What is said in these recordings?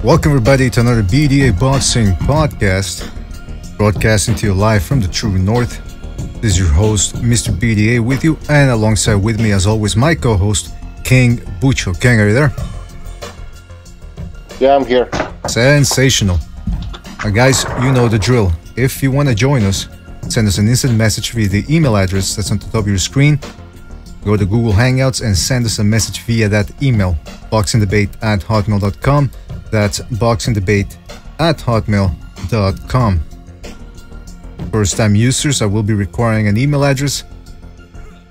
Welcome everybody to another BDA Boxing podcast, broadcasting to you live from the true north. This is your host, Mr. BDA, with you, and alongside with me, as always, my co-host, King Bucho. King, are you there? Yeah, I'm here. Sensational. Guys, you know the drill. If you want to join us, send us an instant message via the email address that's on the top of your screen. Go to Google Hangouts and send us a message via that email, boxingdebate@hotmail.com. That's boxingdebate@hotmail.com. First time users, I will be requiring an email address.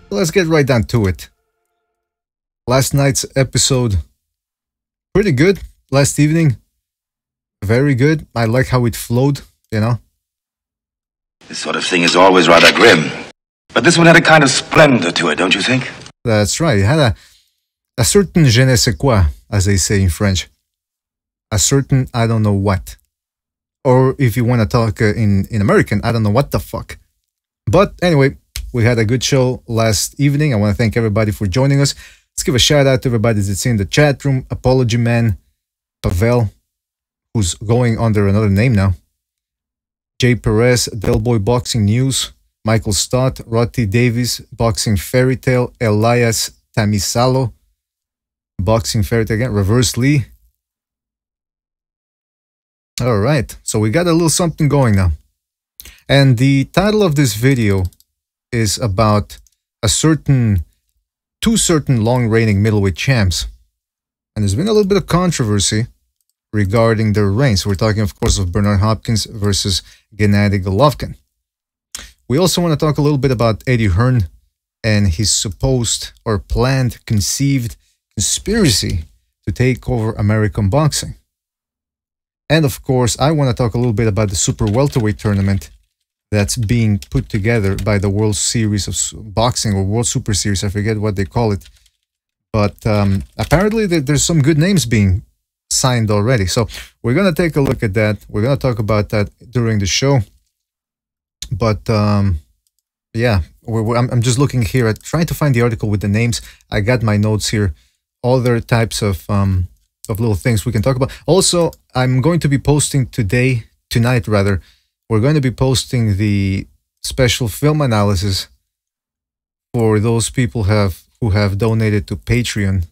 So let's get right down to it. Last night's episode, pretty good. Last evening, very good. I like how it flowed, you know. This sort of thing is always rather grim. But this one had a kind of splendor to it, don't you think? That's right. It had a certain je ne sais quoi, as they say in French. A certain I don't know what. Or if you want to talk in American, I don't know what the fuck. But anyway, we had a good show last evening. I want to thank everybody for joining us. Let's give a shout out to everybody that's in the chat room. Apology Man, Pavel, who's going under another name now. Jay Perez, Del Boy Boxing News, Michael Stott, Roddy Davis, Boxing Fairy Tale, Elias Tamisalo, Boxing Fairy Tale again, Reverse Lee. All right, so we got a little something going now. And the title of this video is about two certain long-reigning middleweight champs. And there's been a little bit of controversy regarding their reigns. We're talking, of course, of Bernard Hopkins versus Gennady Golovkin. We also want to talk a little bit about Eddie Hearn and his supposed or planned, conceived conspiracy to take over American boxing. And of course, I want to talk a little bit about the super welterweight tournament that's being put together by the World Series of Boxing, or World Super Series, I forget what they call it. But apparently there's some good names being signed already. So we're going to take a look at that. We're going to talk about that during the show. But yeah, I'm just looking here at trying to find the article with the names. I got my notes here. Other types of little things we can talk about. Also, I'm going to be posting tonight, we're going to be posting the special film analysis for those people who have donated to Patreon.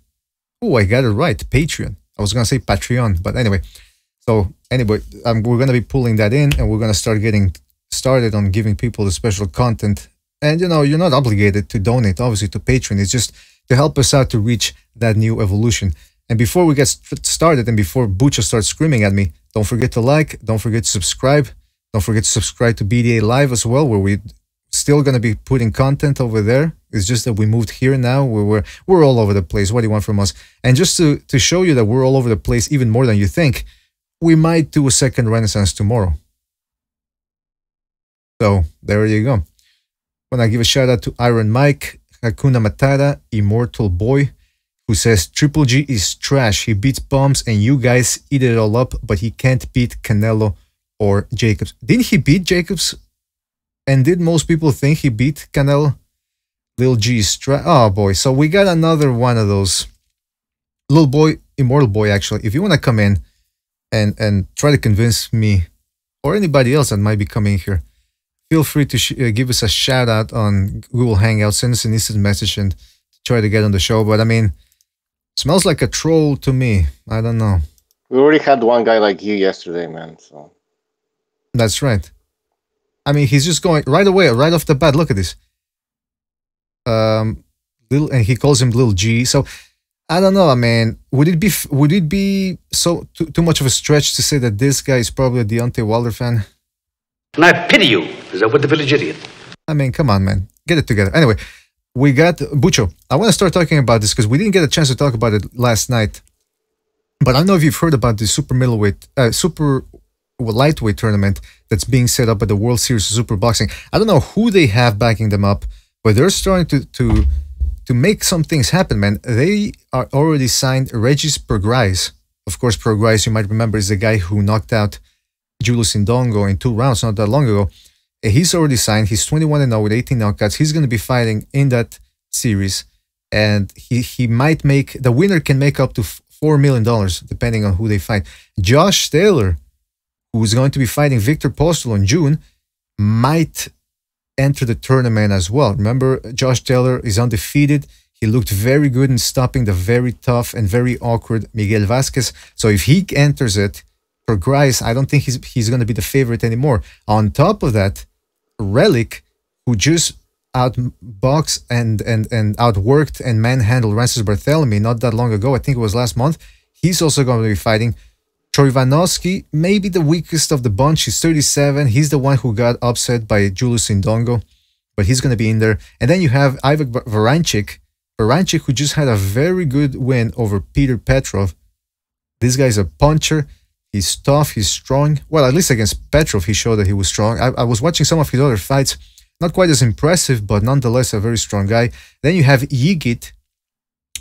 Oh, I got it right, Patreon. I was going to say Patreon, but anyway. So anyway, we're going to be pulling that in, and we're going to start getting started on giving people the special content. And you know, you're not obligated to donate, obviously, to Patreon. It's just to help us out to reach that new evolution. And before we get started, and before Bucha starts screaming at me, don't forget to like, don't forget to subscribe. Don't forget to subscribe to BDA Live as well, where we're still going to be putting content over there. It's just that we moved here now. We're all over the place. What do you want from us? And just to show you that we're all over the place even more than you think, we might do a second Renaissance tomorrow. So there you go. I want to give a shout out to Iron Mike, Hakuna Matata, Immortal Boy, who says Triple G is trash. He beats bombs and you guys eat it all up, but he can't beat Canelo or Jacobs. Didn't he beat Jacobs? And did most people think he beat Canelo? Lil G is trash. Oh boy. So we got another one of those. Lil Boy, Immortal Boy, actually. If you want to come in and try to convince me or anybody else that might be coming here, feel free to give us a shout out on Google Hangouts. Send us an instant message and try to get on the show. But I mean, smells like a troll to me. I don't know. We already had one guy like you yesterday, man. So that's right. I mean, he's just going right away, right off the bat. Look at this. And he calls him Lil G. So I don't know, man. Would it be so too much of a stretch to say that this guy is probably a Deontay Wilder fan? And I pity you, as I would the village idiot. I mean, come on, man. Get it together. Anyway, we got Bucho. I want to start talking about this because we didn't get a chance to talk about it last night. But I don't know if you've heard about the super lightweight tournament that's being set up at the World Series of Super Boxing. I don't know who they have backing them up, but they're starting to make some things happen, man. They are already signed Regis Prograis. Of course, Prograis, you might remember, is the guy who knocked out Julius Indongo in 2 rounds not that long ago. He's already signed. He's 21-0 with 18 knockouts. He's going to be fighting in that series, and he might make, the winner can make up to $4 million, depending on who they fight. Josh Taylor, who is going to be fighting Victor Postol in June, might enter the tournament as well. Remember, Josh Taylor is undefeated. He looked very good in stopping the very tough and very awkward Miguel Vasquez. So if he enters it, for Grice, I don't think he's going to be the favorite anymore. On top of that, Relic, who just outboxed and outworked and manhandled Francis Barthélemy not that long ago, I think it was last month, he's also going to be fighting. Troivanovski, maybe the weakest of the bunch. He's 37. He's the one who got upset by Julius Indongo, but he's going to be in there. And then you have Ivek Varanchik, who just had a very good win over Peter Petrov. This guy's a puncher. He's tough. He's strong. Well, at least against Petrov, he showed that he was strong. I was watching some of his other fights. Not quite as impressive, but nonetheless a very strong guy. Then you have Yigit.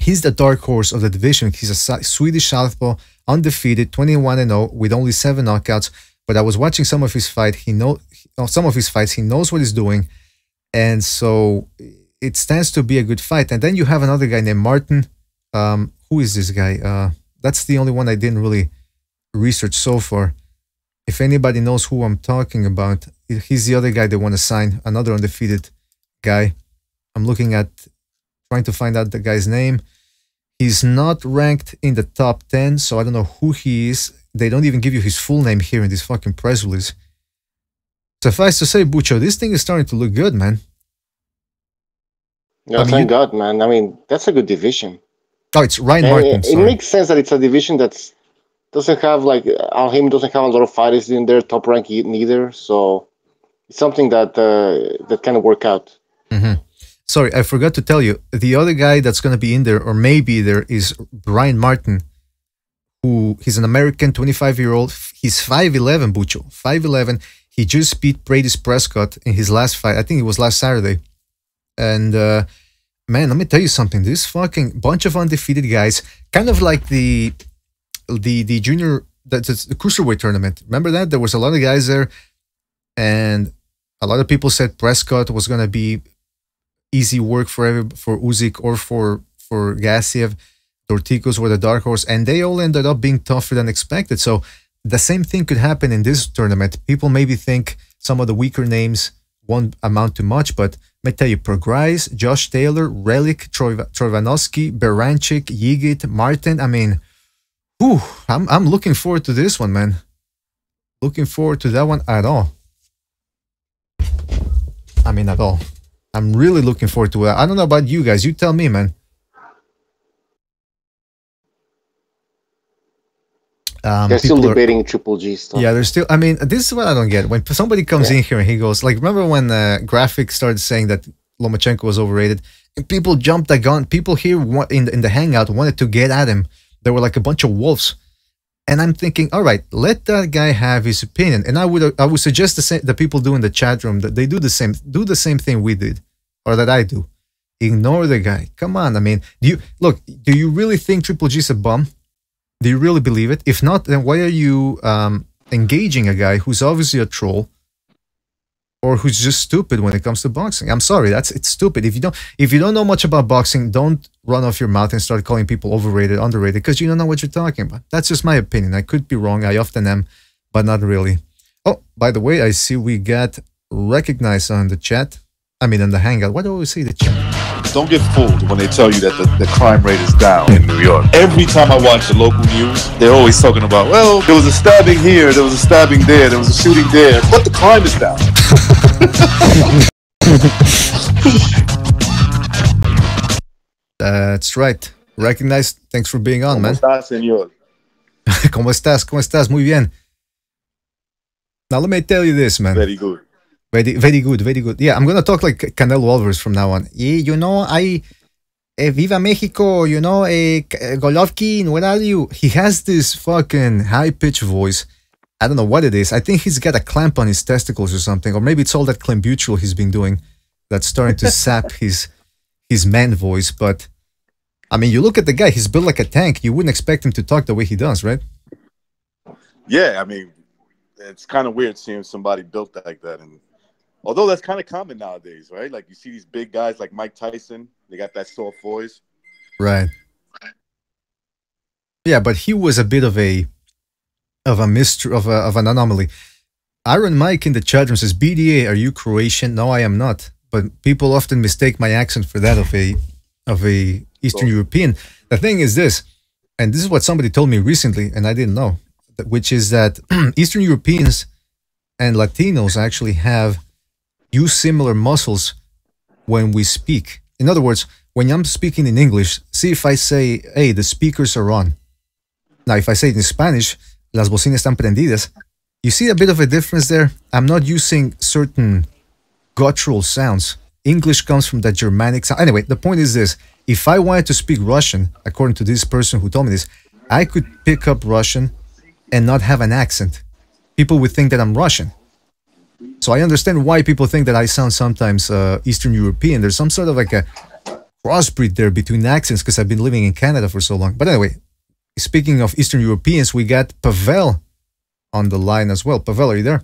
He's the dark horse of the division. He's a Swedish southpaw, undefeated, 21-0 with only 7 knockouts. But I was watching some of his fights. He knows what he's doing, and so it stands to be a good fight. And then you have another guy named Martin. Who is this guy? That's the only one I didn't really research so far. If anybody knows who I'm talking about, he's the other guy they want to sign, another undefeated guy. I'm looking at, trying to find out the guy's name. He's not ranked in the top 10, so I don't know who he is. They don't even give you his full name here in this fucking press release. Suffice to say, Bucho, this thing is starting to look good, man. Yeah, thank God, man. I mean, that's a good division. Oh, it's Ryan Martin. It makes sense that it's a division that's doesn't have like Al-Haim doesn't have a lot of fighters in there, top rank neither. So it's something that that can work out. Mm-hmm. Sorry, I forgot to tell you, the other guy that's going to be in there, or maybe there, is Brian Martin, who he's an American 25-year-old. He's 5'11", Bucho, 5'11". He just beat Brady Prescott in his last fight. I think it was last Saturday. And man, let me tell you something. This fucking bunch of undefeated guys, kind of like the junior, the cruiserweight tournament. Remember that? There was a lot of guys there, and a lot of people said Prescott was going to be easy work for Usyk or for Gassiev. Dorticos were the dark horse, and they all ended up being tougher than expected. So the same thing could happen in this tournament. People maybe think some of the weaker names won't amount to much, but let me tell you, Prograis, Josh Taylor, Relic, Troivanovski, Baranchik, Yigit, Martin. I mean, whew, I'm looking forward to this one, man. Looking forward to that one at all. I mean, at all. I'm really looking forward to it. I don't know about you guys. You tell me, man. They're still debating Triple G stuff. Yeah, they're still. I mean, this is what I don't get. When somebody comes in here and he goes, like, remember when Graphic started saying that Lomachenko was overrated? And people jumped the gun. People here in the hangout wanted to get at him. They were like a bunch of wolves. And I'm thinking, all right, let that guy have his opinion. And I would suggest the people do in the chat room that they do the same thing we did, or that I do. Ignore the guy. Come on. I mean, do you really think Triple G's a bum? Do you really believe it? If not, then why are you engaging a guy who's obviously a troll, or who's just stupid when it comes to boxing? I'm sorry, it's stupid. If you don't know much about boxing, don't run off your mouth and start calling people overrated, underrated, because you don't know what you're talking about. That's just my opinion. I could be wrong. I often am, but not really. Oh, by the way, I see we got recognized on the chat. I mean, in the hangout. Why do we see the chat? Don't get fooled when they tell you that the crime rate is down in New York. Every time I watch the local news, they're always talking about, well, there was a stabbing here, there was a stabbing there, there was a shooting there, but the crime is down. That's right. Recognized. Thanks for being on, man. ¿Cómo estás, señor? ¿Cómo estás? ¿Cómo estás? Muy bien. Now, let me tell you this, man. Very good. Very good, very good. Yeah, I'm gonna talk like Canelo Alvarez from now on. Yeah, you know, Viva Mexico, you know, Golovkin, where are you? He has this fucking high-pitched voice. I don't know what it is. I think he's got a clamp on his testicles or something, or maybe it's all that clenbuterol he's been doing that's starting to sap his man voice. But I mean, you look at the guy; he's built like a tank. You wouldn't expect him to talk the way he does, right? Yeah, I mean, it's kind of weird seeing somebody built like that, and although that's kind of common nowadays, right? Like you see these big guys like Mike Tyson, they got that soft voice. Right. Yeah, but he was a bit of a mystery, of an anomaly. Iron Mike in the chat room says, BDA, are you Croatian? No, I am not. But people often mistake my accent for that of a Eastern European. The thing is this, and this is what somebody told me recently, and I didn't know, which is that Eastern Europeans and Latinos actually use similar muscles when we speak. In other words, when I'm speaking in English, see if I say, hey, the speakers are on. Now, if I say it in Spanish, las bocinas están prendidas, you see a bit of a difference there? I'm not using certain guttural sounds. English comes from that Germanic sound. Anyway, the point is this. If I wanted to speak Russian, according to this person who told me this, I could pick up Russian and not have an accent. People would think that I'm Russian. So I understand why people think that I sound sometimes Eastern European. There's some sort of like a crossbreed there between accents because I've been living in Canada for so long. But anyway, speaking of Eastern Europeans, we got Pavel on the line as well. Pavel, are you there?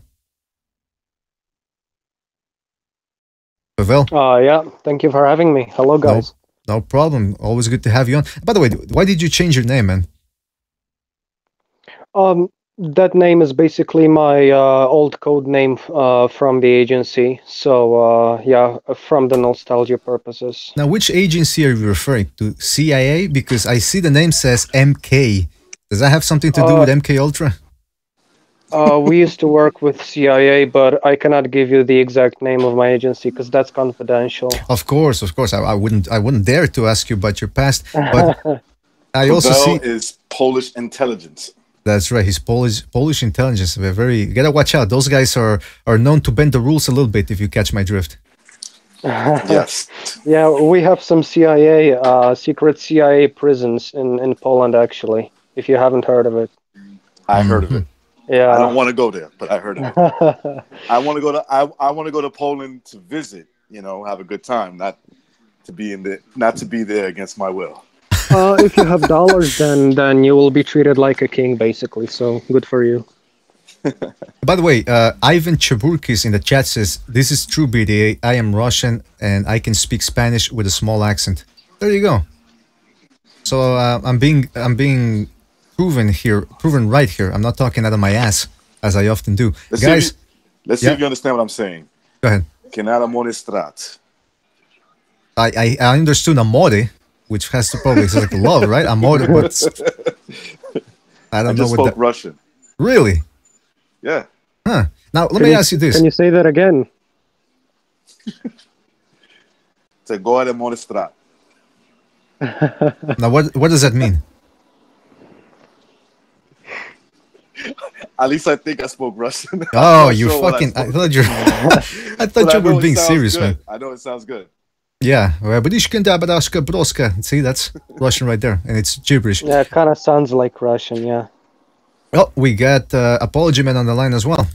Pavel? Yeah, thank you for having me. Hello, guys. No problem. Always good to have you on. By the way, why did you change your name, man? That name is basically my old code name from the agency. So, yeah, from the nostalgia purposes. Now, which agency are you referring to? CIA? Because I see the name says MK. Does that have something to do with MK Ultra? We used to work with CIA, but I cannot give you the exact name of my agency because that's confidential. Of course. I wouldn't dare to ask you about your past. But I also see is Polish intelligence. That's right. He's Polish intelligence. You gotta watch out. Those guys are known to bend the rules a little bit. If you catch my drift. Yes. Yeah, we have some CIA, secret CIA prisons in Poland. Actually, if you haven't heard of it. I heard of it. Yeah. I don't want to go there, but I heard of it. I want to go to Poland to visit, have a good time, not to be there against my will. If you have dollars, then you will be treated like a king, basically. So good for you. By the way, Ivan Chaburkis in the chat says, "This is true, BDA. I am Russian and I can speak Spanish with a small accent." There you go. So I'm being proven right here. I'm not talking out of my ass as I often do. Let's see if you understand what I'm saying. Go ahead. I understood amore, which has to probably like love, right? Amore, but I don't know what spoke Russian. Really? Yeah. Huh. Now let me ask you this. Can you say that again? Say go ahead and monestrat. Now what does that mean? At least I think I spoke Russian. Oh, you fucking! I thought you were being serious, man. I know it sounds good. Yeah, see, that's Russian right there, and it's gibberish. Yeah, it kind of sounds like Russian, yeah. Well, we got Apology Man on the line as well.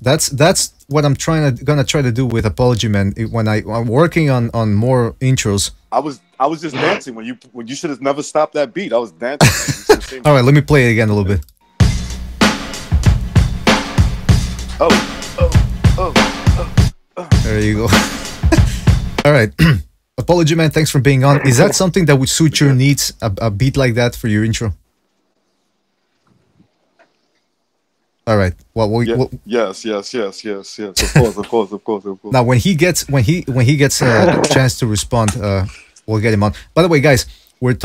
That's what I'm gonna try to do with Apology Man when I'm working on more intros. I was just dancing when you should have never stopped that beat. I was dancing. All right, let me play it again a little bit. There you go. All right. Apology Man, thanks for being on. Is that something that would suit your needs, a beat like that for your intro? All right. Well, yes. Of course. Now, when he gets a chance to respond, we'll get him on. By the way, guys, I was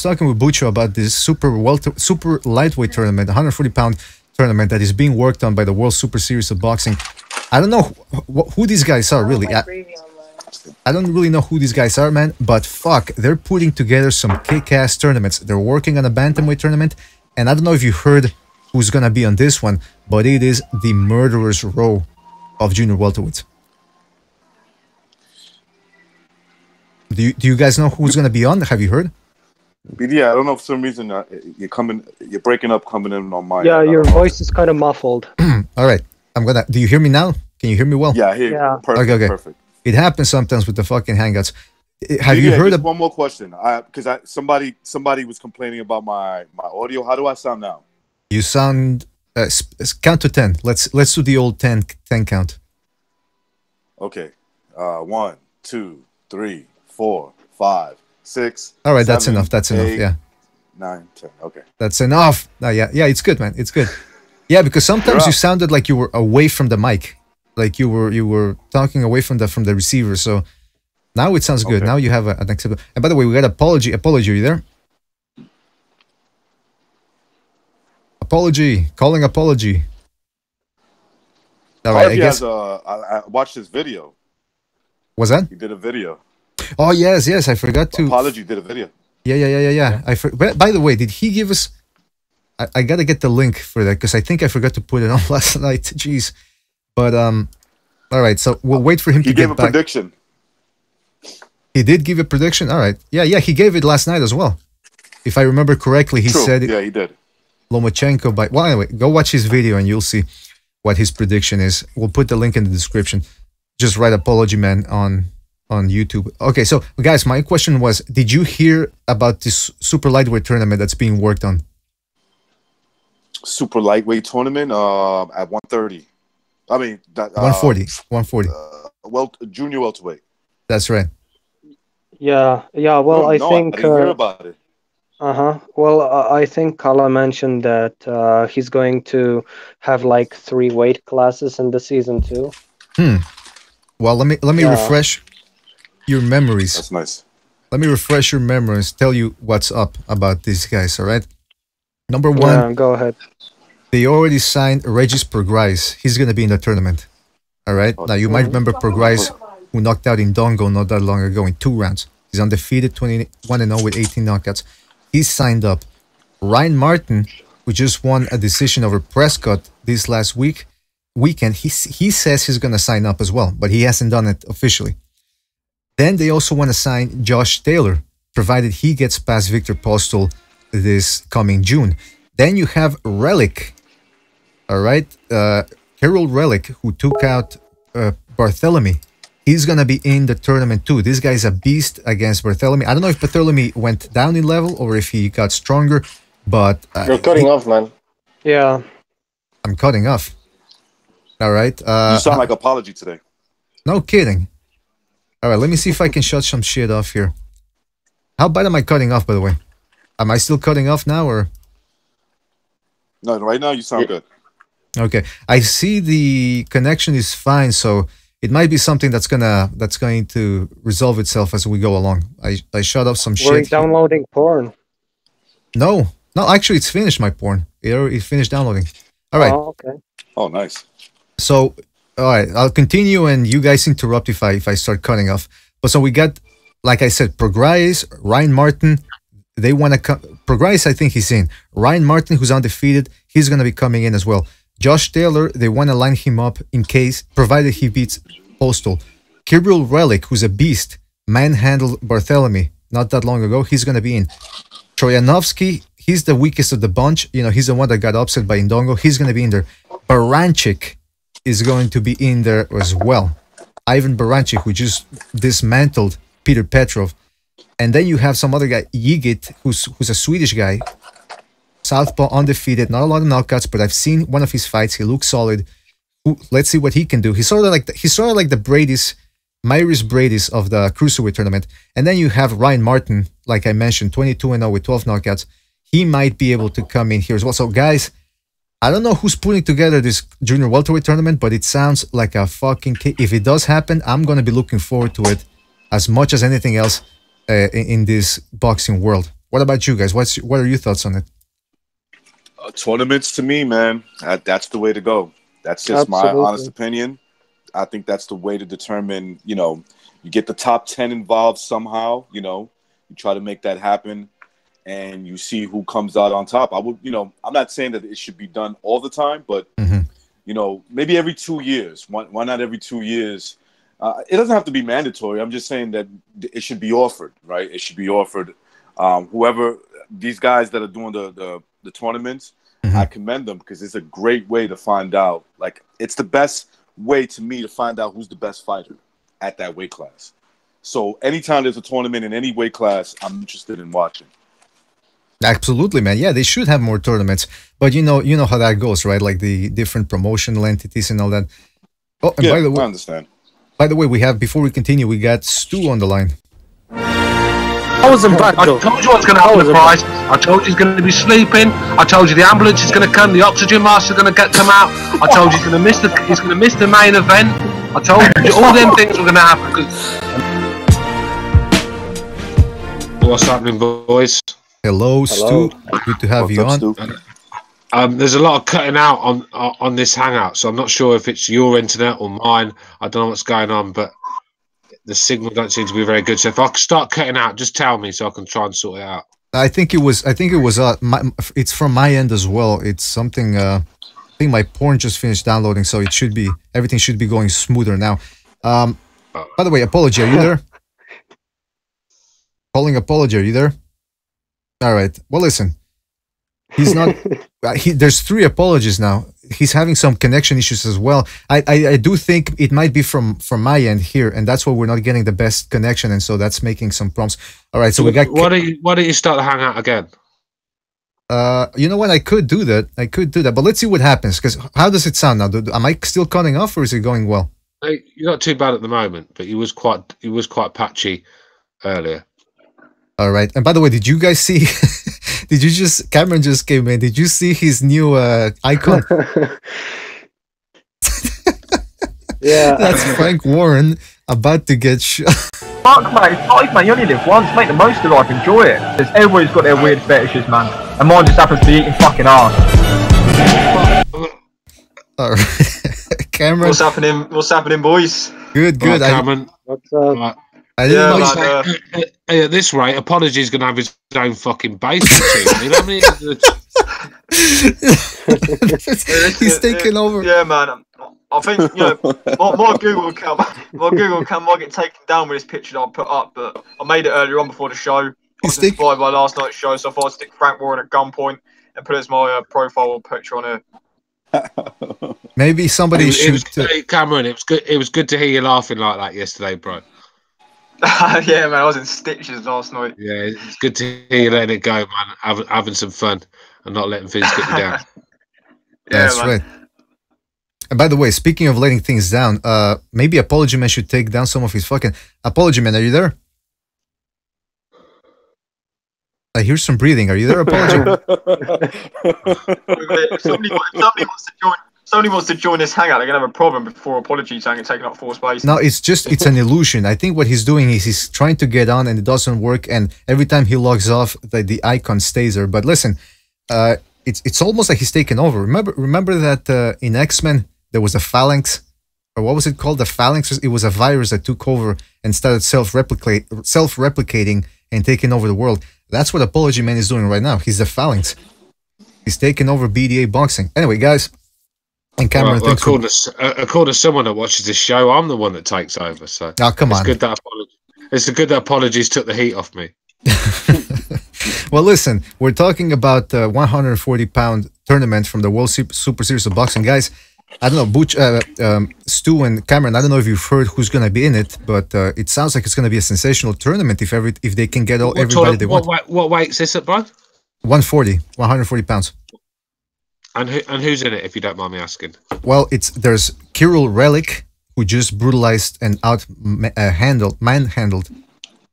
talking with Bucho about this super lightweight tournament, 140-pound tournament that is being worked on by the World Super Series of Boxing. I don't know who these guys are, really. I don't really know who these guys are, man, but fuck, they're putting together some kick-ass tournaments. They're working on a bantamweight tournament, and I don't know if you heard who's gonna be on this one, but it is the murderer's row of junior welterweights. Do you guys know who's gonna be on? Have you heard? Yeah, I don't know, for some reason you're breaking up coming in on my Yeah, your voice is kind of muffled. All right, do you hear me now? Can you hear me well? Yeah, I hear you. Yeah. Perfect, okay. Perfect. It happens sometimes with the fucking hangouts. Have you heard of one more question? Because somebody was complaining about my audio. How do I sound now? You sound count to 10. Let's do the old 10 count. Okay. 1, 2, 3, 4, 5, 6. All right, that's 7, enough. That's enough. 8, Yeah, 9, 10. Okay. that's enough. Yeah, it's good, man. It's good. Yeah, because sometimes you sounded like you were away from the mic, like you were talking away from the receiver. So now it sounds good. Okay. Now you have an acceptable. And by the way, we got apology. Apology, are you there? Apology. Calling apology. All right, I guess. I watched his video. Was that? He did a video. Oh yes. I forgot to. Apology did a video. Yeah. By the way, did he give us? I gotta get the link for that because I think I forgot to put it on last night. Jeez. But all right. So we'll wait for him to get back. He gave a prediction. He did give a prediction. All right. Yeah. He gave it last night as well. If I remember correctly, he said. Yeah, he did. Lomachenko by. Well, anyway, go watch his video and you'll see what his prediction is. We'll put the link in the description. Just write apology man on YouTube. Okay, so guys, my question was, did you hear about this super lightweight tournament that's being worked on? Super lightweight tournament at 130. I mean, 140. 140. Junior welterweight. That's right. Yeah. Well, I think. I didn't hear about it. Well, I think Kala mentioned that he's going to have like 3 weight classes in the season 2. Well, let me refresh your memories. That's nice. Let me refresh your memories. Tell you what's up about these guys. All right. Number 1. Yeah, go ahead. They already signed Regis Prograis. He's gonna be in the tournament. All right. Now you might remember Prograis, who knocked out Indongo not that long ago in 2 rounds. He's undefeated, 21-0 with 18 knockouts. He's signed up. Ryan Martin, who just won a decision over Prescott this last weekend, he says he's going to sign up as well, but he hasn't done it officially. Then they also want to sign Josh Taylor, provided he gets past Victor Postol this coming June. Then you have Relic, all right? Carol Relic, who took out Barthélemy. He's going to be in the tournament too. This guy's a beast against Barthélemy. I don't know if Barthélemy went down in level or if he got stronger, but... You're cutting off, man. Yeah. I'm cutting off. All right. You sound like apology today. No kidding. All right, let me see if I can shut some shit off here. How bad am I cutting off, by the way? Am I still cutting off now, or...? No, right now you sound good. Okay. I see the connection is fine, so... It might be something that's going to resolve itself as we go along. I shut off some shit. We're downloading porn. No, actually, it's finished. My porn. It finished downloading. All right. Oh, okay. Oh, nice. So, all right, I'll continue, and you guys interrupt if I start cutting off. But so we got, like I said, Prograis, Ryan Martin. They want to come. Prograis, I think he's in. Ryan Martin, who's undefeated, he's going to be coming in as well. Josh Taylor, they want to line him up in case, provided he beats Postol. Gabriel Relic, who's a beast, manhandled Barthélemy not that long ago. He's going to be in. Troyanovsky, he's the weakest of the bunch. You know, he's the one that got upset by Indongo. He's going to be in there. Baranchik is going to be in there as well. Ivan Baranchik, who just dismantled Peter Petrov. And then you have some other guy, Yigit, who's a Swedish guy. Southpaw, undefeated, not a lot of knockouts, but I've seen one of his fights. He looks solid. Let's see what he can do. He's sort of like the Brady's, Myris Brady's of the Cruiserweight tournament. And then you have Ryan Martin, like I mentioned, 22-0 with 12 knockouts. He might be able to come in here as well. So guys, I don't know who's putting together this junior welterweight tournament, but it sounds like a fucking... If it does happen, I'm going to be looking forward to it as much as anything else in this boxing world. What about you guys? What are your thoughts on it? Tournaments, to me, man, that's the way to go. That's just my honest opinion. I think that's the way to determine, you get the top 10 involved somehow, you try to make that happen and you see who comes out on top. I would, I'm not saying that it should be done all the time, but, maybe every 2 years. Why not every 2 years? It doesn't have to be mandatory. I'm just saying that it should be offered, right? It should be offered. Whoever, these guys that are doing the tournaments, I commend them because it's a great way to find out. Like, it's the best way to me to find out who's the best fighter at that weight class. So anytime there's a tournament in any weight class, I'm interested in watching. Absolutely, man. Yeah, they should have more tournaments. But you know how that goes, right? Like the different promotional entities and all that. Oh, and yeah, by the way, I understand. By the way, before we continue, we got Stu on the line. I wasn't bad I though. told you what's going to happen to Price. I told you he's going to be sleeping. I told you the ambulance is going to come. The oxygen mask is going to come out. I told you he's going to miss the main event. I told you all them things were going to happen. What's happening, boys? Hello, Stu. Good to have you on. There's a lot of cutting out on this hangout, so I'm not sure if it's your internet or mine. I don't know what's going on, but the signal don't seem to be very good. So if I start cutting out, just tell me so I can try and sort it out. I think it was. It's from my end as well. It's something. I think my porn just finished downloading, so everything should be going smoother now. By the way, Apology, are you there? Calling Apology, are you there? All right. Well, listen. He's not. There's 3 apologies now. He's having some connection issues as well. I do think it might be from my end here, and that's why we're not getting the best connection, and so that's making some problems. All right, so we got. Why don't you start the hangout again? You know what? I could do that. But let's see what happens. Because how does it sound now? Am I still cutting off, or is it going well? You're not too bad at the moment, but he was quite patchy earlier. All right. And by the way, did you guys see? Cameron just came in. Did you see his new icon? Yeah. That's Frank Warren about to get shot. Fuck, mate, it's life, man. You only live once. Make the most of life. Enjoy it. Because everybody's got their weird fetishes, man. And mine just happens to be eating fucking ass. All right. Cameron. What's happening, boys? Good. Right, Cameron. What's up? Right. I didn't know At this rate, Apology's going to have his own fucking base team. You know what I mean? He's taking over. Yeah, man. I think my Google account might get taken down with this picture that I put up, but I made it earlier on before the show. I was inspired by last night's show, so I thought I'd stick Frank Warren at gunpoint and put it as my profile picture on it. Maybe somebody should. Cameron, it was good to hear you laughing like that yesterday, bro. Yeah, man, I was in stitches last night. Yeah, it's good to hear you letting it go, man. Having some fun and not letting things get you down. That's right. And by the way, speaking of letting things down, maybe Apology Man should take down some of his fucking... Apology Man, are you there? I hear some breathing. Are you there, Apology? If somebody wants to join this hangout, they're going to have a problem before Apology taking up 4 space. No, it's an illusion. I think what he's doing is he's trying to get on and it doesn't work, and every time he logs off, the icon stays there. But listen, it's almost like he's taken over. Remember that in X-Men there was a phalanx, or what was it called? The phalanx. It was a virus that took over and started self-replicating and taking over the world. That's what Apology Man is doing right now. He's the phalanx. He's taking over BDA Boxing. Anyway, guys. And Cameron, according to someone that watches this show, I'm the one that takes over. So come on. It's good that Apologies took the heat off me. Well, listen, we're talking about 140-pound tournament from the World Super Series of Boxing, guys. I don't know, Butch, Stu, and Cameron. I don't know if you've heard who's going to be in it, but it sounds like it's going to be a sensational tournament if they can get everybody they want. What weight's this at, bro? 140 pounds. And who's in it, if you don't mind me asking? Well, there's Kirill Relic, who just brutalized and manhandled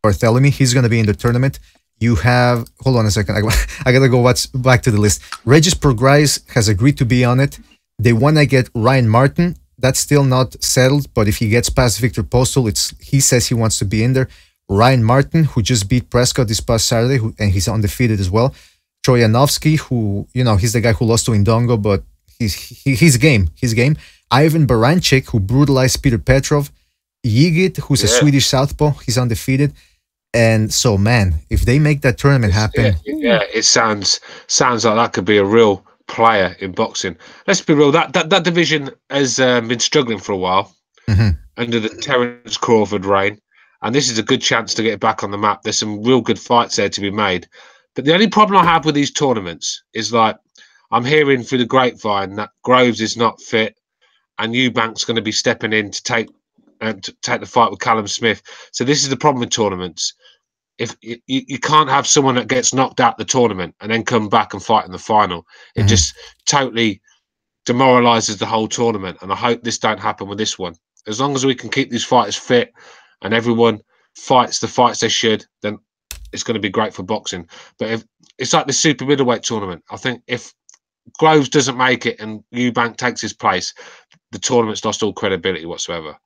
Barthélemy. He's going to be in the tournament. You have, hold on a second, I gotta go back to the list. Regis Prograis has agreed to be on it. They want to get Ryan Martin. That's still not settled, but if he gets past Victor Postal, he says he wants to be in there. Ryan Martin, who just beat Prescott this past Saturday, and he's undefeated as well. Troyanovsky, who, he's the guy who lost to Indongo, but he's game. Ivan Baranchik, who brutalized Peter Petrov. Yigit, who's a Swedish southpaw, he's undefeated. And so, man, if they make that tournament happen... Yeah, it sounds like that could be a real player in boxing. Let's be real, that division has been struggling for a while under the Terence Crawford reign, and this is a good chance to get back on the map. There's some real good fights there to be made. But the only problem I have with these tournaments is, like, I'm hearing through the grapevine that Groves is not fit and Eubank's going to be stepping in to take the fight with Callum Smith. So this is the problem with tournaments. If you can't have someone that gets knocked out the tournament and then come back and fight in the final, it just totally demoralises the whole tournament. And I hope this don't happen with this one. As long as we can keep these fighters fit and everyone fights the fights they should, then it's going to be great for boxing. But if it's like the super middleweight tournament, I think if Groves doesn't make it and Eubank takes his place, the tournament's lost all credibility whatsoever.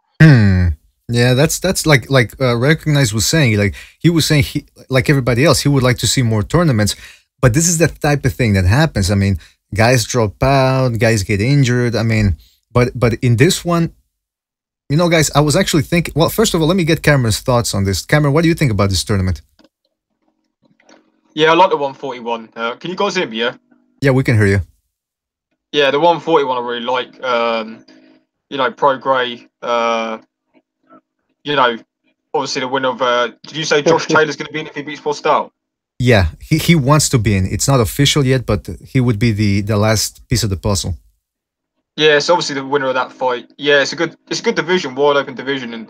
Yeah, that's like Recognize was saying. Like he was saying, like everybody else, he would like to see more tournaments. But this is the type of thing that happens. I mean, guys drop out, guys get injured. I mean, but in this one, you know, guys, I was actually thinking. Well, first of all, let me get Cameron's thoughts on this. Cameron, what do you think about this tournament? Yeah, I like the 141. Can you guys hear me? Yeah. Yeah, we can hear you. Yeah, the 141 I really like. You know, Pro Grey. You know, obviously the winner of. Did you say Josh Taylor's going to be in if he beats Postal? Yeah, he wants to be in. It's not official yet, but he would be the last piece of the puzzle. Yeah, it's obviously the winner of that fight. Yeah, it's a good division, wide open division, and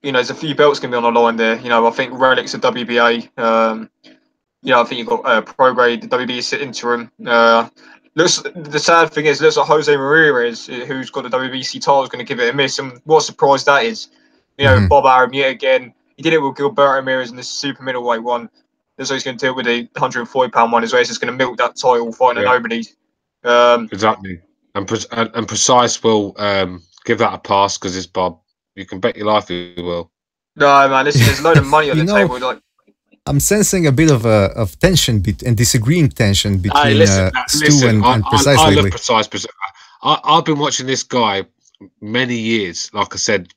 you know, there's a few belts going to be on the line there. You know, I think Relic's a WBA. You know, I think you've got Pro Grade, the WBA interim. Looks, the sad thing is, looks like Jose Ramirez, who's got the WBC title, is going to give it a miss. And what a surprise that is. You know, Bob Arum yet again. He did it with Gilberto Ramirez in the super middleweight one. That's what he's going to do it with the 140-pound one as well. He's just going to milk that title, fighting a nobody. Exactly. And Precise will give that a pass because it's Bob. You can bet your life he will. No, man, listen, there's a load of money on the table. Like, I'm sensing a bit of tension and disagreeing tension between Stu and Precise. I love Precise. I've been watching this guy many years. Like I said,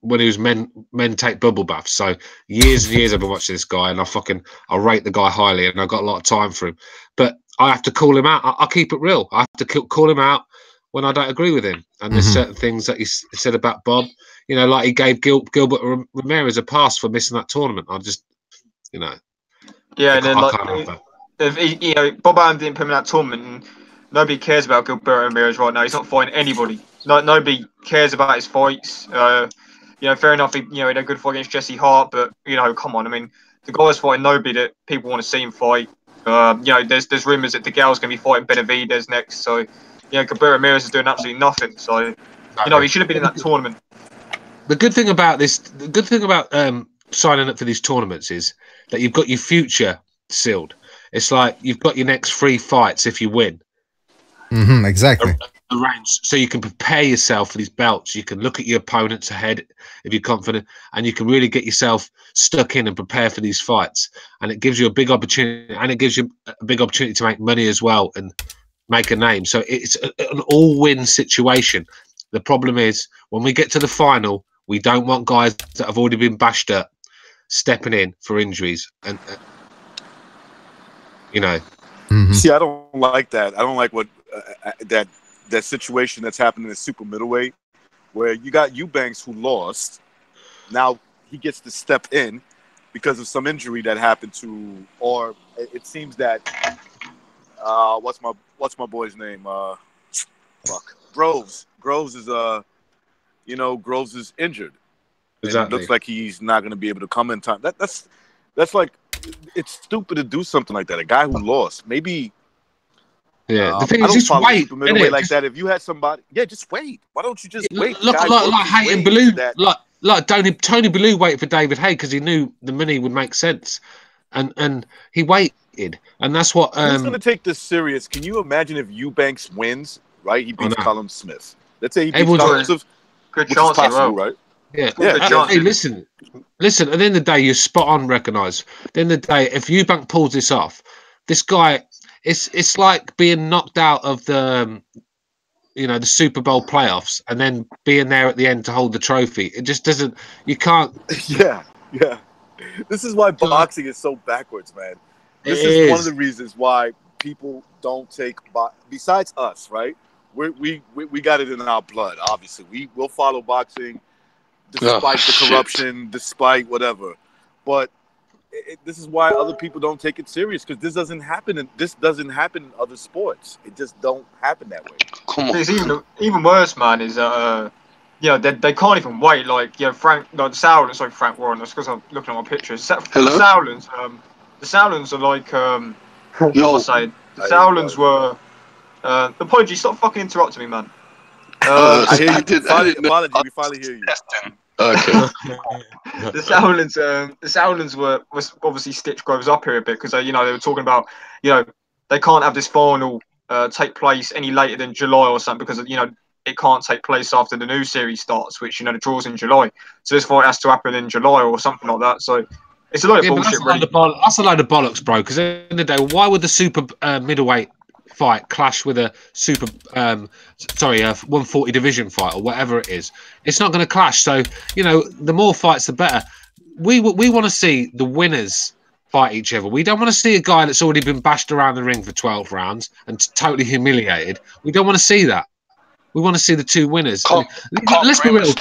when he was men take bubble baths. So years and years I've been watching this guy, and I rate the guy highly, and I've got a lot of time for him. But I have to call him out. I keep it real. I have to call him out when I don't agree with him. And there's certain things that he said about Bob. You know, like he gave Gilbert Ramirez a pass for missing that tournament. I just, you know. Yeah, and then like, you know, Bob Arum didn't put him in that tournament, and nobody cares about Gilbert Ramirez right now. He's not fighting anybody. Nobody cares about his fights. You know, fair enough. He had a good fight against Jesse Hart, but you know, come on. I mean, the guy's fighting nobody that people want to see him fight. You know, there's rumors that DeGale's going to be fighting Benavidez next. So, you know, Gilbert Ramirez is doing absolutely nothing. So, you know, he should have been in that tournament. The good thing about signing up for these tournaments is that you've got your future sealed. It's like you've got your next 3 fights if you win. Exactly. Arranged, so you can prepare yourself for these belts. You can look at your opponents ahead if you're confident, and you can really get yourself stuck in and prepare for these fights. And it gives you a big opportunity, and it gives you a big opportunity to make money as well and make a name. So it's an all-win situation. The problem is when we get to the final, we don't want guys that have already been bashed up stepping in for injuries, and you know. See, I don't like that. I don't like what that situation that's happening in super middleweight, where you got Eubanks who lost. Now he gets to step in because of some injury that happened to, or it seems that what's my boy's name? Groves. Groves is Groves is injured. Exactly. It looks like he's not going to be able to come in time. That's like, it's stupid to do something like that. A guy who lost, maybe. Yeah, the thing is, just wait. Like that. If you had somebody, just wait. Why don't you just wait? Like Hayden Ballou, like Tony Ballou waited for David Haye because he knew the money would make sense, and he waited, and that's what. Who's going to take this serious? Can you imagine if Eubanks wins? Right, he beats Callum Smith. Let's say he beats Callum Smith. Good chance, possible, right? Yeah. Hey, listen. At the end of the day, you're spot on. Recognise. At the end of the day, if Eubank pulls this off, this guy, it's like being knocked out of the, the Super Bowl playoffs and then being there at the end to hold the trophy. It just doesn't. You can't. Yeah. This is why boxing is so backwards, man. This is one of the reasons why people don't take. Besides us, right? We got it in our blood. Obviously, we'll follow boxing. Despite the corruption, despite whatever, but this is why other people don't take it serious, because this doesn't happen in other sports. It just don't happen that way. Come on. It's even worse, man. Is they can't even wait. Like Frank, like Sauerland, sorry, Frank Warren. That's because I'm looking at my pictures. Sauerlands, the Sauerlands are like you're saying. The Sauerlands were. Apologies, stop fucking interrupting me, man. I hear you. Apology, we finally hear you. Okay. The Sauerlands was obviously stitched Groves up here a bit because they were talking about they can't have this final take place any later than July or something because it can't take place after the new series starts, which the draw's in July. So this fight has to happen in July or something like that. So it's a lot of bullshit. That's a load of bollocks, bro. Because at the end of the day, why would the super middleweight fight clash with a 140 division fight or whatever it is? It's not going to clash. So the more fights, the better. We want to see the winners fight each other. We don't want to see a guy that's already been bashed around the ring for 12 rounds and totally humiliated. We don't want to see that. We want to see the two winners. Let's be real.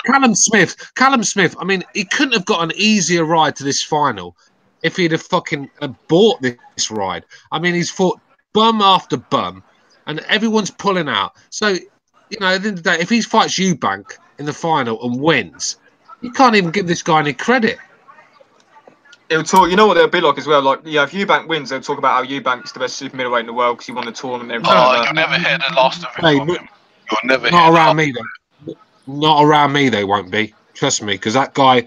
Callum Smith. I mean, he couldn't have got an easier ride to this final if he'd have fucking bought this ride. I mean, he's fought bum after bum, and everyone's pulling out. So, at the end of the day, if he fights Eubank in the final and wins, you can't even give this guy any credit. It'll talk. You know what they'll be like as well. Like, if Eubank wins, they'll talk about how Eubank's the best super middleweight in the world because he won the tournament. And everything you never hear the last of it from him. You'll never hear not around me, though. Not around me, they won't be. Trust me, because that guy,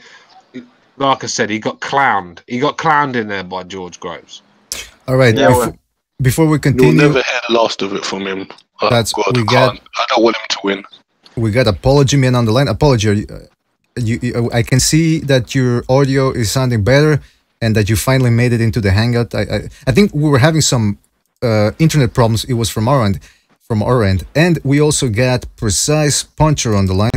like I said, he got clowned. He got clowned in there by George Groves. All right. Yeah, before we continue, you'll never hear the last of it from him. I don't want him to win. We got Apology Man on the line. Apology, I can see that your audio is sounding better and that you finally made it into the Hangout. I think we were having some internet problems. It was from our end, and we also got Precise Puncher on the line.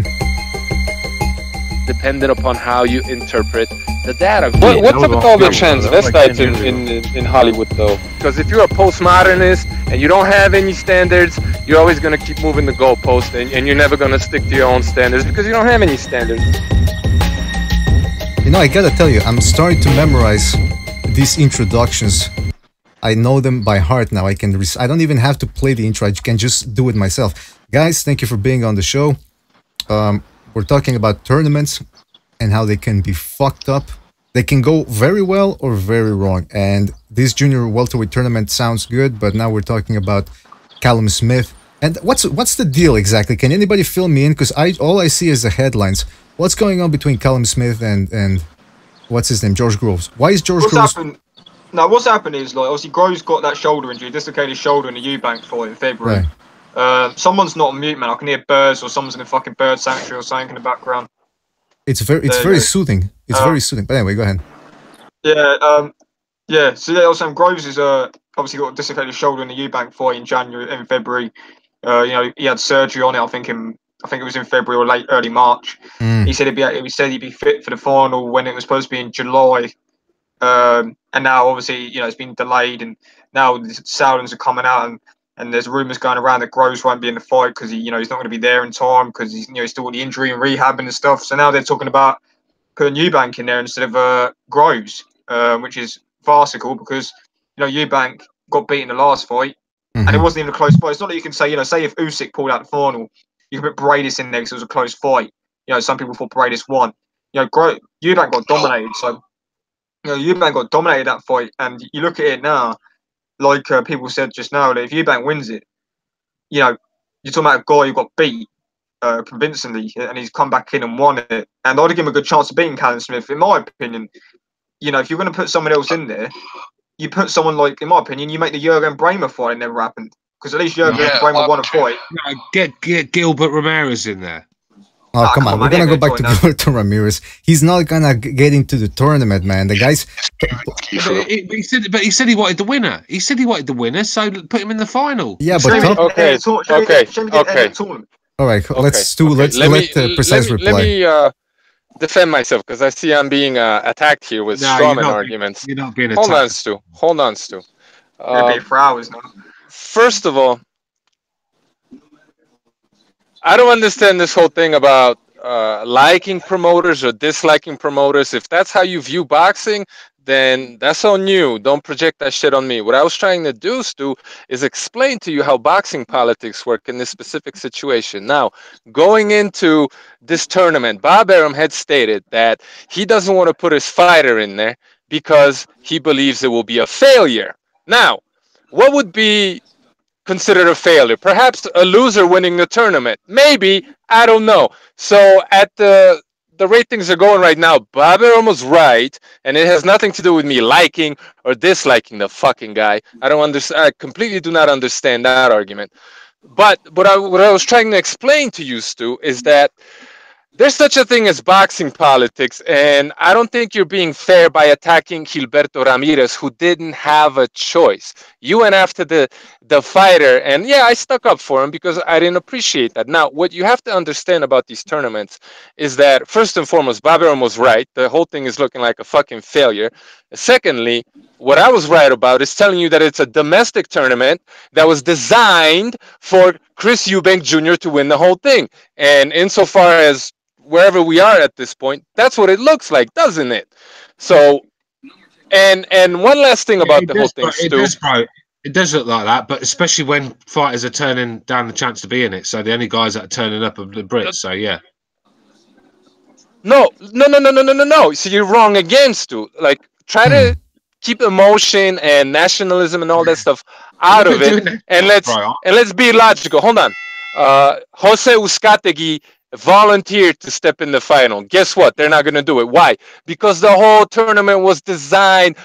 Depending upon how you interpret the data. What's up with all the transvestites in Hollywood, though? Because if you're a postmodernist and you don't have any standards, you're always going to keep moving the goalpost, and you're never going to stick to your own standards because you don't have any standards. I gotta tell you, I'm starting to memorize these introductions. I know them by heart now. I don't even have to play the intro. I can just do it myself. Guys, thank you for being on the show. We're talking about tournaments and how they can be fucked up. They can go very well or very wrong. And this junior welterweight tournament sounds good, but now we're talking about Callum Smith. And what's the deal exactly? Can anybody fill me in? Because all I see is the headlines. What's going on between Callum Smith and what's his name, George Groves? Why is George Groves? What's happened is, obviously Groves got that shoulder injury, dislocated shoulder in the Eubank fight in February. Right. Someone's not on mute, man. I can hear birds, or someone's in a fucking bird sanctuary or something in the background. It's very soothing. It's very soothing. But anyway, go ahead. Yeah. So I was saying Groves is obviously got a dislocated shoulder in the Eubank fight in February. He had surgery on it. I think it was in February or early March. He said he'd be fit for the final when it was supposed to be in July. And now obviously it's been delayed, and now the Sauerlands are coming out, and there's rumours going around that Groves won't be in the fight because he's not going to be there in time because he's still got the injury and rehab and stuff. So now they're talking about putting Eubank in there instead of Groves, which is farcical because Eubank got beaten the last fight. And it wasn't even a close fight. It's not that you can say, say if Usyk pulled out the final, you can put Bradis in there because it was a close fight. Some people thought Bradis won. Eubank got dominated. So, Eubank got dominated that fight. And you look at it now, like people said just now, that if Eubank wins it, you're talking about a guy who got beat convincingly, and he's come back in and won it. And I'd give him a good chance of beating Callum Smith, in my opinion. If you're going to put someone else in there, you put someone like, in my opinion, you make the Jurgen Bremer fight. It never happened because at least Jurgen Bremer won a fight. Get Gilbert Ramirez in there. Oh, come on. We're going to go back to Gilbert Ramirez. He's not going to get into the tournament, man. The guy's... He said he wanted the winner. He said he wanted the winner, so put him in the final. Yeah, but... Okay. All right, let Precise reply. Let me defend myself because I see I'm being attacked here with strawman arguments. You're not being attacked. Hold on, Stu. Maybe for hours now. First of all, I don't understand this whole thing about liking promoters or disliking promoters. If that's how you view boxing, then that's on you. Don't project that shit on me. What I was trying to do, Stu, is explain to you how boxing politics work in this specific situation. Now, going into this tournament, Bob Arum had stated that he doesn't want to put his fighter in there because he believes it will be a failure. Now, what would be considered a failure? Perhaps a loser winning the tournament. Maybe. I don't know. So at the the ratings are going right now, Bob Arum was right, and it has nothing to do with me liking or disliking the fucking guy. I don't understand. I completely do not understand that argument. But what I was trying to explain to you, Stu, is that there's such a thing as boxing politics, and I don't think you're being fair by attacking Gilberto Ramirez, who didn't have a choice. You went after the fighter, and yeah, I stuck up for him because I didn't appreciate that. Now, what you have to understand about these tournaments is that, first and foremost, Bob Arum was right. The whole thing is looking like a fucking failure. Secondly, what I was right about is telling you that it's a domestic tournament that was designed for Chris Eubank Jr. to win the whole thing. And insofar as wherever we are at this point, that's what it looks like, doesn't it? So, and one last thing about the whole thing, Stu. It does look like that, but especially when fighters are turning down the chance to be in it. So the only guys that are turning up are the Brits. So yeah. No. So you're wrong again, Stu. Like, try to keep emotion and nationalism and all that stuff out of it, and let's be logical. Hold on. Jose Uzcategui volunteered to step in the final. Guess what? They're not going to do it. Why? Because the whole tournament was designed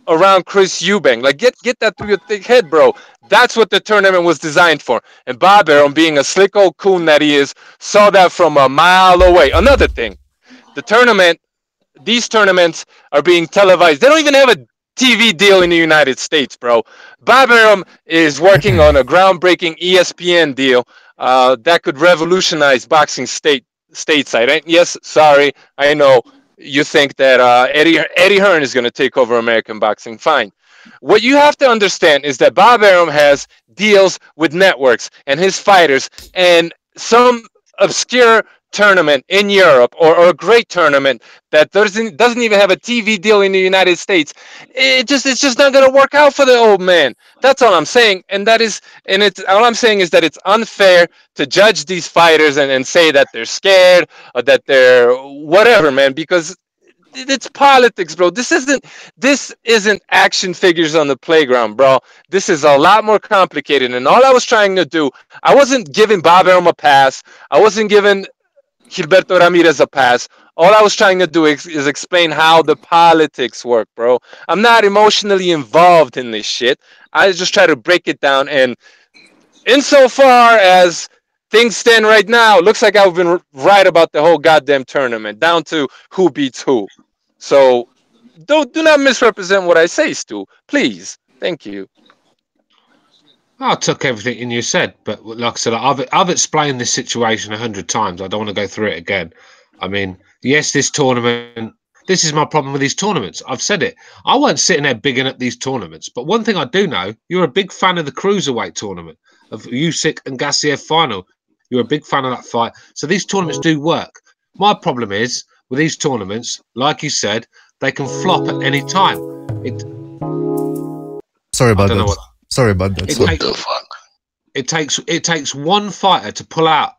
around Chris Eubank. Like, get that through your thick head, bro. That's what the tournament was designed for. And Bob Arum, being a slick old coon that he is, saw that from a mile away. Another thing, these tournaments are being televised. They don't even have a TV deal in the United States, bro. Bob Arum is working on a groundbreaking ESPN deal that could revolutionize boxing stateside. And yes, sorry, I know you think that Eddie Hearn is going to take over American boxing. Fine. What you have to understand is that Bob Arum has deals with networks and his fighters, and some obscure tournament in Europe or a great tournament that doesn't even have a TV deal in the United States, it's just not going to work out for the old man. That's all I'm saying, all I'm saying is that it's unfair to judge these fighters and say that they're scared or that they're whatever, man, because it's politics, bro. This isn't action figures on the playground, bro. This is a lot more complicated. And all I was trying to do, I wasn't giving Bob Arum a pass. I wasn't giving Gilberto Ramirez a pass. All I was trying to do is explain how the politics work, bro. I'm not emotionally involved in this shit. I just try to break it down. And insofar as things stand right now, it looks like I've been right about the whole goddamn tournament, down to who beats who. So do not misrepresent what I say, Stu. Please. Thank you. I took everything in you said, but like I said, I've explained this situation 100 times. I don't want to go through it again. I mean, yes, this tournament, this is my problem with these tournaments. I've said it. I weren't sitting there bigging up these tournaments, but one thing I do know, you're a big fan of the cruiserweight tournament, of Usyk and Gassiev final. You're a big fan of that fight. So these tournaments do work. My problem is, with these tournaments, like you said, they can flop at any time. Sorry about that. Sorry about that. It takes one fighter to pull out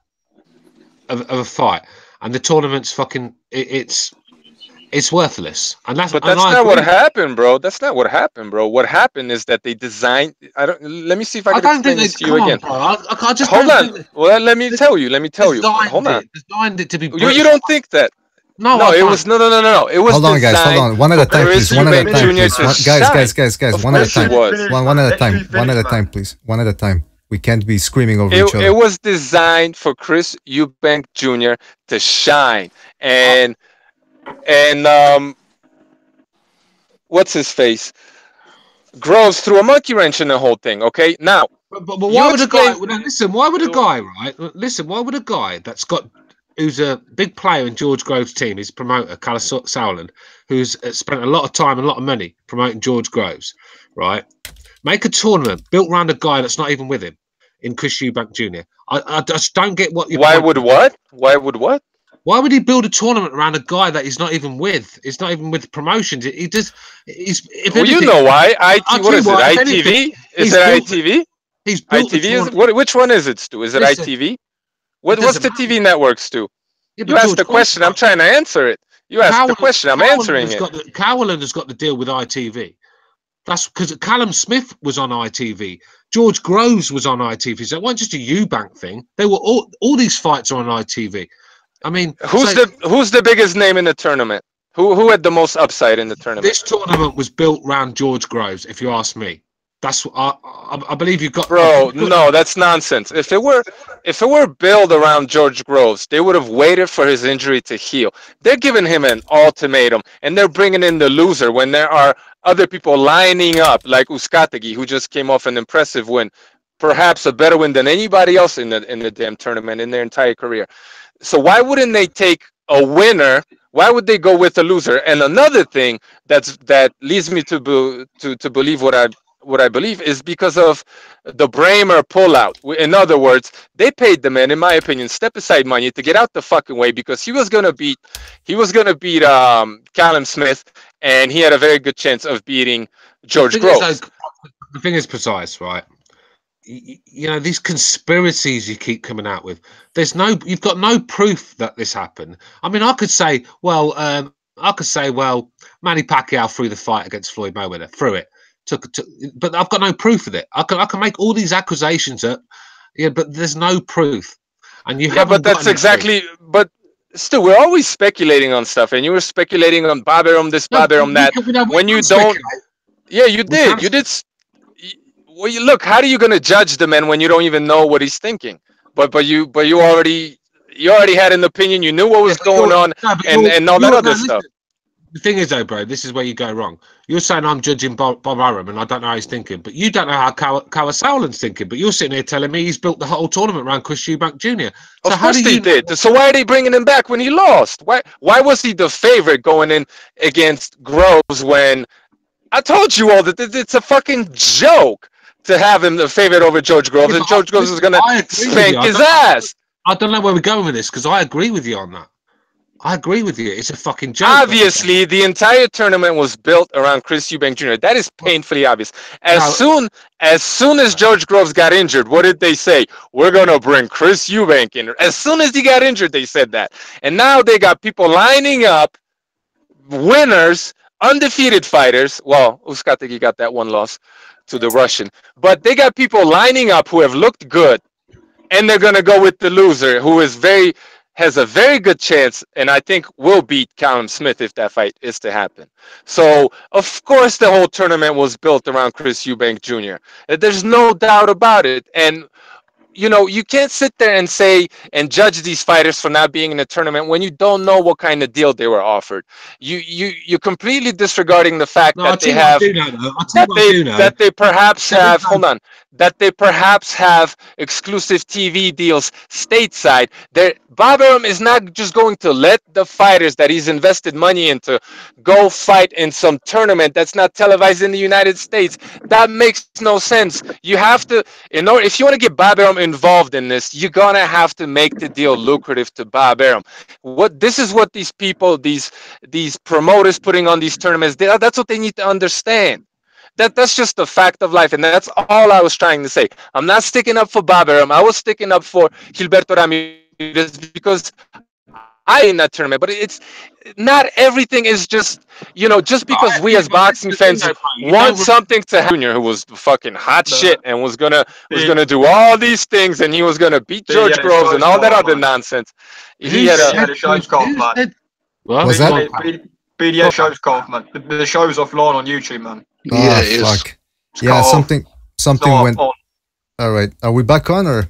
of a fight, and the tournament's fucking it's worthless. That's not what happened, bro. That's not what happened, bro. What happened is that they designed. Let me see if I can explain this to you again. I just hold on. Well, let me tell you. Hold on. Designed it to be. You don't think that? No, it was no. It was. Hold on, guys. Hold on. One at a time, please. One at a time, please. Guys. One at a time. One at a time. One at a time, please. One at a time. We can't be screaming over each other. It was designed for Chris Eubank Jr. to shine, and what's his face? Groves threw a monkey wrench in the whole thing. Okay, now. But why would a guy? Listen, why would a guy? Right? Listen, why would a guy who's a big player in George Groves' team, his promoter, Callum Sowland, who's spent a lot of time and a lot of money promoting George Groves, right? Make a tournament built around a guy that's not even with him in Chris Eubank Jr. I just don't get what you. Why would what? Why would what? Why would he build a tournament around a guy that he's not even with? He's not even with promotions. He just. Well, anything, you know why? What is it? ITV? Is it ITV? He's built ITV. Which one is it, Stu? Is it ITV? What's the TV network, Stu? You asked the question. I'm trying to answer it. You asked the question. I'm answering it. Cowland has got the deal with ITV. That's because Callum Smith was on ITV. George Groves was on ITV. So it wasn't just a Eubank thing. They were all these fights are on ITV. I mean, who's the biggest name in the tournament? Who had the most upside in the tournament? This tournament was built around George Groves, if you ask me. That's what I believe you've got. Bro, no, that's nonsense. If it were built around George Groves, they would have waited for his injury to heal. They're giving him an ultimatum, and they're bringing in the loser when there are other people lining up, like Uzcategui, who just came off an impressive win, perhaps a better win than anybody else in the damn tournament in their entire career. So why wouldn't they take a winner? Why would they go with a loser? And another thing that leads me to believe what I believe is because of the Bramer pullout. In other words, they paid the man, in my opinion, step aside money to get out the fucking way because he was gonna beat Callum Smith, and he had a very good chance of beating George Groves. The thing is precise, right? You know, these conspiracies you keep coming out with. You've got no proof that this happened. I mean, I could say, well, Manny Pacquiao threw the fight against Floyd Mayweather, threw it. But I've got no proof of it. I can make all these accusations up, but there's no proof. And you haven't. But that's exactly. But still, we're always speculating on stuff, and you were speculating on Bob Arum this, Bob Arum that. When you don't, you did. You did. Well, look. How are you going to judge the man when you don't even know what he's thinking? But you already had an opinion. You knew what was going on, and all that other stuff. The thing is, though, bro, this is where you go wrong. You're saying I'm judging Bob Arum, and I don't know how he's thinking, but you don't know how Kawa Sauerland's thinking. But you're sitting here telling me he's built the whole tournament around Chris Eubank Jr. So of course he did. So why are they bringing him back when he lost? Why was he the favorite going in against Groves when I told you all that it's a fucking joke to have him the favorite over George Groves, and George Groves is going to spank his ass. I don't know where we're going with this because I agree with you on that. I agree with you. It's a fucking joke. Obviously, the entire tournament was built around Chris Eubank Jr. That is painfully obvious. As soon as George Groves got injured, what did they say? We're going to bring Chris Eubank in. As soon as he got injured, they said that. And now they got people lining up, winners, undefeated fighters. Well, Uzcategui got that one loss to the Russian. But they got people lining up who have looked good, and they're going to go with the loser who has a very good chance, and I think will beat Callum Smith if that fight is to happen. So, of course, the whole tournament was built around Chris Eubank Jr. There's no doubt about it. And, you know, you can't sit there and say and judge these fighters for not being in a tournament when you don't know what kind of deal they were offered. You're completely disregarding the fact that they have that they perhaps have that they perhaps have exclusive TV deals stateside. Bob Arum is not just going to let the fighters that he's invested money into go fight in some tournament that's not televised in the United States. That makes no sense. You have to, if you want to get Bob Arum involved in this, you're gonna have to make the deal lucrative to Bob Arum. This is what these people, these promoters putting on these tournaments, that's what they need to understand. That's just the fact of life, and that's all I was trying to say. I'm not sticking up for Bob Arum. I was sticking up for Gilberto Ramirez because I in that tournament. But it's not everything is just, just because we as boxing fans want something to happen. Junior, who was fucking hot shit and was gonna do all these things, and he was gonna beat George Groves and all that other nonsense. He had a show's called, man. What was that? BDA show's called, man. The show's offline on YouTube, man. Oh, yeah, it fuck. Yeah, something went. All right, are we back on or?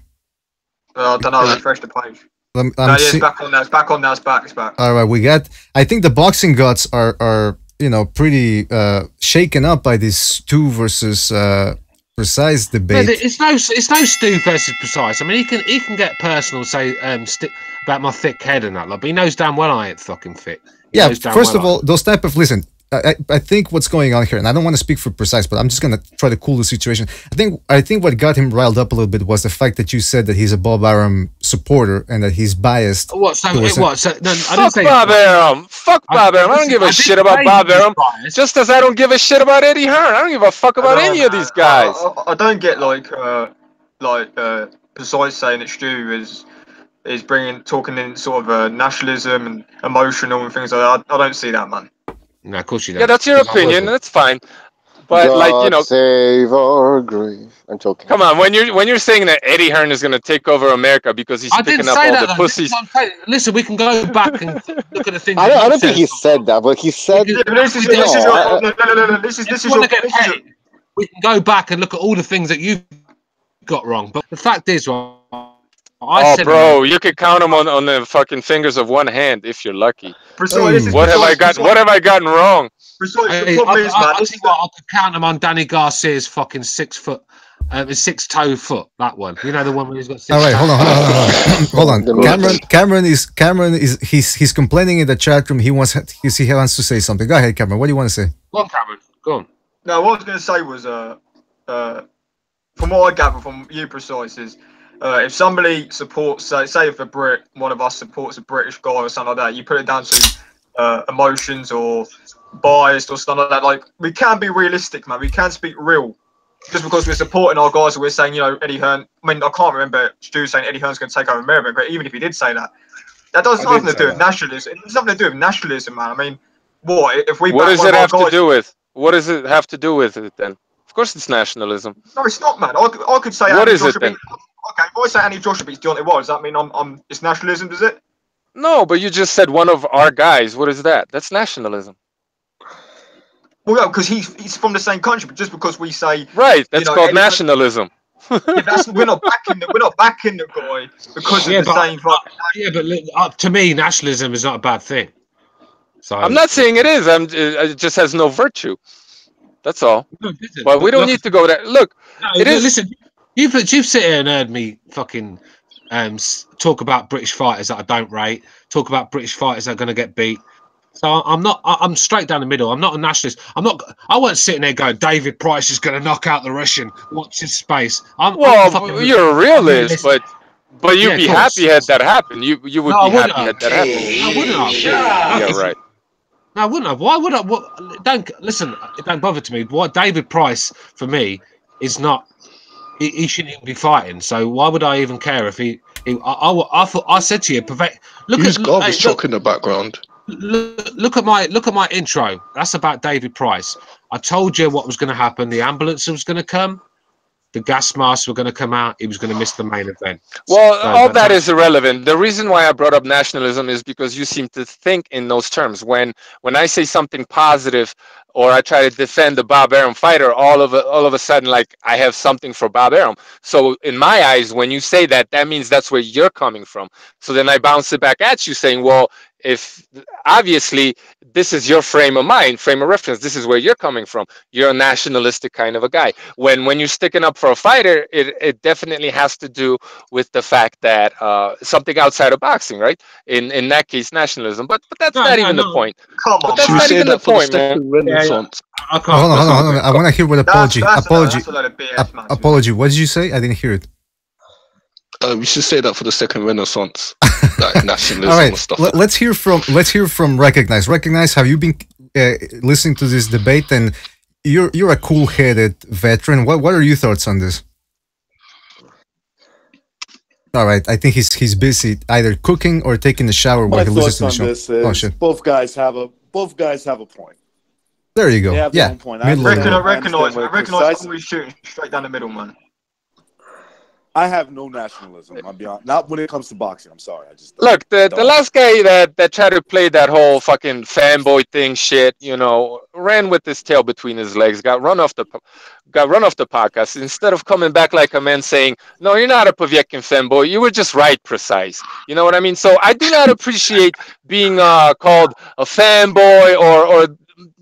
I don't know. Refresh the page. It's back on now. It's back on now. It's back. All right, I think the boxing gods are pretty shaken up by this Stu versus Precise debate. It's no Stu versus Precise. I mean, he can get personal, say about my thick head and that, but he knows damn well I ain't fucking thick. Yeah, first of all, those type of I think what's going on here, and I don't want to speak for Precise, but I'm just gonna try to cool the situation. I think what got him riled up a little bit was the fact that you said that he's a Bob Arum supporter and that he's biased. What? So it was? So, no, I didn't say Bob Arum. Fuck Bob Arum. I don't give a shit about Bob Arum. Just as I don't give a shit about Eddie Hearn. I don't give a fuck about any of these guys. I don't get Precise saying that Stu is talking in sort of nationalism and emotional and things like that. I don't see that, man. No, of course you don't. Yeah, that's your opinion. That's fine. But like, you know, save our grief. I'm joking. Come on, when you're saying that Eddie Hearn is going to take over America because he's picking up all the pussies. Listen, we can go back and look at the things. I don't think he said that, but he said. This is we can go back and look at all the things that you got wrong. But the fact is, bro, you could count them on the fucking fingers of one hand if you're lucky. What have I gotten wrong? I could count them on Danny Garcia's fucking 6 foot, 6 toe foot. That one, you know, the one where he's got 6. All right, hold on. Cameron is he's complaining in the chat room. He wants to say something. Go ahead, Cameron. What do you want to say? Go on, Cameron. Go on. No, what I was going to say was, from what I gather from you, Precise, is if somebody supports, say if one of us supports a British guy or something like that, you put it down to emotions or biased or something like that. Like, we can be realistic, man. We can speak real. Just because we're supporting our guys and we're saying, you know, Eddie Hearn. I mean, I can't remember Stu saying Eddie Hearn's going to take over America, but even if he did say that, that doesn't have nothing to do with nationalism. It's nothing to do with nationalism, man. I mean, what if we? What does it have to do with? What does it have to do with it then? Of course, it's nationalism. No, it's not, man. I could say. What is it then? Okay, if I say Andy Joshua beats Deontay Wilder, does that mean it's nationalism? Does it? No, but you just said one of our guys. What is that? That's nationalism. Well, yeah, because he's from the same country, but just because we say that's called nationalism. We're not backing the guy because of the same. Yeah, but to me, nationalism is not a bad thing. So I'm not saying it is. It just has no virtue. That's all. No, but we don't need to go there. Look, it is. Listen, you've sit here and heard me fucking talk about British fighters that I don't rate. Talk about British fighters that are going to get beat. So I'm not. I'm straight down the middle. I'm not a nationalist. I wasn't sitting there going, David Price is going to knock out the Russian. Watch his space. You're a realist, but you'd be happy had that happen. You would be happy had that happen. I wouldn't have. Yeah, right. No, I wouldn't have. Why would I? Don't listen. It don't bother to me. What David Price for me is not. He shouldn't even be fighting. So why would I even care if he? I said to you, Who's garbage truck in the background? Look at my intro. That's about David Price. I told you what was going to happen. The ambulance was going to come. The gas masks were going to come out. He was going to miss the main event. Well, all that is irrelevant. The reason why I brought up nationalism is because you seem to think in those terms. When I say something positive or I try to defend the Bob Arum fighter, all of a sudden, like, I have something for Bob Arum. So in my eyes, when you say that, that means that's where you're coming from. So then I bounce it back at you saying, well, if obviously this is your frame of mind, frame of reference, this is where you're coming from. You're a nationalistic kind of a guy. When you're sticking up for a fighter, it definitely has to do with the fact that something outside of boxing, right? In that case, nationalism. But that's not even the point. Come on, that's not even the point, man. Hold on. I want to hear what apology. Apology. What did you say? I didn't hear it. We should say that for the second Renaissance, like nationalism. All right, and stuff. Let's hear from Recognize. Recognize. Have you been listening to this debate? And you're a cool-headed veteran. What are your thoughts on this? All right, I think he's busy either cooking or taking a shower while he listens to the show. Oh shit! Both guys have a point. There you go. They have their own point. I recognize always shooting straight down the middle, man. I have no nationalism. I'll be honest. Not when it comes to boxing. I'm sorry. I just look. The last guy that tried to play that whole fucking fanboy thing, shit, you know, ran with his tail between his legs. Got run off the podcast. Instead of coming back like a man saying, "No, you're not a Povetkin fanboy. You were just right, precise." You know what I mean? So I do not appreciate being called a fanboy or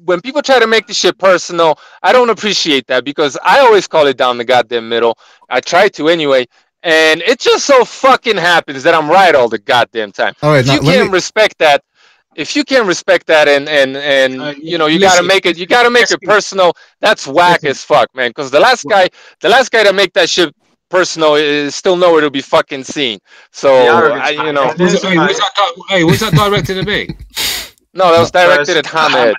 when people try to make this shit personal. I don't appreciate that because I always call it down the goddamn middle. I try to anyway, and it just so fucking happens that I'm right all the goddamn time. All right, if you can't respect that, and you know, you gotta make it personal. That's whack as fuck, man. Because the last guy that make that shit personal is still nowhere to be fucking seen. So you know, was that directed at me? No, that was directed at Hamed.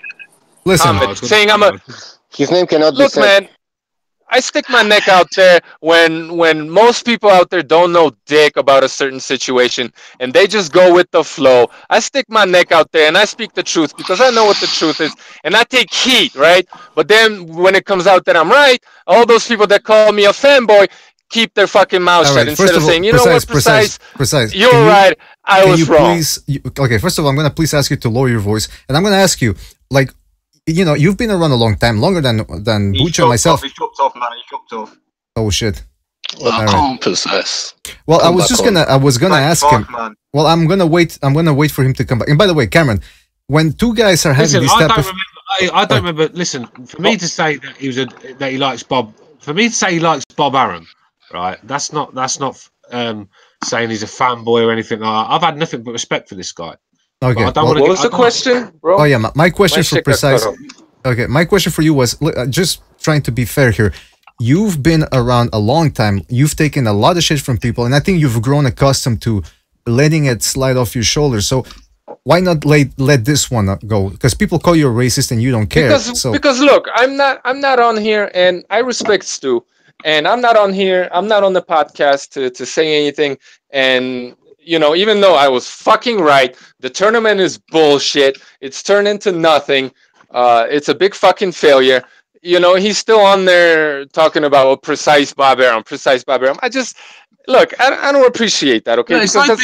Listen, saying I'm a. His name cannot be said. Man. I stick my neck out there when most people out there don't know dick about a certain situation and they just go with the flow. I stick my neck out there and I speak the truth because I know what the truth is and I take heat, right? But then when it comes out that I'm right, all those people that call me a fanboy keep their fucking mouth shut instead of saying, you know what, precise. You're right. I was wrong. Okay, first of all, I'm gonna please ask you to lower your voice, and I'm gonna ask you, like, you know, you've been around a long time, longer than Butch and myself. He's chopped off, man. He's chopped off. Oh shit. Well, calm, precise. Well, I was gonna ask him. Man. Well, I'm gonna wait for him to come back. And by the way, Cameron, when two guys are having this type of, I don't remember. Listen, for me to say that he likes Bob, for me to say he likes Bob Arum, right? That's not saying he's a fanboy or anything like that. I've had nothing but respect for this guy. Okay. What was the question, bro? Oh yeah, my question for precise. Okay, my question for you was just trying to be fair here. You've been around a long time. You've taken a lot of shit from people, and I think you've grown accustomed to letting it slide off your shoulders. So why not let this one go? Because people call you a racist and you don't care. Because look, I'm not on here, and I respect Stu, and I'm not on here. I'm not on the podcast to say anything. And you know, even though I was fucking right, the tournament is bullshit. It's turned into nothing. It's a big fucking failure. You know, he's still on there talking about precise Bob Arum. I just look. I don't appreciate that. Okay, no, it's no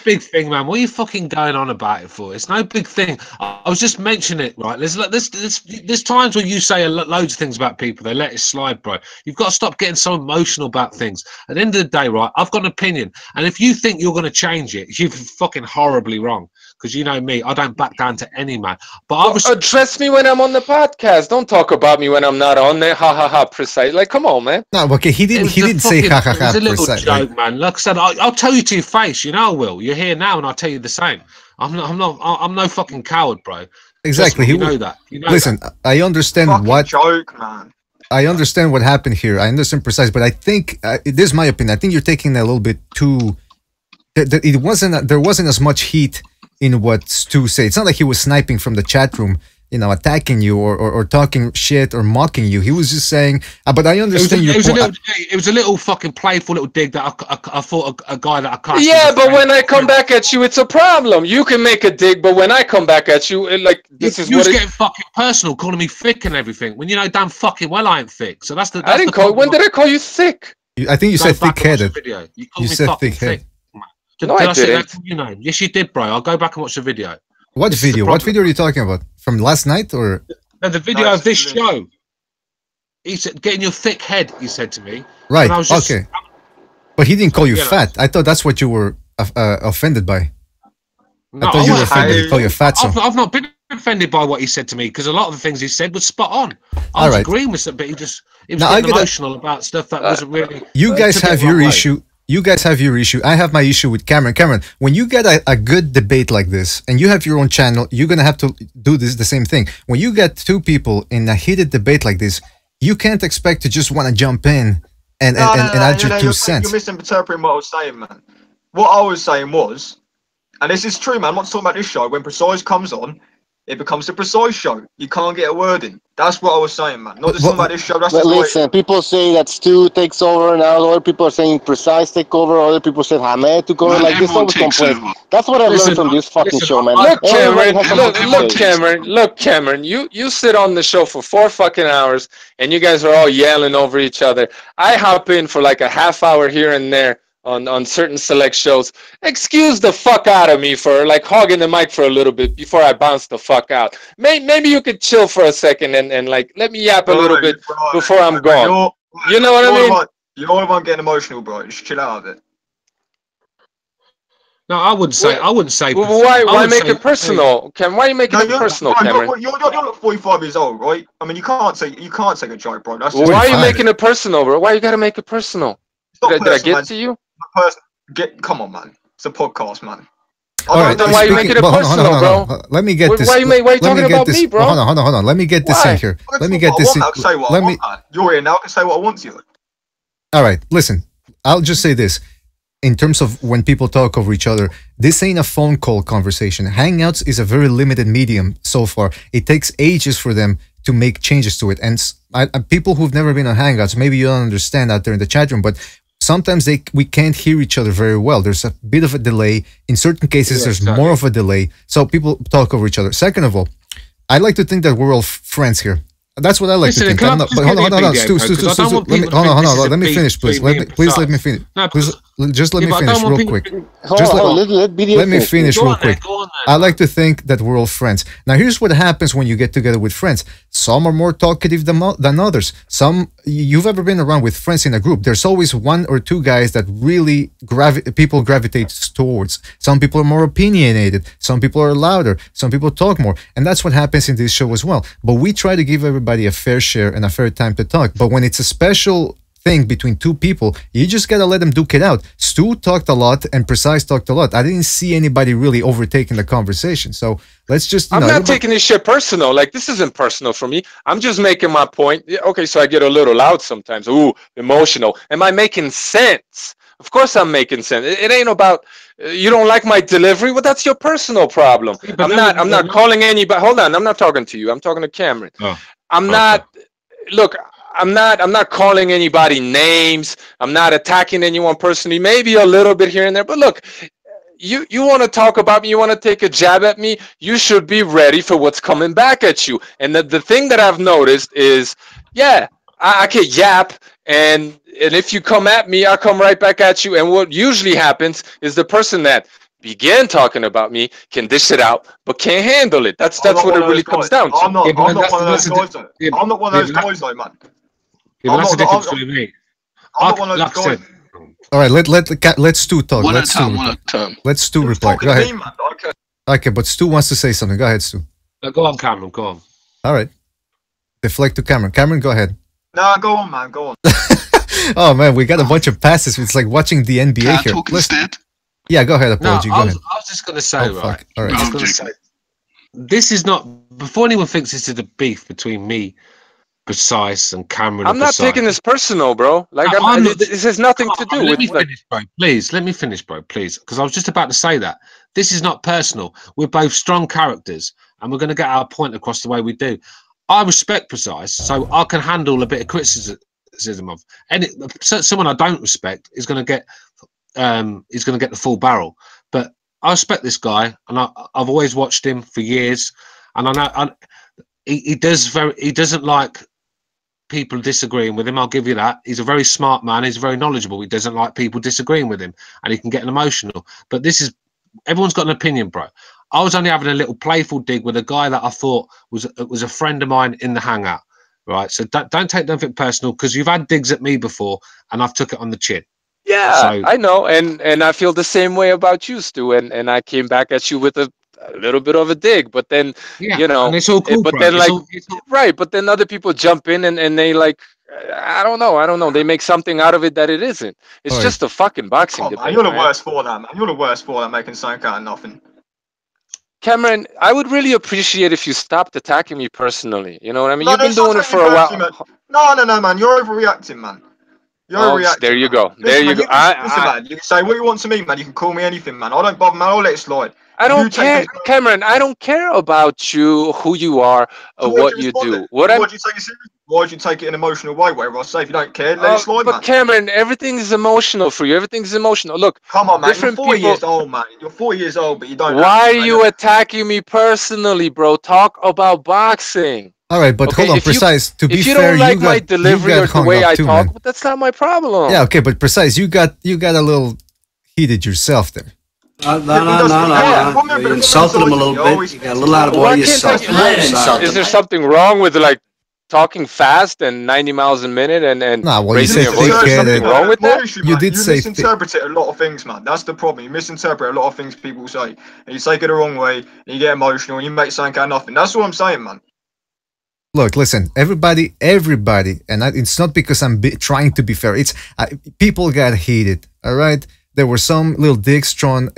big thing, man. What are you fucking going on about it for? It's no big thing. I was just mentioning it, right? There's times when you say loads of things about people, they let it slide, bro. You've got to stop getting so emotional about things. At the end of the day, right? I've got an opinion, and if you think you're going to change it, you're fucking horribly wrong. Because you know me, I don't back down to any man. But address me when I'm on the podcast. Don't talk about me when I'm not on there. Ha ha ha. Precise. Like, come on, man. No, okay. He didn't say ha ha ha. It's a little joke, man. Like I said, I'll tell you to your face. You know I will. You're here now, and I'll tell you the same. I'm no fucking coward, bro. Exactly. You know that. You know listen, that. I understand fucking what joke, man. I understand what happened here. I understand precise, but I think this is my opinion. I think you're taking it a little bit too. There wasn't as much heat in what Stu said. It's not like he was sniping from the chat room, you know, attacking you or talking shit or mocking you. He was just saying, but I understand your point. It was a little fucking playful little dig that I thought a guy that I can't. Yeah, but when I come back at you, it's a problem. You can make a dig, but when I come back at you, this is what getting fucking personal, calling me thick and everything. When you know damn fucking well I ain't thick. So that's the. I didn't call. When did I call you thick? I think you said thick-headed. You said thick-headed. No, I didn't. You know, yes, you did, bro. I'll go back and watch the video. What video? What video are you talking about? From last night or? No, the video of this show. He said, "Getting your thick head." He said to me. Right. Okay. But he didn't call you fat. I thought that's what you were offended by. No, I thought you were offended. He called you a fat. I've not been offended by what he said to me because a lot of the things he said was spot on. I was agreeing with something, but he was getting emotional about stuff that wasn't really. You guys have your issue. You guys have your issue. I have my issue with Cameron. Cameron, when you get a good debate like this and you have your own channel, you're going to have to do the same thing. When you get two people in a heated debate like this, you can't expect to just want to jump in and add your 2 cents. You're misinterpreting what I was saying, man. What I was saying was, and this is true, man, I'm not talking about this show. When Precise comes on, it becomes a Precise show. You can't get a word in. That's what I was saying, man. Not just talking about this show. That's listen, people say that Stu takes over now. Other people are saying Precise take over. Other people say Hamed took over. Like this, always complaints. That's what I've learned from this fucking show, man. Look, Cameron. You sit on the show for 4 fucking hours, and you guys are all yelling over each other. I hop in for like a half hour here and there on certain select shows. Excuse the fuck out of me for like hogging the mic for a little bit before I bounce the fuck out. Maybe you could chill for a second and like let me yap a little bit before I'm gone. You know what I mean? You're the one getting emotional, bro. Just chill out of it. No, I wouldn't say. Well, why make it personal? Why are you making it personal, Cameron? You're not 45 years old, right? I mean, you can't take a joke, bro. That's why are you making it personal, bro? Why you gotta make it personal? Did I get to you? Come on, man. It's a podcast, man. Then why are you making it personal, bro? Let me get this. Why are you talking about me, bro? Hold on. Let me get this in here. Let me get this in. You're here now. I can say what I want to. All right, listen. I'll just say this. In terms of when people talk over each other, this ain't a phone call conversation. Hangouts is a very limited medium so far. It takes ages for them to make changes to it. And people who've never been on Hangouts, maybe you don't understand out there in the chat room, but sometimes we can't hear each other very well. There's a bit of a delay. In certain cases, there's more of a delay. So people talk over each other. Second of all, I like to think that we're all friends here. That's what I like to think. Hold on, Stu, let me finish, please. Please let me finish. Just let me finish real quick. Let me finish real quick. I like to think that we're all friends. Now, here's what happens when you get together with friends. Some are more talkative than others. You've ever been around with friends in a group, there's always one or two guys that really people gravitate towards. Some people are more opinionated. Some people are louder. Some people talk more. And that's what happens in this show as well. But we try to give everybody a fair share and a fair time to talk. But when it's a special thing between two people, you just gotta let them duke it out. Stu talked a lot and Precise talked a lot. I didn't see anybody really overtaking the conversation. So let's just I'm not taking this shit personal. Like, this isn't personal for me. I'm just making my point. Okay, so I get a little loud sometimes. Ooh, emotional. Am I making sense? Of course I'm making sense. It ain't about you don't like my delivery. Well, that's your personal problem. I'm not calling anybody. Hold on, I'm not talking to you. I'm talking to Cameron. I'm not calling anybody names. I'm not attacking anyone personally. Maybe a little bit here and there. But look, you want to talk about me, you want to take a jab at me, you should be ready for what's coming back at you. And the thing that I've noticed is, yeah, I can yap, and if you come at me, I'll come right back at you. And what usually happens is the person that began talking about me can dish it out, but can't handle it. That's what it really comes down to. I'm not one of those guys, though. I'm not one of those guys, though, man. Yeah, that's the difference between me. I'm not one of those guys. All right, let's Stu talk. One at a time. Let's Stu reply. Go ahead. Okay, but Stu wants to say something. Go ahead, Stu. Go on, Cameron. Go on. All right. Deflect to Cameron. Cameron, go ahead. No, go on, man. Go on. Oh man, we got a bunch of passes. It's like watching the NBA here. Yeah, go ahead, Apology. I was just going to say, right? All right. I was going to say, this is not, before anyone thinks this is a beef between me, Precise, and Cameron. I'm not taking this personal, bro. Like, this has nothing to do with. Finish, bro. Please, let me finish, bro. Please, because I was just about to say that this is not personal. We're both strong characters, and we're going to get our point across the way we do. I respect Precise, so I can handle a bit of criticism of. And someone I don't respect is going to get the full barrel. But I respect this guy, and I've always watched him for years, and I know he doesn't like people disagreeing with him. I'll give you that. He's a very smart man. He's very knowledgeable. He doesn't like people disagreeing with him, and he can get emotional. But everyone's got an opinion, bro. I was only having a little playful dig with a guy that I thought was a friend of mine in the hangout, right? So don't take nothing personal, because you've had digs at me before, and I've took it on the chin. Yeah, so, I know, and I feel the same way about you, Stu. And I came back at you with a little bit of a dig, but then and it's all cool, but bro. then right, but then other people jump in and they like. I don't know. They make something out of it that it isn't. It's just a fucking boxing debate. Man, you're the worst for that, man. You're the worst for that, making something out of nothing. Cameron, I would really appreciate if you stopped attacking me personally. You know what I mean? You've been doing it for a while. No, man. You're overreacting, man. You're overreacting. There you go. Listen, man, man. You can say what you want to me, man. You can call me anything, man. I don't bother, man. I'll let it slide. I don't care, Cameron. I don't care about you, who you are, or what you do. Why'd you take it serious? Why'd you take it in an emotional way? Where I say, if you don't care, let it slide, but man. Cameron, everything is emotional for you. Everything's emotional. Look, come on, man. You're 4 years old, man. You're 4 years old, but you don't. Why are you attacking me personally, bro? Talk about boxing. All right, but hold on, Precise. To be fair, if you don't like my delivery or the way I talk, but that's not my problem. Yeah, okay, but Precise, you got a little heated yourself there. No. You insulted him a little bit. You got a little out of order yourself. Is there something wrong with like talking fast and 90 miles a minute and raising your voice? Something wrong with that? You did say you misinterpret a lot of things, man. That's the problem. You misinterpret a lot of things people say, and you take it the wrong way, and you get emotional, and you make something out of nothing. That's what I'm saying, man. Look, listen, everybody, and it's not because I'm trying to be fair. It's people got heated, all right? There were some little digs thrown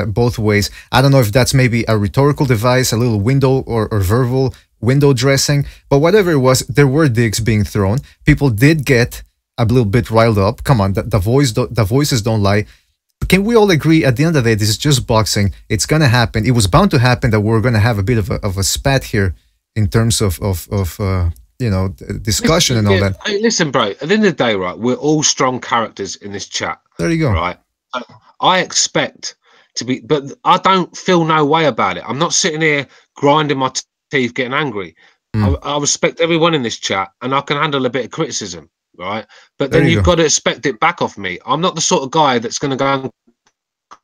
both ways. I don't know if that's maybe a rhetorical device, a little window or verbal window dressing, but whatever it was, there were digs being thrown. People did get a little bit riled up. Come on, the voices don't lie. Can we all agree at the end of the day, this is just boxing. It's going to happen. It was bound to happen that we're going to have a bit of a spat here in terms of you know, discussion and all that. Hey, listen, bro. At the end of the day, right, we're all strong characters in this chat. There you go. Right. I expect to be, but I don't feel no way about it. I'm not sitting here grinding my teeth, getting angry. I respect everyone in this chat, and I can handle a bit of criticism, right? But then you've got to expect it back off me. I'm not the sort of guy that's going to go and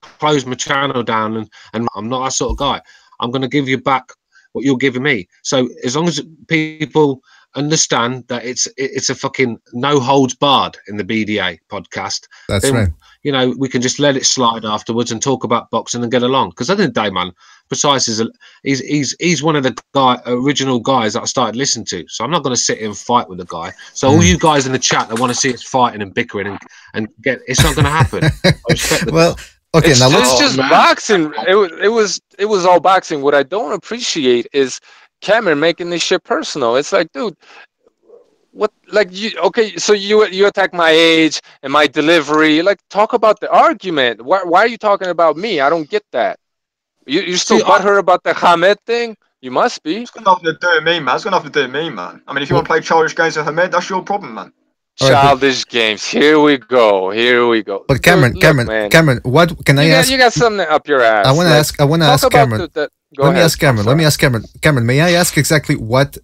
close my channel down, and I'm not that sort of guy. I'm going to give you back what you're giving me. So as long as people understand that it's a fucking no holds barred in the BDA podcast, that's then, right. you know, we can just let it slide afterwards and talk about boxing and get along. Because at the end of the day, man, Precise is he's one of the original guys that I started listening to. So I'm not going to sit here and fight with the guy. So all you guys in the chat that want to see us fighting and bickering and get, it's not going to happen. I respect the well, okay, it's now just boxing. It was all boxing. What I don't appreciate is Cameron making this shit personal. It's like, dude, what? Like, you okay? So you attack my age and my delivery. Like, talk about the argument. Why are you talking about me? I don't get that. You still butthurt about the Hamed thing? You must be. It's got nothing to do with me, man. It's got nothing to do with me, man. I mean, if you want to play childish games with Hamed, that's your problem, man. Childish games. Here we go. Here we go. But Cameron, Dude, Cameron, what can I ask? You got something up your ass. I want to ask. I want to ask Cameron. Let me ask Cameron. Cameron, may I ask exactly what?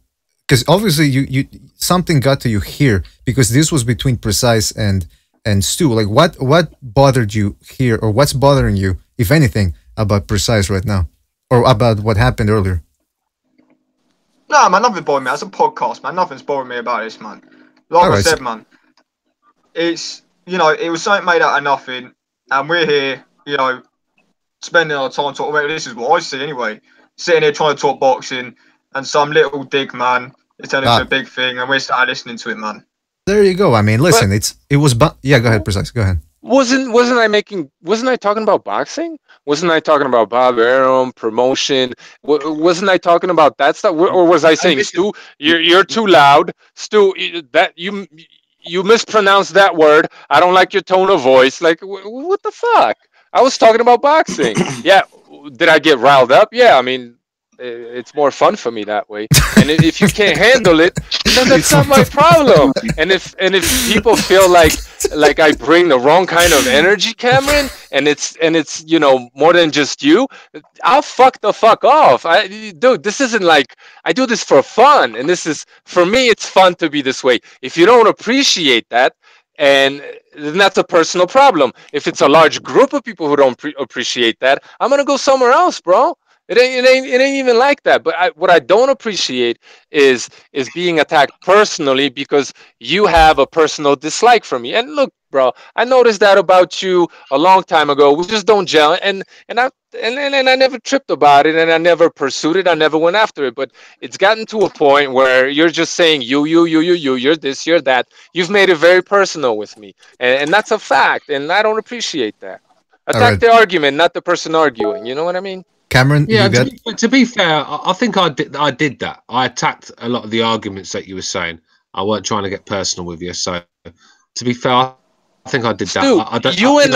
Because obviously you something got to you here, because this was between Precise and Stu. Like, what bothered you here, or what's bothering you, if anything, about Precise right now, or about what happened earlier? No, man, nothing bothering me. That's a podcast, man. Nothing's bothering me about this, man. Like I said, man, it's, you know, it was something made out of nothing, and we're here, you know, spending our time talking about, this is what I see anyway, sitting here trying to talk boxing, and some little dick man is telling us a big thing, and we're starting listening to it, man. There you go. I mean, listen, it was yeah, go ahead, Precise, go ahead. Wasn't I talking about boxing? Wasn't I talking about Bob Arum, promotion? Wasn't I talking about that stuff? Or was I saying, Stu, you're too loud, Stu, that you mispronounced that word, I don't like your tone of voice? Like, what the fuck? I was talking about boxing. Yeah, did I get riled up? Yeah, I mean, it's more fun for me that way. And if you can't handle it, then that's not my problem. And if people feel like I bring the wrong kind of energy, Cameron, and it's you know, more than just you, I'll fuck the fuck off. Dude, this isn't like, I do this for fun, and this is, for me, it's fun to be this way. If you don't appreciate that, and then that's a personal problem. If it's a large group of people who don't appreciate that, I'm gonna go somewhere else, bro. It ain't even like that. But what I don't appreciate is being attacked personally because you have a personal dislike for me. And look, bro, I noticed that about you a long time ago. We just don't gel, and I never tripped about it, and I never pursued it. I never went after it. But it's gotten to a point where you're just saying you're this, you're that. You've made it very personal with me, and that's a fact. And I don't appreciate that. Attack the argument, not the person arguing. You know what I mean? Cameron, yeah. To be fair, I think I did that. I attacked a lot of the arguments that you were saying. I weren't trying to get personal with you. So, to be fair, I think I did that. Dude, you and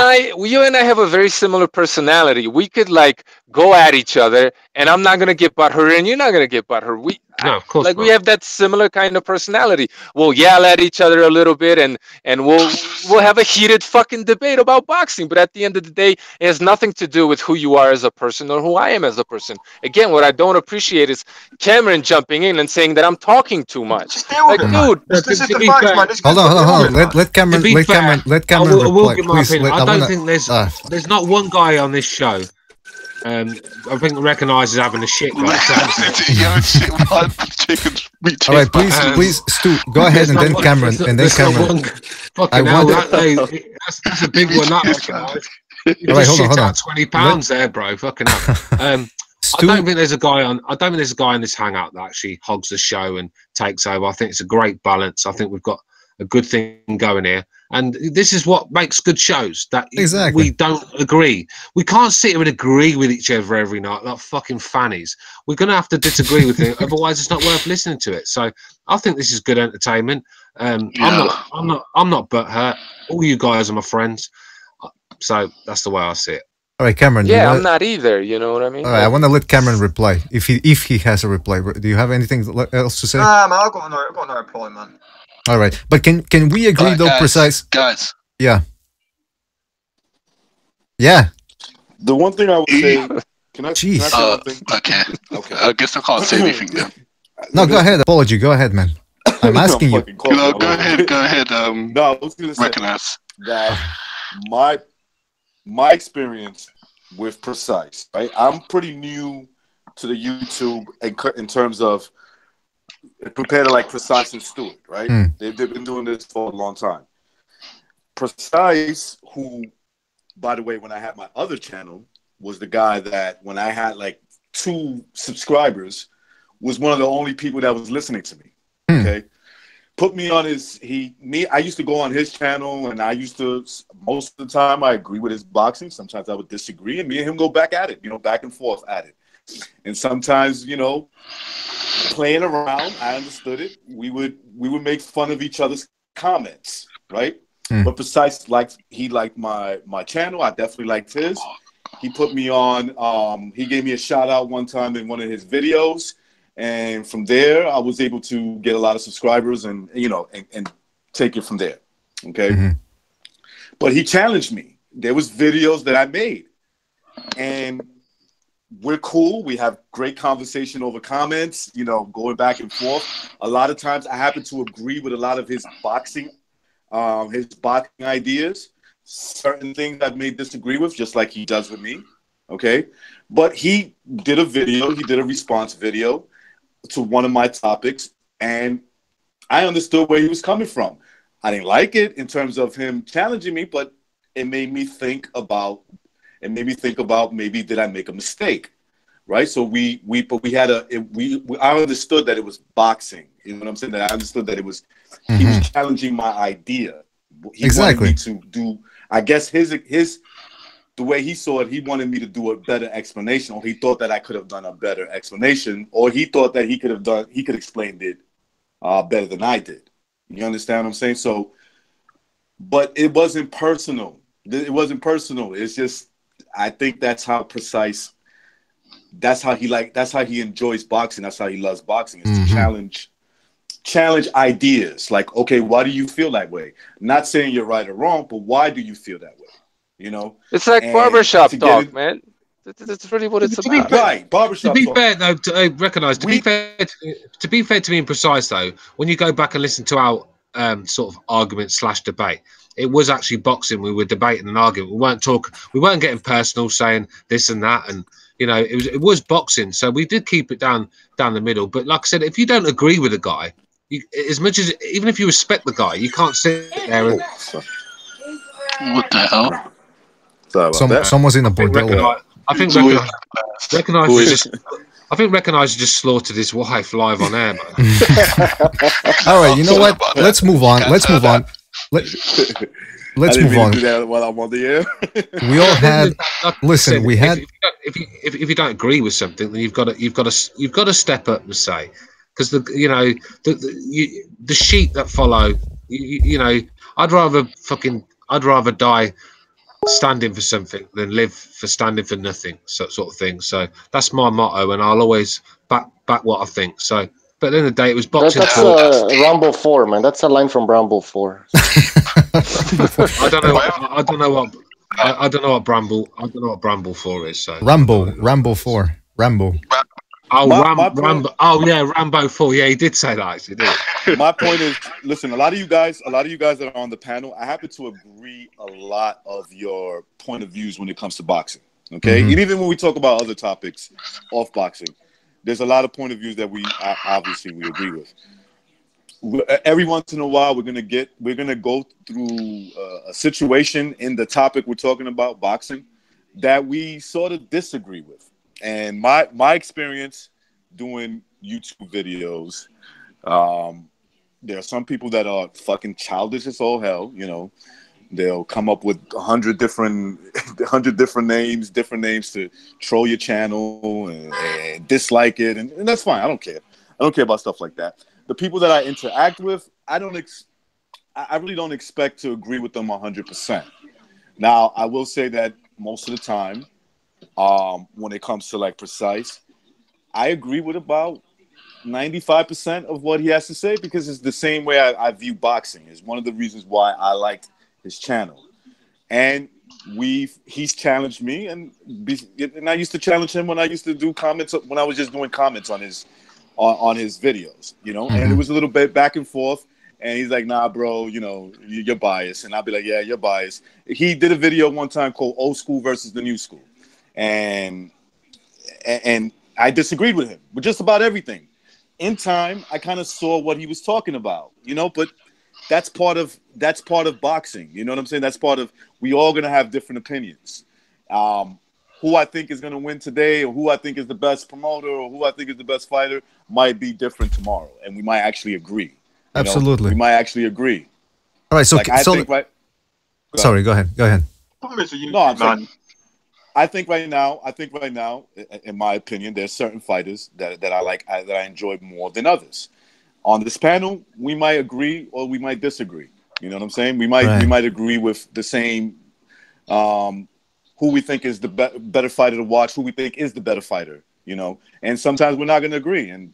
I have a very similar personality. We could like go at each other, and I'm not gonna get butthurt, and you're not gonna get butthurt. No, of course like not. we have that similar kind of personality. We'll yell at each other a little bit, and we'll have a heated fucking debate about boxing. But at the end of the day, it has nothing to do with who you are as a person or who I am as a person. Again, what I don't appreciate is Cameron jumping in and saying that I'm talking too much. Like, dude, this is the facts, man. Hold on. Let Cameron. I will give my opinion. I don't think there's not one guy on this show. I think recognises having a shit guy. All right, please, Stu, go ahead, and then Cameron, That's a big one. You all right, hold on. 20 pounds there, bro. Fucking hell. I don't think there's a guy in this hangout that actually hogs the show and takes over. I think it's a great balance. I think we've got a good thing going here. And this is what makes good shows, that we don't agree. We can't sit here and agree with each other every night like fucking fannies. We're going to have to disagree with it, otherwise it's not worth listening to it. So I think this is good entertainment. I'm not butthurt. All you guys are my friends. So that's the way I see it. All right, Cameron. Yeah, I'm not either. You know what I mean? All right, I want to let Cameron reply if he has a reply. Do you have anything else to say? Nah, man, I've got no reply, man. All right, but can we agree though? Precise, guys. Yeah. Yeah. The one thing I would say. Can I say something? Okay. I guess I can't say anything then. No, go ahead. Apology. Go ahead, man. I'm asking you. No, go ahead. Go ahead. No, I was going to say recognize that my experience with Precise, right? I'm pretty new to the YouTube in terms of compared to like Precise and Stewart, right? They've been doing this for a long time. Precise, who, by the way, when I had my other channel, was the guy that when I had like 2 subscribers, was one of the only people that was listening to me. Okay. Put me on I used to go on his channel, and I used to, most of the time I agree with his boxing. Sometimes I would disagree, and me and him go back at it, back and forth at it. And sometimes, playing around, I understood it. We would make fun of each other's comments, right? But Precise, he liked my channel. I definitely liked his. He put me on, he gave me a shout out one time in one of his videos. And from there, I was able to get a lot of subscribers and take it from there. Okay. But he challenged me. There was videos that I made, and we're cool. We have great conversation over comments, going back and forth. A lot of times I happen to agree with a lot of his boxing ideas. Certain things I may disagree with, just like he does with me. Okay. But he did a response video to one of my topics, and I understood where he was coming from. I didn't like it in terms of him challenging me, but it made me think about maybe did I make a mistake, right? So I understood that it was boxing. You know what I'm saying? That I understood that it was he was challenging my idea. He wanted me to do, I guess the way he saw it, he wanted me to do a better explanation, or he thought that I could have done a better explanation, or he thought that he could explain it better than I did. You understand what I'm saying? So, but it wasn't personal. It wasn't personal. It's just, I think that's how Precise, that's how he enjoys boxing. That's how he loves boxing, is to challenge ideas. Like, okay, why do you feel that way? Not saying you're right or wrong, but why do you feel that way? It's like barbershop talk, man. That's really what it's about. Right, barbershop to be talk. fair, though, to recognise, to be fair to me and Precise, though, when you go back and listen to our sort of argument / debate, it was actually boxing. We were debating and arguing. We weren't getting personal, saying this and that, and it was boxing. So we did keep it down the middle. But like I said, if you don't agree with a guy, as much as even if you respect the guy, you can't sit there and what the hell? Someone's in a bordello. I think Recognize just slaughtered his wife live on air, man. All right, you know what? Let's move on. Let's move on. Let's move on. Do that while I'm on the air. We all had. Listen, we had. If you don't agree with something, then you've got to step up and say, because the sheep that follow, I'd rather die standing for something than live for standing for nothing, sort of thing. So that's my motto, and I'll always back what I think. So, but at the end of the day, it was boxing. That's Rumble 4, man. That's a line from Rumble 4. I don't know what Bramble 4 is. So Rambo 4. Rambo. Oh, Rambo. Oh, yeah, Rambo 4. Yeah, he did say that. Actually, did. My point is, listen, a lot of you guys that are on the panel, I happen to agree a lot of your point of views when it comes to boxing. Okay, and even when we talk about other topics off boxing, there's a lot of point of views that we agree with. Every once in a while, we're gonna go through a situation in the topic we're talking about, boxing, that we sort of disagree with. And my experience doing YouTube videos, there are some people that are fucking childish as all hell. They'll come up with 100 different names to troll your channel and dislike it, and that's fine. I don't care. I don't care about stuff like that. The people that I interact with, I really don't expect to agree with them 100%. Now, I will say that most of the time, when it comes to like precise. I agree with about 95% of what he has to say because it's the same way I view boxing. It's one of the reasons why I liked his channel. And he's challenged me, and I used to challenge him when I used to do comments, when I was just doing comments on his videos, you know, and it was a little bit back and forth. And he's like, nah, bro, you know, you're biased. And I'll be like, yeah, you're biased. He did a video one time called Old School versus the New School. And I disagreed with him with just about everything. In time, I kind of saw what he was talking about, you know, but that's part of boxing. You know what I'm saying? That's part of, we all going to have different opinions. Who I think is going to win today, or who I think is the best promoter, or who I think is the best fighter might be different tomorrow. And we might actually agree. Absolutely. We might actually agree. All right. So, like, sorry, go ahead. Go ahead. I think right now, in my opinion, there's certain fighters that I like, that I enjoy more than others. On this panel, we might agree or we might disagree. You know what I'm saying? We might agree with the same, who we think is the better fighter to watch, who we think is the better fighter, you know. And sometimes we're not going to agree, and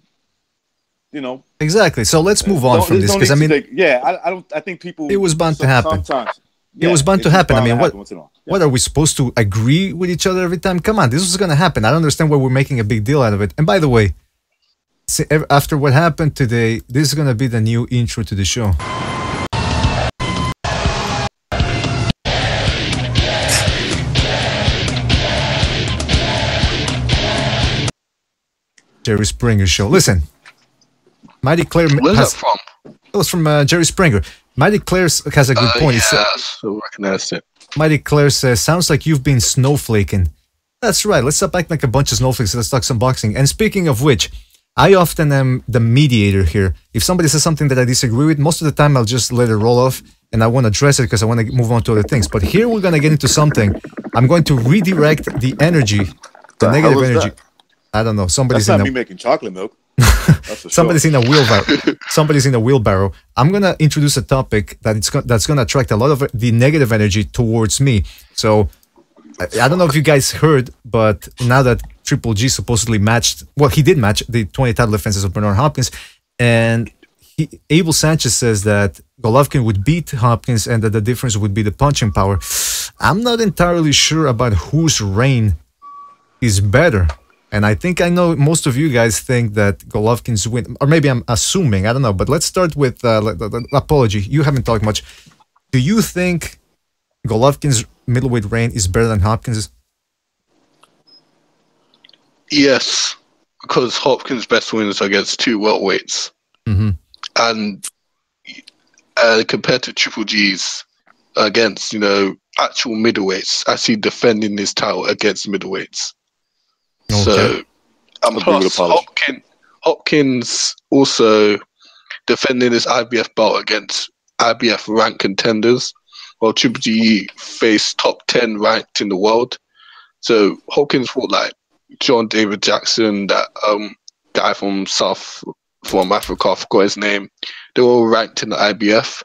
you know. Exactly. So let's move on from this, because I mean, I think people. It was bound to happen. Sometimes. It was bound to happen. I mean, what are we supposed to agree with each other every time? Come on, this was going to happen. I don't understand why we're making a big deal out of it. And by the way, after what happened today, this is going to be the new intro to the show. Jerry Springer show. Listen, Mighty Claire. Where's that from? It was from Jerry Springer. Mighty Claire has a good point. Yeah, so recognized it. Mighty Claire says, sounds like you've been snowflaking. That's right. Let's stop acting like a bunch of snowflakes. Let's talk some boxing. And speaking of which, I often am the mediator here. If somebody says something that I disagree with, most of the time I'll just let it roll off, and I won't address it because I want to move on to other things. But here we're going to get into something. I'm going to redirect the energy, the negative energy. That? I don't know. Somebody's That's not me making chocolate milk. Somebody's in a wheelbarrow. Somebody's in a wheelbarrow. I'm gonna introduce a topic that's gonna attract a lot of the negative energy towards me. So I don't know if you guys heard, but now that Triple G supposedly matched, well, he did match the 20 title defenses of Bernard Hopkins, and Abel Sanchez says that Golovkin would beat Hopkins and that the difference would be the punching power. I'm not entirely sure about whose reign is better. And I think I know most of you guys think that Golovkin's win, or maybe I'm assuming, I don't know. But let's start with apology. You haven't talked much. Do you think Golovkin's middleweight reign is better than Hopkins'? Yes, because Hopkins' best wins against two welterweights. And compared to Triple G's against, you know, actual middleweights, actually defending his title against middleweights. So, plus Hopkins also defending his IBF belt against IBF ranked contenders, while Triple G faced top 10 ranked in the world. So Hopkins fought like John David Jackson, that guy from Africa, I forgot his name. They were all ranked in the IBF,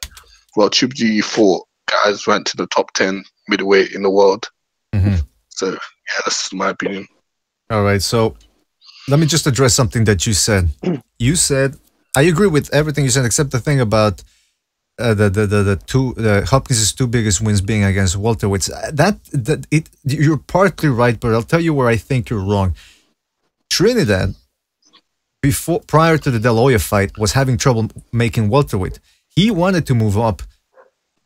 while Triple G fought guys ranked in the top 10 middleweight in the world. So yeah, that's my opinion. All right, so let me just address something that you said. You said, I agree with everything you said except the thing about Hopkins' two biggest wins being against welterweights. You're partly right, but I'll tell you where I think you're wrong. Trinidad, prior to the De La Hoya fight, was having trouble making welterweight. He wanted to move up,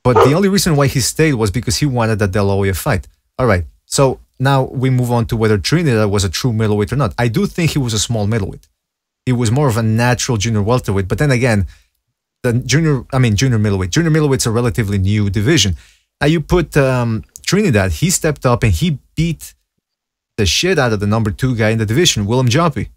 but the only reason why he stayed was because he wanted the De La Hoya fight. All right, so now we move on to whether Trinidad was a true middleweight or not. I do think he was a small middleweight. He was more of a natural junior welterweight. But then again, the junior middleweight. Junior middleweight's a relatively new division. Now you put Trinidad, he stepped up and he beat the shit out of the number 2 guy in the division, Willem Joppy.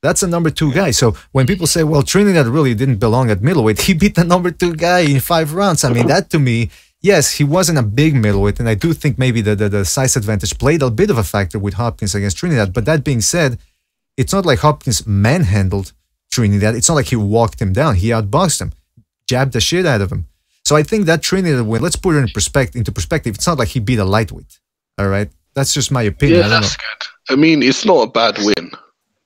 That's a number 2 guy. So when people say, well, Trinidad really didn't belong at middleweight, he beat the number 2 guy in 5 rounds. I mean, that to me, yes, he wasn't a big middleweight, and I do think maybe the size advantage played a bit of a factor with Hopkins against Trinidad. But that being said, it's not like Hopkins manhandled Trinidad. It's not like he walked him down. He outboxed him, jabbed the shit out of him. So I think that Trinidad win, let's put it into perspective. It's not like he beat a lightweight, all right? That's just my opinion. Yeah, that's good. I mean, it's not a bad win.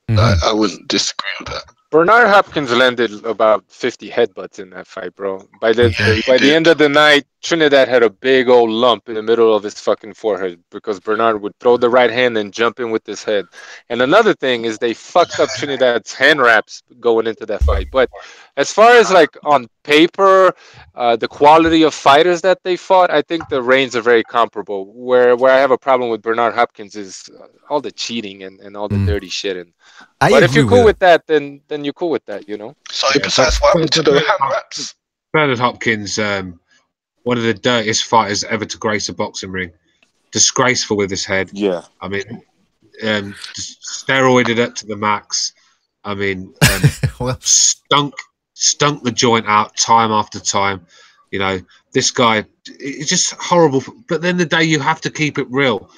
I wouldn't disagree with that. Bernard Hopkins landed about 50 headbutts in that fight, bro. By the end of the night, Trinidad had a big old lump in the middle of his fucking forehead because Bernard would throw the right hand and jump in with his head. And another thing is they fucked up Trinidad's hand wraps going into that fight. But as far as like on paper, the quality of fighters that they fought, I think the reigns are very comparable. Where I have a problem with Bernard Hopkins is all the cheating and all the dirty shit. And but if you're cool with that, then you're cool with that, you know. So besides what happened to the hand wraps? Bernard Hopkins, one of the dirtiest fighters ever to grace a boxing ring. Disgraceful with his head. Yeah. I mean, steroided it to the max. I mean, stunk the joint out time after time. You know, this guy, it's just horrible. But at the end of the day, you have to keep it real.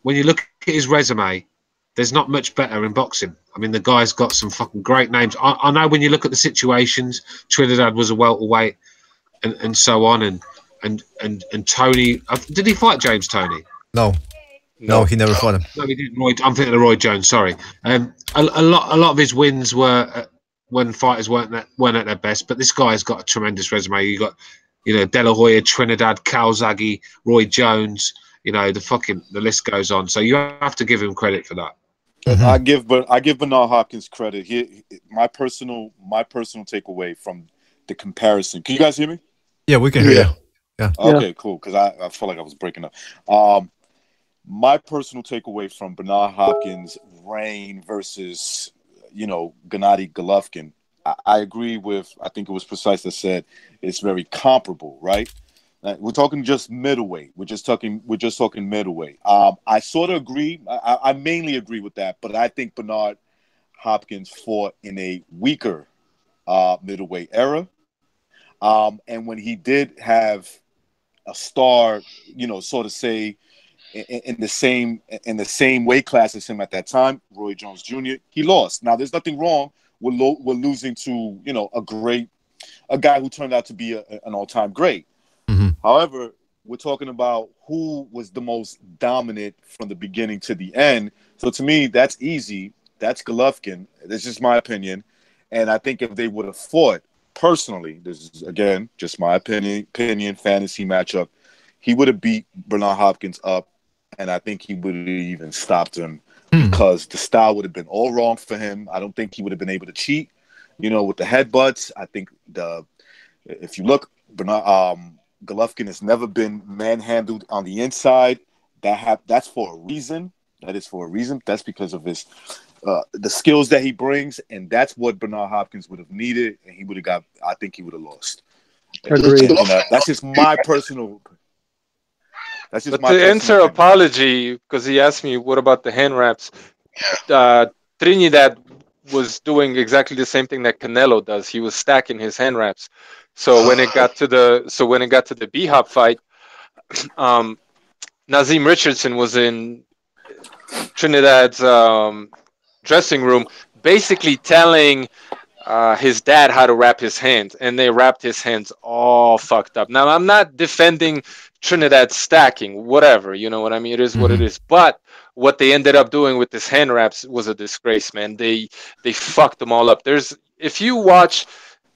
When you look at his resume, there's not much better in boxing. I mean, the guy's got some fucking great names. I know when you look at the situations, Trinidad was a welterweight, and so on, and Tony. Did he fight James Toney? No, he never fought him. No, he didn't. I'm thinking of Roy Jones. Sorry. A lot of his wins were when fighters weren't at their best. But this guy's got a tremendous resume. You got, De La Hoya, Trinidad, Calzaghe, Roy Jones. The list goes on. So you have to give him credit for that. I give Bernard Hopkins credit. My personal takeaway from the comparison. Can you guys hear me? Yeah, we can hear you. Yeah. Okay, cool. Because I felt like I was breaking up. My personal takeaway from Bernard Hopkins' reign versus, Gennady Golovkin, I agree with. I think it was Precise that said it's very comparable, right? We're talking just middleweight. We're just talking middleweight. I sort of agree. I mainly agree with that, but I think Bernard Hopkins fought in a weaker middleweight era. And when he did have a star, sort of say in the same weight class as him at that time, Roy Jones Jr., he lost. Now, there's nothing wrong with losing to a guy who turned out to be an all-time great. However, we're talking about who was the most dominant from the beginning to the end. So to me, that's easy. That's Golovkin. This is my opinion. And I think if they would have fought, personally, this is, again, just my opinion, fantasy matchup, he would have beat Bernard Hopkins up, and I think he would have even stopped him because the style would have been all wrong for him. I don't think he would have been able to cheat, with the headbutts. I think if you look, Golovkin has never been manhandled on the inside. That's for a reason. That is for a reason. That's because of his the skills that he brings, and that's what Bernard Hopkins would have needed, and he would have got. I think he would have lost. Agreed. That's just my personal. That's just but to answer apology, because he asked me, "What about the hand wraps?" Trinidad was doing exactly the same thing that Canelo does. He was stacking his hand wraps. So when it got to the B-Hop fight, Nazim Richardson was in Trinidad's dressing room, basically telling his dad how to wrap his hands, and they wrapped his hands all fucked up. Now, I'm not defending Trinidad stacking, whatever, you know what I mean? It is what it is. But what they ended up doing with this hand wraps was a disgrace, man. They fucked them all up. If you watch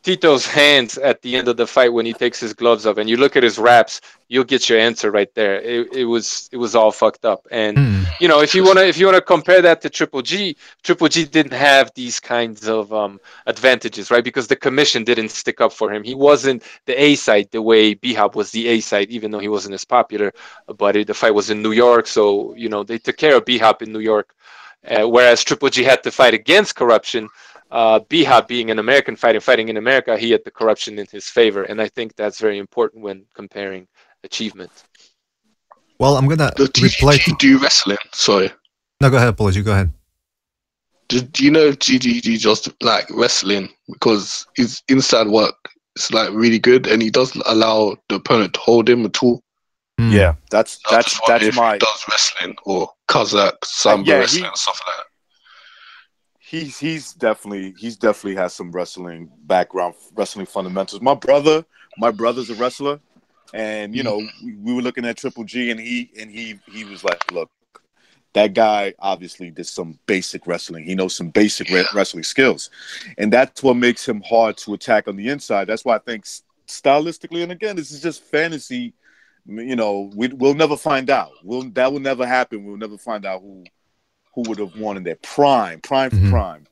Tito's hands at the end of the fight when he takes his gloves off and you look at his wraps, you'll get your answer right there. It was all fucked up. And if you wanna compare that to Triple G didn't have these kinds of advantages, right? Because the commission didn't stick up for him. He wasn't the A side the way B-Hop was the A side, even though he wasn't as popular. But the fight was in New York, so they took care of B-Hop in New York. Whereas Triple G had to fight against corruption. B-Hop being an American fighter, fighting in America, he had the corruption in his favor, and I think that's very important when comparing achievement. Well, I'm gonna reply. Do you wrestling? Sorry. No, go ahead, Apology. Go ahead. Do you know if GGG just like wrestling because his inside work is like really good, and he does allow the opponent to hold him at all? Yeah, that's my. He does wrestling or Kazakh Sambo wrestling and stuff like that. He's definitely has some wrestling background, wrestling fundamentals. My brother's a wrestler, and we were looking at Triple G, and he was like, "Look, That guy obviously did some basic wrestling. He knows some basic wrestling skills. And that's what makes him hard to attack on the inside. That's why I think stylistically, and again, this is just fantasy, you know, we'll never find out. That will never happen. We'll never find out who would have won in their prime for prime.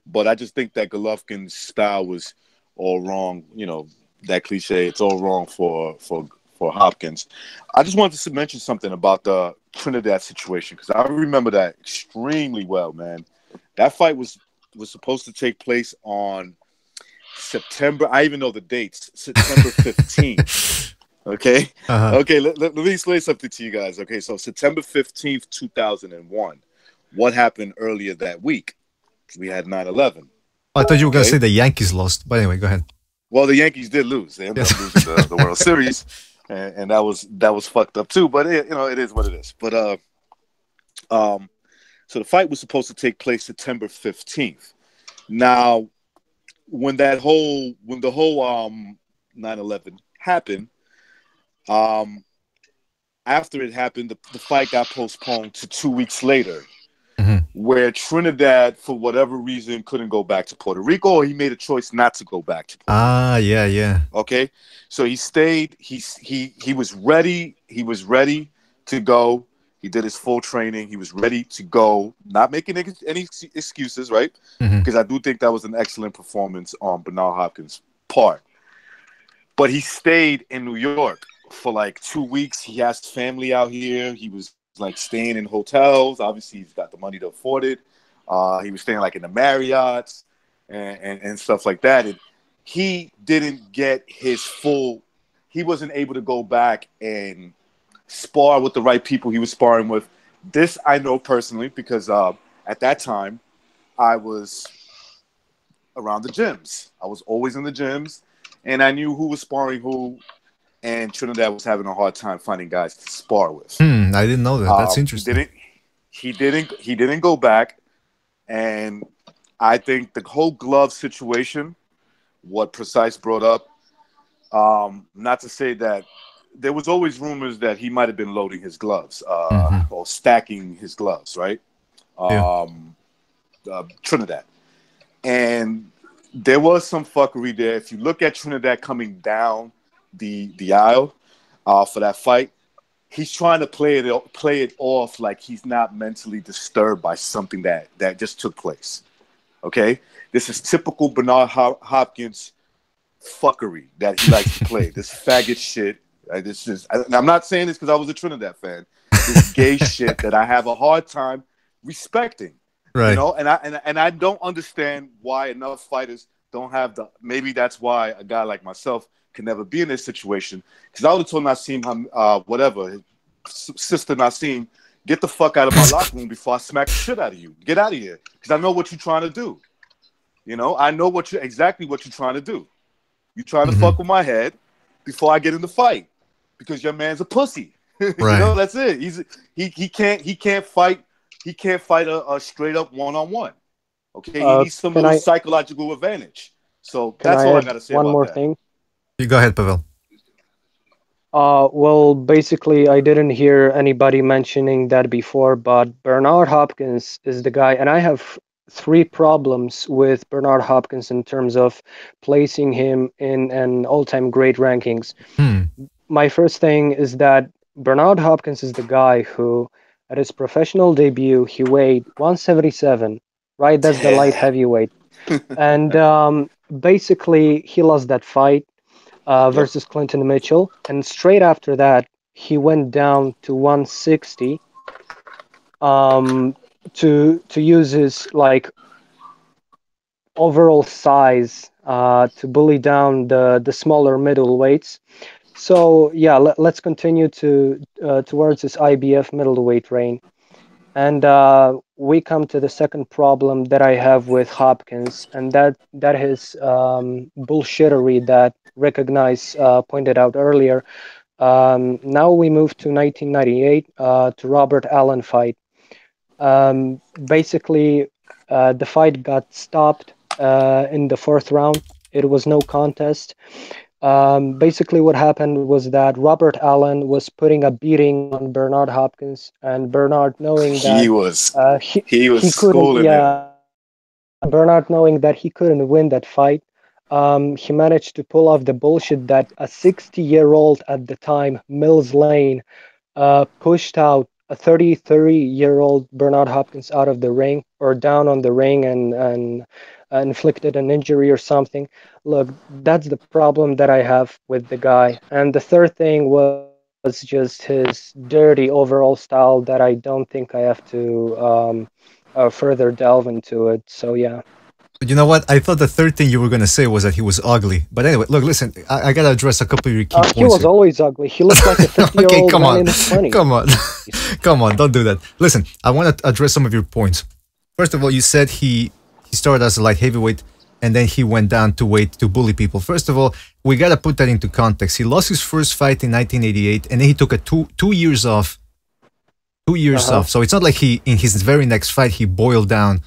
But I just think that Golovkin's style was all wrong. You know, that cliche, it's all wrong for Hopkins. I just wanted to mention something about the Trinidad situation, because I remember that extremely well, man. That fight was supposed to take place on September. I even know the dates. September 15th. Okay. Okay. Let me explain something to you guys. Okay. So September 15th, 2001. What happened earlier that week? We had 9/11. I thought you were going to say the Yankees lost, but anyway, go ahead. Well, the Yankees did lose. They ended up losing the World Series, and that was fucked up too. But it is what it is. But so the fight was supposed to take place September 15th. Now, when the whole 9/11 happened, after it happened, the fight got postponed to 2 weeks later. Where Trinidad, for whatever reason, couldn't go back to Puerto Rico, or he made a choice not to go back to Puerto Rico. Yeah. Okay, so he stayed. He was ready. He was ready to go. He did his full training. He was ready to go, not making any excuses, right? Because I do think that was an excellent performance on Bernard Hopkins' part. But he stayed in New York for like 2 weeks. He has family out here. He was like staying in hotels. Obviously, he's got the money to afford it. He was staying like in the Marriotts and stuff like that. And he didn't get his full. He wasn't able to go back and spar with the right people he was sparring with. This I know personally because at that time I was around the gyms. I was always in the gyms, and I knew who was sparring who. And Trinidad was having a hard time finding guys to spar with. I didn't know that. That's interesting. He didn't go back, and I think the whole glove situation, what Precise brought up, not to say that there was always rumors that he might have been loading his gloves or stacking his gloves, right? Trinidad, and there was some fuckery there. If you look at Trinidad coming down the aisle for that fight, he's trying to play it off like he's not mentally disturbed by something that just took place. Okay, this is typical Bernard Hopkins fuckery that he likes to play. This faggot shit. I'm not saying this because I was a Trinidad fan. This gay shit that I have a hard time respecting. Right. You know, and I don't understand why enough fighters don't have the. Maybe that's why a guy like myself can never be in this situation. Because I would have told Nassim, sister Nassim, get the fuck out of my locker room before I smack the shit out of you. Get out of here. Because I know what you're trying to do. You know, I know exactly what you're trying to do. You're trying to fuck with my head before I get in the fight. Because your man's a pussy. Right. You know, that's it. He can't fight a straight up one-on-one. Okay, he needs some little psychological advantage. So that's all I gotta say about that. One more thing. You go ahead, Pavel. Well, basically, I didn't hear anybody mentioning that before, but Bernard Hopkins is the guy, and I have 3 problems with Bernard Hopkins in terms of placing him in an all-time great rankings. My first thing is that Bernard Hopkins is the guy who, at his professional debut, he weighed 177, right? That's the light heavyweight. And basically, he lost that fight versus Clinton Mitchell. And straight after that, he went down to 160 to use his overall size to bully down the smaller middleweights. So yeah, let's continue towards this IBF middleweight reign. And we come to the second problem that I have with Hopkins, and that is bullshittery that Recognize pointed out earlier. Now we move to 1998 to Robert Allen fight. Basically, the fight got stopped in the 4th round. It was no contest. Basically, what happened was that Robert Allen was putting a beating on Bernard Hopkins, and Bernard, knowing He that was he couldn't, schooling him. yeah, Bernard, knowing that he couldn't win that fight, he managed to pull off the bullshit that a 60-year-old at the time, Mills Lane, pushed out a 33-year-old Bernard Hopkins out of the ring, or down on the ring, and inflicted an injury or something. Look, that's the problem that I have with the guy. And the third thing was just his dirty overall style that I don't think I have to further delve into it. So yeah. You know what? I thought the third thing you were going to say was that he was ugly. But anyway, look, listen, I got to address a couple of your key points. He was here. always ugly. He looked like a 50-year-old Okay, come man on. in his 20s. Come on. Come on, don't do that. Listen, I want to address some of your points. First of all, you said he started as a light heavyweight and then he went down to weight to bully people. First of all, we got to put that into context. He lost his first fight in 1988 and then he took a two years off. 2 years off. So it's not like he, in his very next fight, he boiled down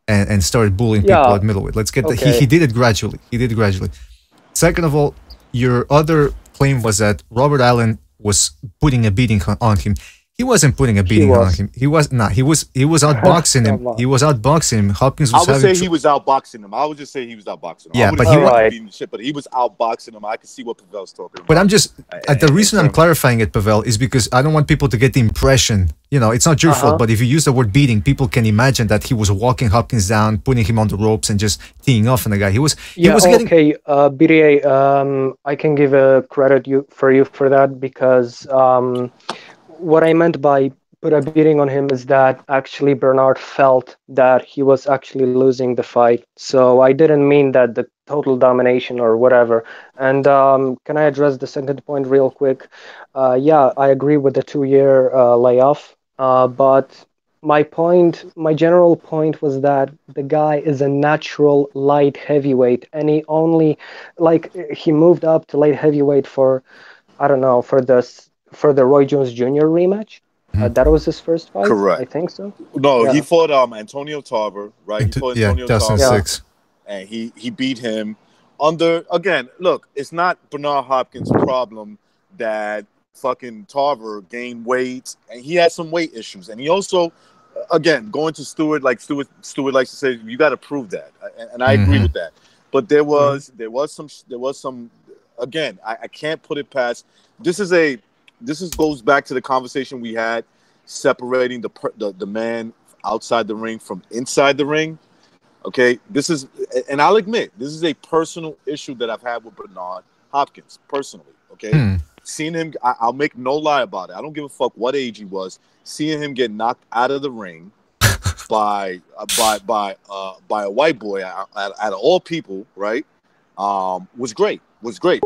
and started bullying people at middleweight. Let's get that. He did it gradually. He did it gradually. Second of all, your other claim was that Robert Allen was putting a beating on him. He wasn't putting a beating on him. He was not. He was outboxing him. He was outboxing him. Hopkins was I would say he was outboxing him. I would just say he was outboxing him. Yeah, but he was outboxing him. I could see what Pavel's talking about. But I'm just the reason I'm clarifying it, Pavel, is because I don't want people to get the impression. You know, it's not your fault, but if you use the word beating, people can imagine that he was walking Hopkins down, putting him on the ropes, and just teeing off on the guy. He was getting. Okay, BDA, I can give a credit for that because what I meant by put a beating on him is that actually Bernard felt that he was actually losing the fight. So I didn't mean that the total domination or whatever. And can I address the second point real quick? Yeah, I agree with the 2-year layoff. But my general point was that the guy is a natural light heavyweight, and he only, he moved up to light heavyweight for, I don't know, for the Roy Jones Jr. rematch. That was his first fight. Correct. I think so. No, he fought Antonio Tarver, right? He fought Antonio Tarver, 2006. and he beat him under. Again, look, it's not Bernard Hopkins' problem that fucking Tarver gained weight, and he had some weight issues, and he also, again, going to Stewart, like Stewart likes to say, you got to prove that, and I agree with that. But there was some. Again, I can't put it past. This goes back to the conversation we had, separating the man outside the ring from inside the ring. Okay, and I'll admit, this is a personal issue that I've had with Bernard Hopkins personally. Okay, seeing him, I'll make no lie about it. I don't give a fuck what age he was. Seeing him get knocked out of the ring by a white boy out of all people, right? Was great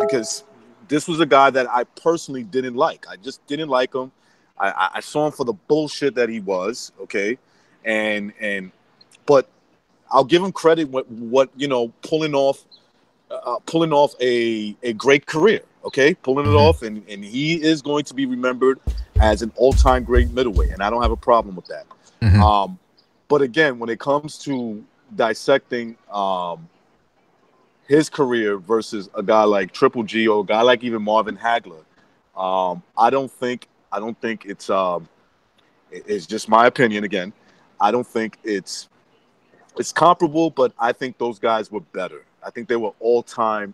because this was a guy that I personally didn't like. I just didn't like him. I saw him for the bullshit that he was, okay? But I'll give him credit what you know, pulling off a great career, okay? Pulling it off, and he is going to be remembered as an all-time great middleweight, and I don't have a problem with that. But again, when it comes to dissecting his career versus a guy like Triple G or a guy like even Marvin Hagler, I don't think it's just my opinion again. I don't think it's comparable, but I think those guys were better. I think they were all-time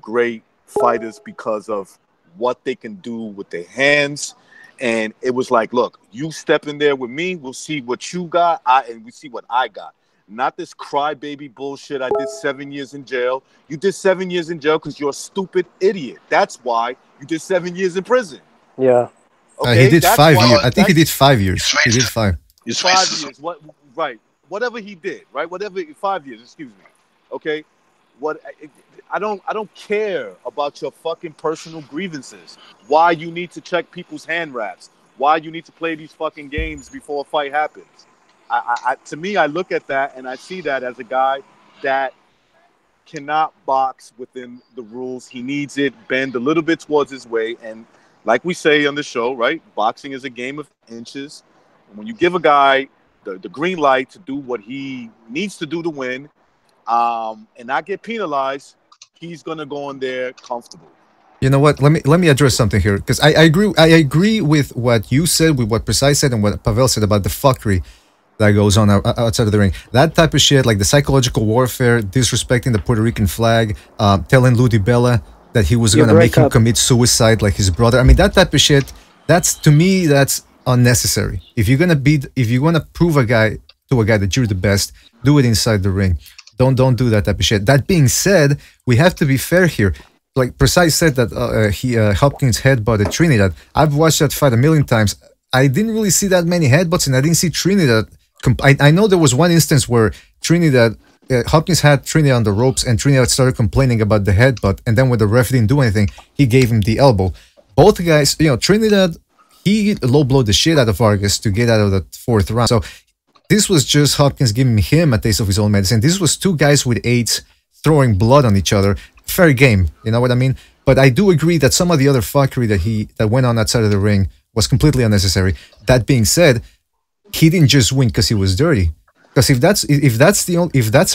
great fighters because of what they can do with their hands. And it was like, look, you step in there with me, we'll see what you got, and we see what I got. Not this crybaby bullshit. I did 7 years in jail. You did 7 years in jail because you're a stupid idiot. That's why you did 7 years in prison. Yeah. Okay. He did 5 years. I think he did 5 years. He did 5. 5 years. What? Right. Whatever he did. Right. Whatever. 5 years. Excuse me. Okay. I don't care about your fucking personal grievances. Why you need to check people's hand wraps. Why you need to play these fucking games before a fight happens. To me, I look at that and I see that as a guy that cannot box within the rules. He needs it bend a little bit towards his way. And like we say on the show, right? Boxing is a game of inches. And when you give a guy the green light to do what he needs to do to win, and not get penalized, he's gonna go in there comfortable. You know what? Let me address something here, because I agree with what you said, with what Precise said, and what Pavel said about the fuckery that goes on outside of the ring. That type of shit, like the psychological warfare, disrespecting the Puerto Rican flag, telling Lou DiBella that he was gonna make him commit suicide like his brother. I mean, that type of shit. That's, to me, that's unnecessary. If you're gonna prove a guy that you're the best, do it inside the ring. Don't do that type of shit. That being said, we have to be fair here. Like Precise said that Hopkins headbutted Trinidad. I've watched that fight a million times. I didn't really see that many headbutts, and I didn't see Trinidad. I know there was one instance where Hopkins had Trinidad on the ropes, and Trinidad started complaining about the headbutt, and then when the ref didn't do anything, he gave him the elbow. Both guys, Trinidad, he low-blowed the shit out of Vargas to get out of the 4th round. So this was just Hopkins giving him a taste of his own medicine. This was two guys with AIDS throwing blood on each other. Fair game, you know what I mean? But I do agree that some of the other fuckery that went on outside of the ring was completely unnecessary. That being said, he didn't just win because he was dirty. Because if that's a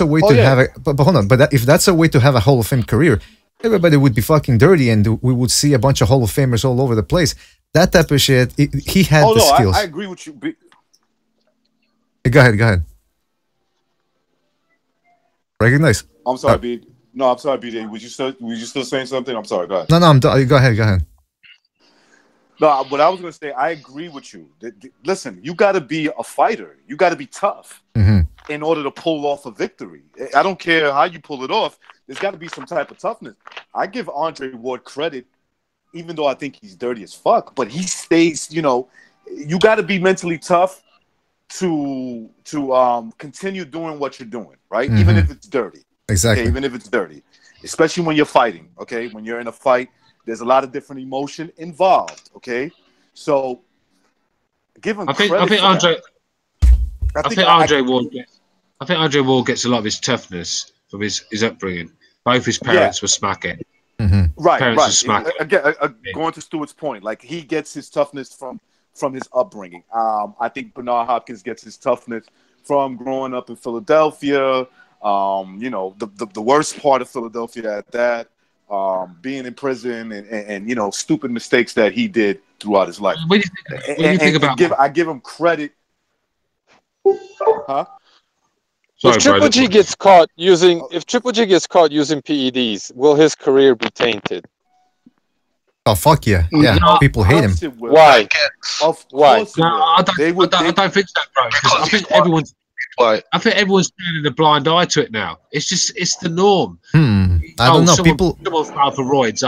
way to have a hold on, but if that's a way to have a Hall of Fame career, everybody would be fucking dirty, and we would see a bunch of Hall of Famers all over the place. That type of shit, he had the skills. I agree with you. Go ahead. Recognize. I'm sorry, B. No, I'm sorry, BJ. Was you still saying something? I'm sorry. Go ahead. No, I'm done. Go ahead. No, what I was going to say, I agree with you. Listen, you got to be a fighter. You got to be tough in order to pull off a victory. I don't care how you pull it off. There's got to be some type of toughness. I give Andre Ward credit, even though I think he's dirty as fuck. But he stays. You got to be mentally tough to continue doing what you're doing, right? Even if it's dirty. Exactly. Okay, even if it's dirty, especially when you're fighting. Okay, when you're in a fight, there's a lot of different emotion involved. Okay, so give him credit. I think Andre Ward gets a lot of his toughness from his upbringing. Both his parents were smacking. Right. Parents were smacking. Again, going to Stuart's point, like he gets his toughness from his upbringing. I think Bernard Hopkins gets his toughness from growing up in Philadelphia. The worst part of Philadelphia at that, being in prison and stupid mistakes that he did throughout his life. What do you think about? I give him credit. Huh? If Triple G gets caught using PEDs, will his career be tainted? Oh fuck yeah! Yeah, people hate him. Why? Why? I don't think so, bro. I think everyone's. I think everyone's turning a blind eye to it now. It's the norm. I don't know. Someone's out for roids.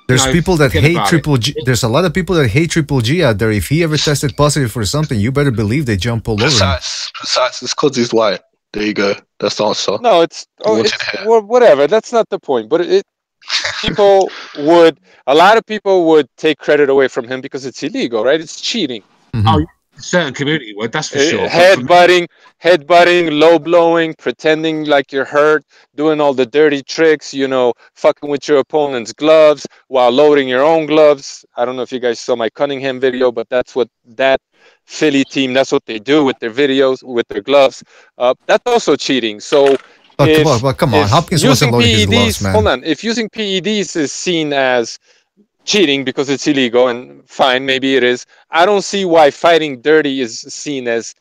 There's people that hate Triple G. There's a lot of people that hate Triple G out there. If he ever tested positive for something, you better believe they jump all over him. Precise. It's because he's white. There you go. That's the answer. No, it's whatever. That's not the point. But a lot of people would take credit away from him because it's illegal, right? It's cheating. Certain community would, that's for sure. Headbutting, low blowing, pretending like you're hurt, doing all the dirty tricks, fucking with your opponent's gloves while loading your own gloves. I don't know if you guys saw my Cunningham video, but that's what that Philly team, that's what they do with their videos, with their gloves. That's also cheating. So come on. Hopkins wasn't loading his gloves, man. Hold on. If using PEDs is seen as cheating because it's illegal, and fine, maybe it is, I don't see why fighting dirty is seen as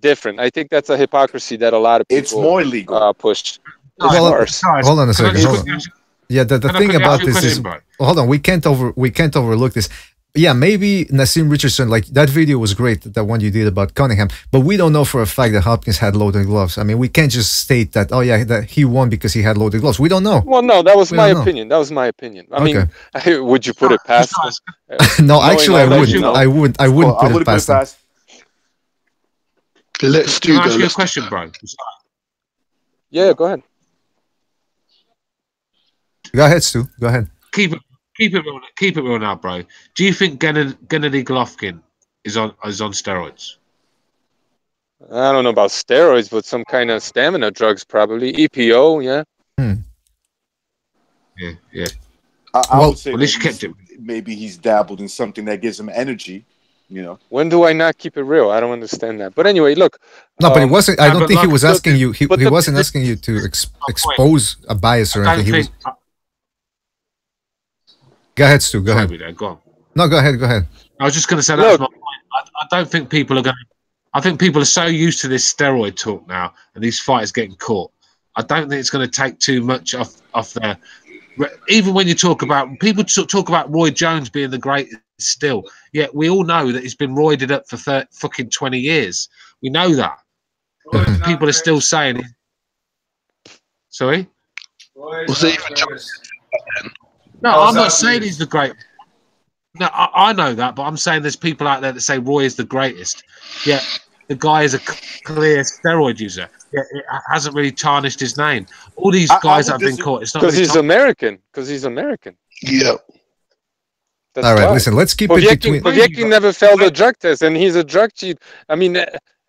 different. I think that's a hypocrisy that a lot of people it's more illegal push. Hold on a second. Yeah, the thing about this is, hold on, we can't overlook this. Yeah, maybe Nassim Richardson, like that video was great, that one you did about Cunningham, but we don't know for a fact that Hopkins had loaded gloves. I mean, we can't just state that, that he won because he had loaded gloves. We don't know. Well, no, that was my opinion. That was my opinion. I mean, would you put it past him? No, actually, I wouldn't. I wouldn't put it past him. Let's do ask you a question, bro. Yeah, go ahead. Go ahead, Stu. Go ahead. Keep it real now, bro. Do you think Gennady Golovkin is on steroids? I don't know about steroids, but some kind of stamina drugs, probably EPO. Yeah. Yeah. I would say at least kept it. Maybe he's dabbled in something that gives him energy, You know. When do I not keep it real? I don't understand that. But anyway, look. No, but it wasn't. I don't think he was asking you. He but wasn't asking you to expose a bias or anything. He was. Go ahead, Stu. Go ahead. Go on. No, go ahead. Go ahead. I was just going to say that's my point. I don't think people are going to. I think people are so used to this steroid talk now, and these fighters getting caught. I don't think it's going to take too much off their. Even when you talk about people talk about Roy Jones being the greatest still, yet we all know that he's been roided up for fucking 20 years. We know that. People are still saying. Sorry. No, I'm not saying he's the great. No, I know that, but I'm saying there's people out there that say Roy is the greatest. Yeah, the guy is a clear steroid user. Yeah, it hasn't really tarnished his name. All these guys that have been caught, it's not because he's American. Because he's American. Yeah. That's all right, listen. Let's keep it between. Povetkin never failed a drug test, and he's a drug cheat. I mean,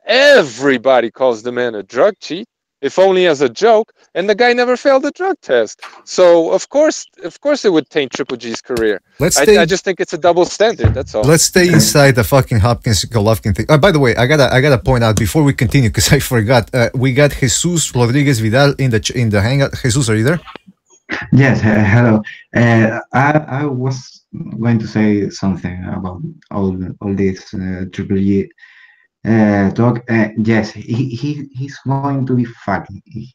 everybody calls the man a drug cheat, if only as a joke. And the guy never failed a drug test. So of course, it would taint Triple G's career. I just think it's a double standard. That's all. Let's stay inside the fucking Hopkins Golovkin thing. By the way, I gotta point out before we continue because I forgot. We got Jesus Rodriguez Vidal in the hangout. Jesus, are you there? Yes. Hello. I was going to say something about all this Triple G talk. Yes, he's going to be fucked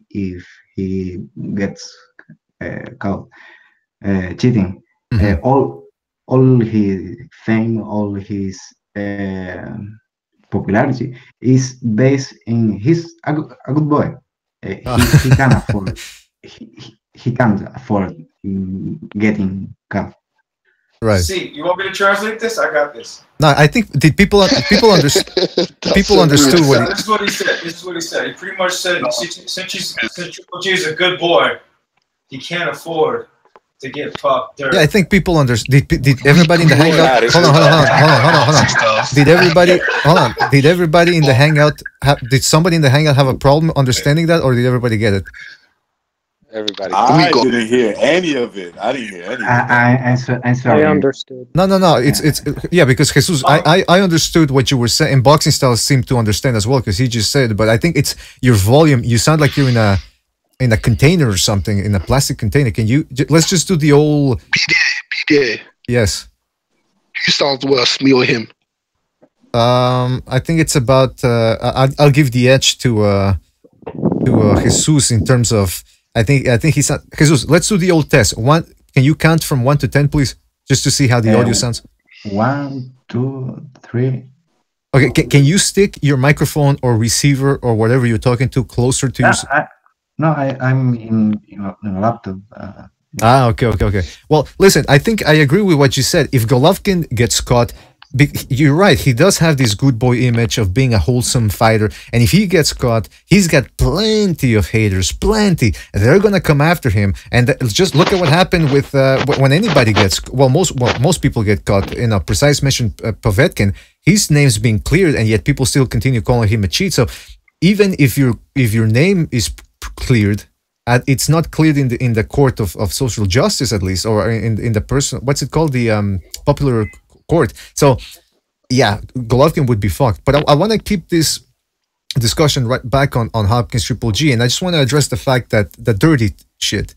if he gets caught cheating. All his fame, all his popularity is based in he's a good boy. He can afford he can't afford getting caught. Right. See, you want me to translate this? I got this. No, I think people understood what this is what he said. This is what he said. He pretty much said since Triple G is a good boy, he can't afford to get popped dirt. Yeah, I think people understood. Did everybody in the hangout? Hold on. Did everybody in the hangout did somebody in the hangout have a problem understanding that, or did everybody get it? Everybody. I didn't hear any of it. I didn't hear any. I'm sorry. I understood. No. It's yeah, because Jesus, I understood what you were saying. And Boxing Style seemed to understand as well because he just said. But I think it's your volume. You sound like you're in a container or something, in a plastic container. Can you? Let's just do the old BDA. Yes. Who sounds worse, me or him? I think it's about. I'll give the edge to Jesus in terms of. I think he's not. Jesus, let's do the old test. Can you count from 1 to 10, please, just to see how the audio sounds? 1, 2, 3. Okay, can you stick your microphone or receiver or whatever you're talking to closer to your? I'm in a laptop. Okay. Well, listen, I think I agree with what you said. If Golovkin gets caught, you're right. He does have this good boy image of being a wholesome fighter. And if he gets caught, he's got plenty of haters, plenty. They're going to come after him. And just look at what happened with when anybody gets, most people get caught. In a precise mention, Povetkin, his name's being cleared, and yet people still continue calling him a cheat. So even if your name is cleared, it's not cleared in the court of social justice, at least, or in the person, what's it called? The popular court. So yeah, Golovkin would be fucked. But I want to keep this discussion right back on Hopkins Triple G, and I just want to address the fact that the dirty shit,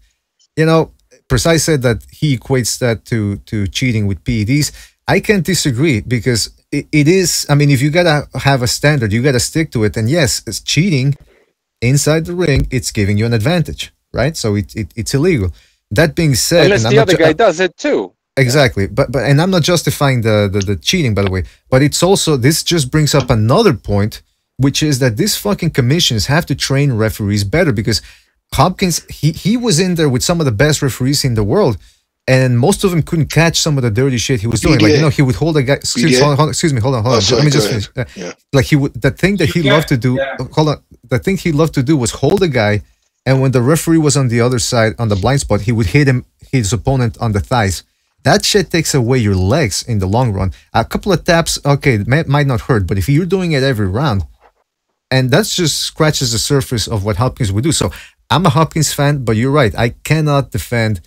Precise said that he equates that to cheating with PEDs. I can't disagree, because it is, I mean, if you gotta have a standard, you gotta stick to it. And yes, it's cheating inside the ring, it's giving you an advantage, right? So it's illegal. That being said, unless the other guy does it too. Exactly, but and I'm not justifying the cheating, by the way, but it's also, this just brings up another point, which is that these fucking commissions have to train referees better, because Hopkins, he was in there with some of the best referees in the world, and most of them couldn't catch some of the dirty shit he was doing. BDA. Like, he would hold a guy. Excuse me, hold on. Sorry, let me just finish. Like, he would, the thing that he loved to do. Hold on. The thing he loved to do was hold a guy, and when the referee was on the other side on the blind spot, he would hit his opponent on the thighs. That shit takes away your legs in the long run. A couple of taps, okay, might not hurt, but if you're doing it every round, and that just scratches the surface of what Hopkins would do. So I'm a Hopkins fan, but you're right. I cannot defend,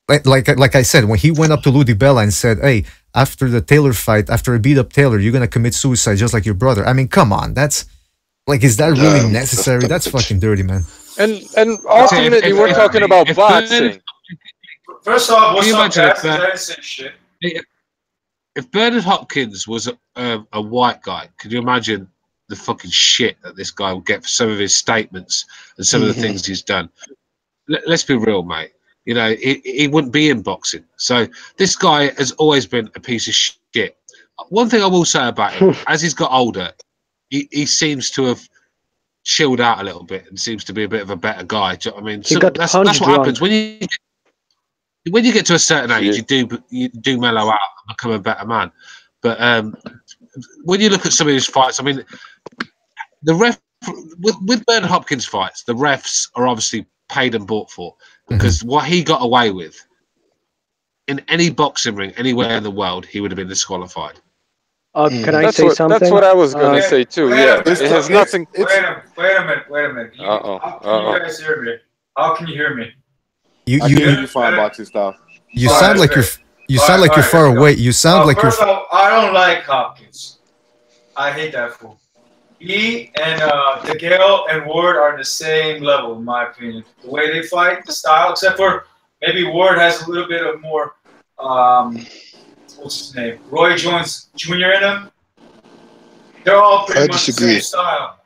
like I said, when he went up to Lou DiBella and said, hey, after the Taylor fight, after a beat up Taylor, you're gonna commit suicide just like your brother. I mean, come on, that's like, is that really necessary? That's fucking dirty, man. And ultimately, we're talking about boxing. First off, what's up, guys? I didn't say shit. If Bernard Hopkins was a white guy, could you imagine the fucking shit that this guy would get for some of his statements and some of the things he's done? Let's be real, mate. You know, he wouldn't be in boxing. So this guy has always been a piece of shit. One thing I will say about him, as he's got older, he seems to have chilled out a little bit and seems to be a bit of a better guy. Do you know what I mean? So that's what happens when you get to a certain age. You do mellow out and become a better man. But when you look at some of his fights, I mean, the ref with Bernard Hopkins fights, the refs are obviously paid and bought for, because what he got away with in any boxing ring anywhere in the world, he would have been disqualified. Can I say something? That's what I was going to say too. Yeah, it has nothing. Wait a minute. How can you guys hear me? How can you hear me? I can hear you fine, boxing style. You sound like you're far away. You sound like you're. First of all, I don't like Hopkins. I hate that fool. He and DeGale and Ward are the same level, in my opinion. The way they fight, the style, except for maybe Ward has a little bit of more. What's his name? Roy Jones Jr. in him. They're all pretty much the same style.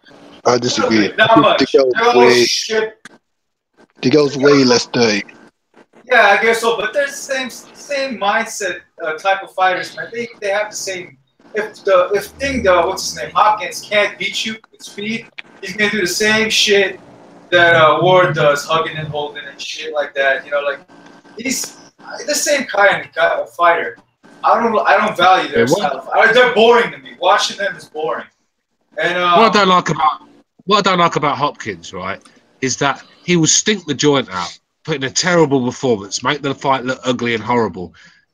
I disagree. Not much. DeGale's way less dirty. Yeah, I guess so. But they're the same mindset type of fighters, man. They have the same. If what's his name, Hopkins can't beat you with speed, he's gonna do the same shit that Ward does, hugging and holding and shit like that. You know, like he's the same kind of fighter. I don't value their style. They're boring to me. Watching them is boring. And what I don't like about Hopkins, right, is that he will stink the joint out, put in a terrible performance, make the fight look ugly and horrible.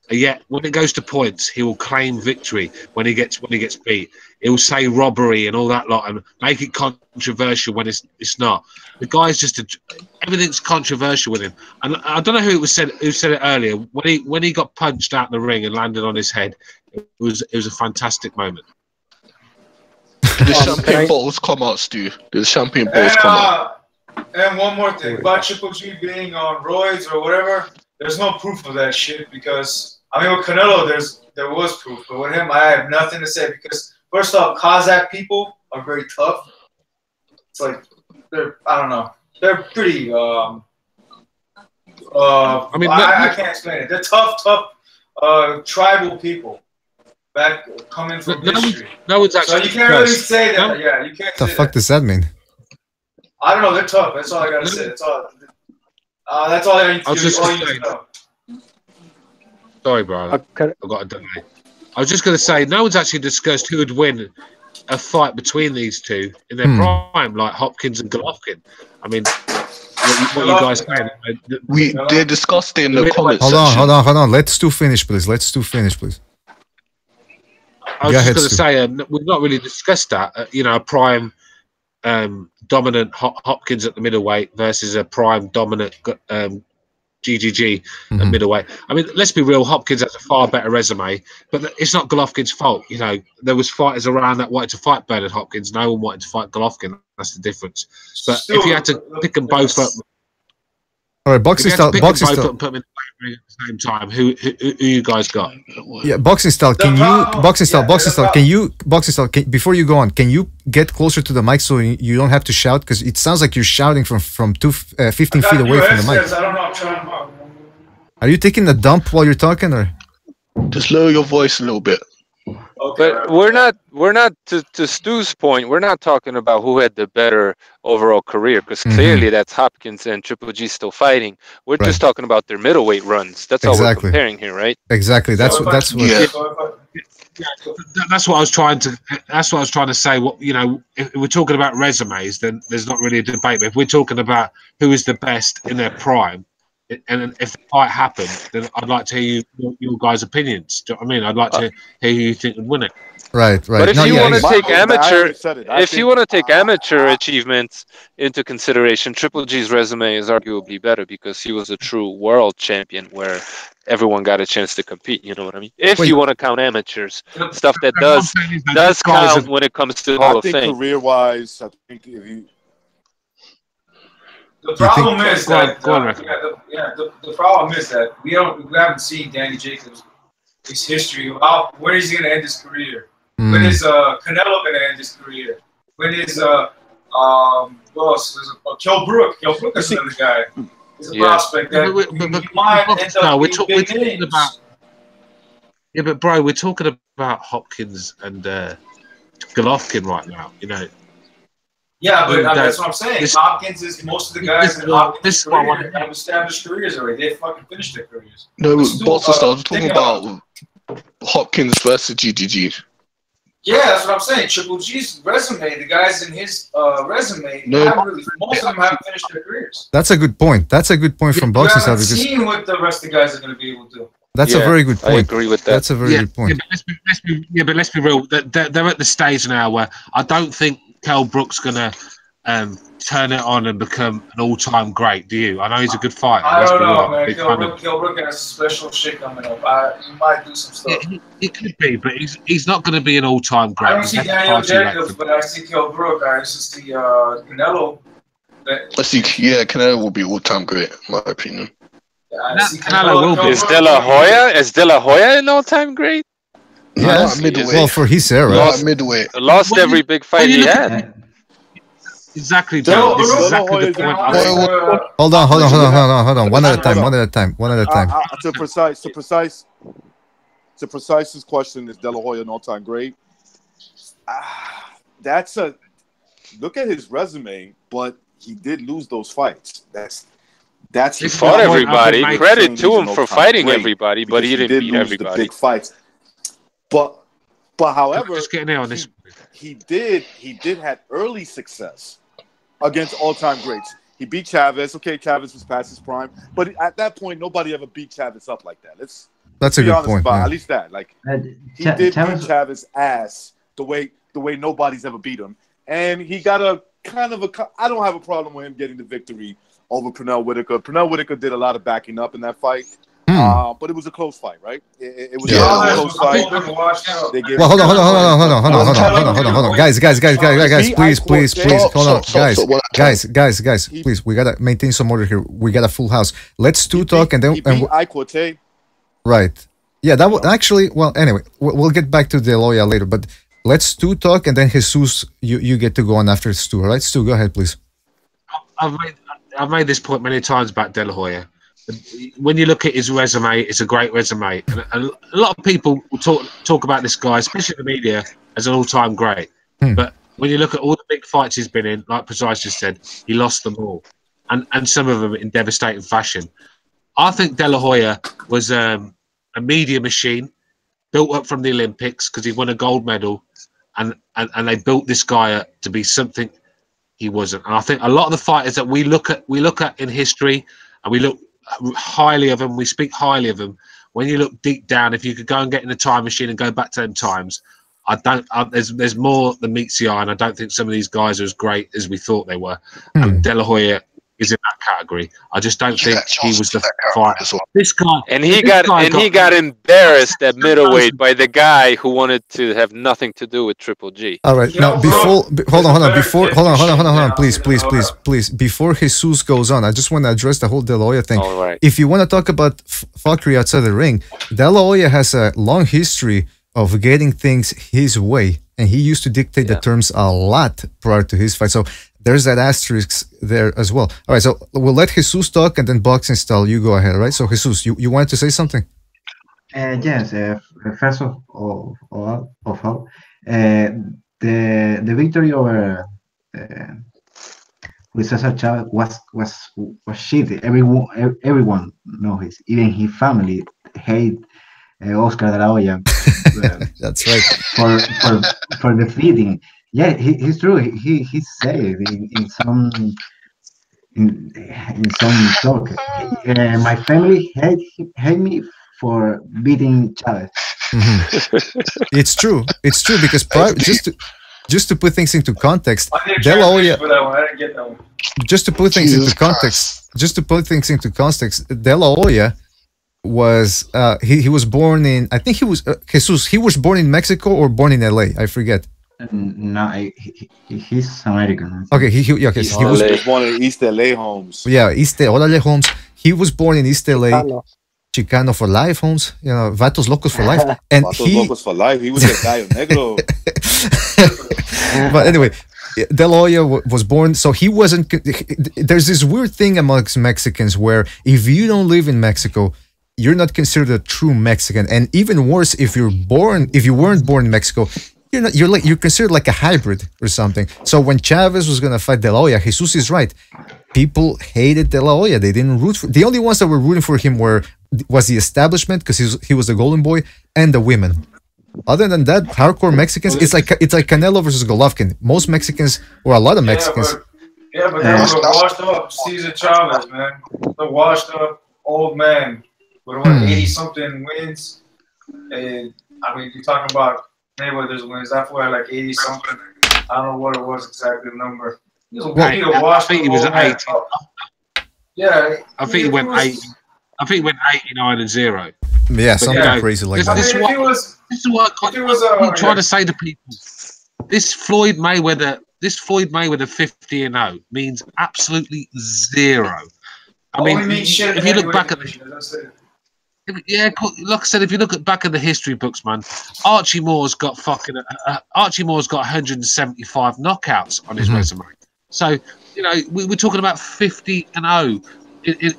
And yet, when it goes to points, he will claim victory when he gets beat. He will say robbery and all that lot and make it controversial when it's not. The guy's just everything's controversial with him. And I don't know who said it earlier. When he got punched out in the ring and landed on his head, it was a fantastic moment. Did the champagne bottles come out, Stu? Did the champagne bottles come out? And one more thing about Triple G being on roids or whatever. There's no proof of that shit because. I mean, with Canelo, there was proof, but with him, I have nothing to say because first off, Kazakh people are very tough. It's like I don't know, they're pretty. I mean, I can't explain it. They're tough, tribal people coming from history. No one's actually. So you can't really say that. Yeah, you can't. What the fuck does that mean? I don't know. They're tough. That's all I gotta say. That's all. That's all I need to know. Sorry, bro. I've got a delay. I was just going to say, no one's actually discussed who would win a fight between these two in their prime, like Hopkins and Golovkin. I mean, what you guys saying? They discussed it in the comments. Hold on. Let Stu finish, please. I was just going to say, we've not really discussed that. You know, a prime dominant Hopkins at the middleweight versus a prime dominant GGG at middleweight. I mean, let's be real. Hopkins has a far better resume, but it's not Golovkin's fault. You know, there was fighters around that wanted to fight Bernard Hopkins. No one wanted to fight Golovkin. That's the difference. But if you had to pick them both up, all right, boxing style. And put them in the same time. Who you guys got? Yeah, boxing style. Can before you go on, can you get closer to the mic so you don't have to shout? Because it sounds like you're shouting from 15 feet away from the mic. I don't know. I'm trying. Are you taking a dump while you're talking, or just lower your voice a little bit? Okay, but we're not to Stu's point, we're not talking about who had the better overall career, because clearly that's Hopkins and Triple G still fighting. We're just talking about their middleweight runs. That's all we're comparing here, right? Exactly. That's what. That's what I was trying to. That's what I was trying to say. What, you know, if we're talking about resumes, then there's not really a debate. But if we're talking about who is the best in their prime, and if the fight happened, then I'd like to hear your guys' opinions. Do you know what I mean? I'd like to hear who you think would win it. Right. But if you want to take amateur achievements into consideration, Triple G's resume is arguably better because he was a true world champion, where everyone got a chance to compete. You know what I mean? If Wait. you want to count amateurs, stuff that does count when it comes to Hall of I think Fame. career-wise, I think if you. The problem is that the problem is that we haven't seen Danny Jacobs' his history. When is he going to end his career? When is Canelo going to end his career? When is Kell Brook? Kell Brook is another guy. He's a prospect that we're talking about. Yeah, but bro, we're talking about Hopkins and Golovkin right now. You know. Yeah, but that's what I'm saying. Hopkins is most of the guys in Hopkins' career have established careers already. They fucking finished their careers. No, Boxing Style, I'm talking about Hopkins versus GGG. Yeah, that's what I'm saying. Triple G's resume, the guys in his resume, most of them haven't finished their careers. That's a good point. That's a good point from Boxing Style. Because seen what the rest of the guys are going to be able to do. That's a very good point. I agree with that. That's a very good point. But let's be real. They're at the stage now where I don't think Kell Brook's gonna turn it on and become an all-time great. Do you? I know he's a good fighter. I don't know, man. Kell Brook has special shit coming up. He might do some stuff. He could be, but he's not going to be an all-time great. I don't see Daniel Jacobs, but I see Kell Brook. I just see Canelo. I see, Canelo will be all-time great, in my opinion. Canelo will be. Is De La Hoya an all-time great? Yeah, well, for his era. Not middleweight. Lost every big fight he had. Exactly, Joe. This is exactly the point. Hold on. One at a time. To precise his question, is De La Hoya an all-time great? Look at his resume, but he did lose those fights. He fought everybody. Credit to him for fighting everybody, but he didn't beat everybody. The big fights. But however, just getting in on this. He did have early success against all-time greats. He beat Chavez. Okay, Chavez was past his prime, but at that point, nobody ever beat Chavez up like that. That's a good point. At least that, he did beat Chavez ass the way nobody's ever beat him, and he got I don't have a problem with him getting the victory over Pernell Whitaker. Pernell Whitaker did a lot of backing up in that fight. But it was a close fight, right? It was a close fight. Well, hold on. Guys, please, hold on. Guys, please, we gotta maintain some order here. We got a full house. Let's talk and then. Right. Yeah, that was actually. Well, anyway, we'll get back to De La Hoya later, but let's talk and then Jesus, you get to go on after Stu. All right, Stu, go ahead, please. I've made this point many times about De La Hoya. When you look at his resume, it's a great resume. And a lot of people will talk about this guy, especially in the media, as an all-time great. But when you look at all the big fights he's been in, like Precise just said, he lost them all. And some of them in devastating fashion. I think De La Hoya was a media machine built up from the Olympics because he won a gold medal. And they built this guy up to be something he wasn't. And I think a lot of the fighters that we look at in history, and we look highly of them, we speak highly of them. When you look deep down, if you could go and get in a time machine and go back to them times, there's more than meets the eye, and I don't think some of these guys are as great as we thought they were. And De La Hoya is in that category. I just don't think he was the fighter. This guy, and he got embarrassed at middleweight by the guy who wanted to have nothing to do with Triple G. All right, now hold on, please. Before Jesus goes on, I just want to address the whole De La Hoya thing. All right. If you want to talk about fuckery outside the ring, De La Hoya has a long history of getting things his way, and he used to dictate the terms a lot prior to his fight. So there's that asterisk there as well. All right, so we'll let Jesus talk, and then Boxing Style, you go ahead. All right, so Jesus, you wanted to say something? Yes. First of all, the victory over with Cesar Chavez was shit. Everyone knows it. Even his family hate Oscar De La Hoya. That's right. For defeating. Yeah, he's true. He said it in some talk. My family hate me for beating Chavez. It's true because just to put things into context, De La Hoya. Just to put things into context, De La Hoya was he was born in, I think he was Jesus. He was born in Mexico or born in LA. I forget. No, he's American. Okay, yeah, okay, so he was born in East LA, Holmes. Yeah, East Órale, Holmes. He was born in East LA. Chicano for life, Holmes. You know, Vatos Locos for life. And Vatos Locos for life. He was a gallo negro. But anyway, De La Hoya was born, so he wasn't. There's this weird thing amongst Mexicans where if you don't live in Mexico, you're not considered a true Mexican, and even worse, if you weren't born in Mexico, you're considered like a hybrid or something. So when Chavez was gonna fight De La Hoya, Jesus is right. People hated De La Hoya. They didn't root for. The only ones that were rooting for him was the establishment, because he was the golden boy, and the women. Other than that, hardcore Mexicans, it's like Canelo versus Golovkin. Most Mexicans, or a lot of Mexicans. But there was a washed up Cesar Chavez, man. The washed up old man with 80-something wins. And I mean, you're talking about Mayweather's wins. That was like 80-something. I don't know what it was exactly, the number. I think he was at 80. Yeah. I think he went 80. I think he went 89-0. Yeah, something crazy like that. This is what I'm trying to say to people. This Floyd Mayweather 50-0 means absolutely zero. I mean, if you look back at like I said, if you look back at the history books, man, Archie Moore's got 175 knockouts on his resume. So we're talking about 50-0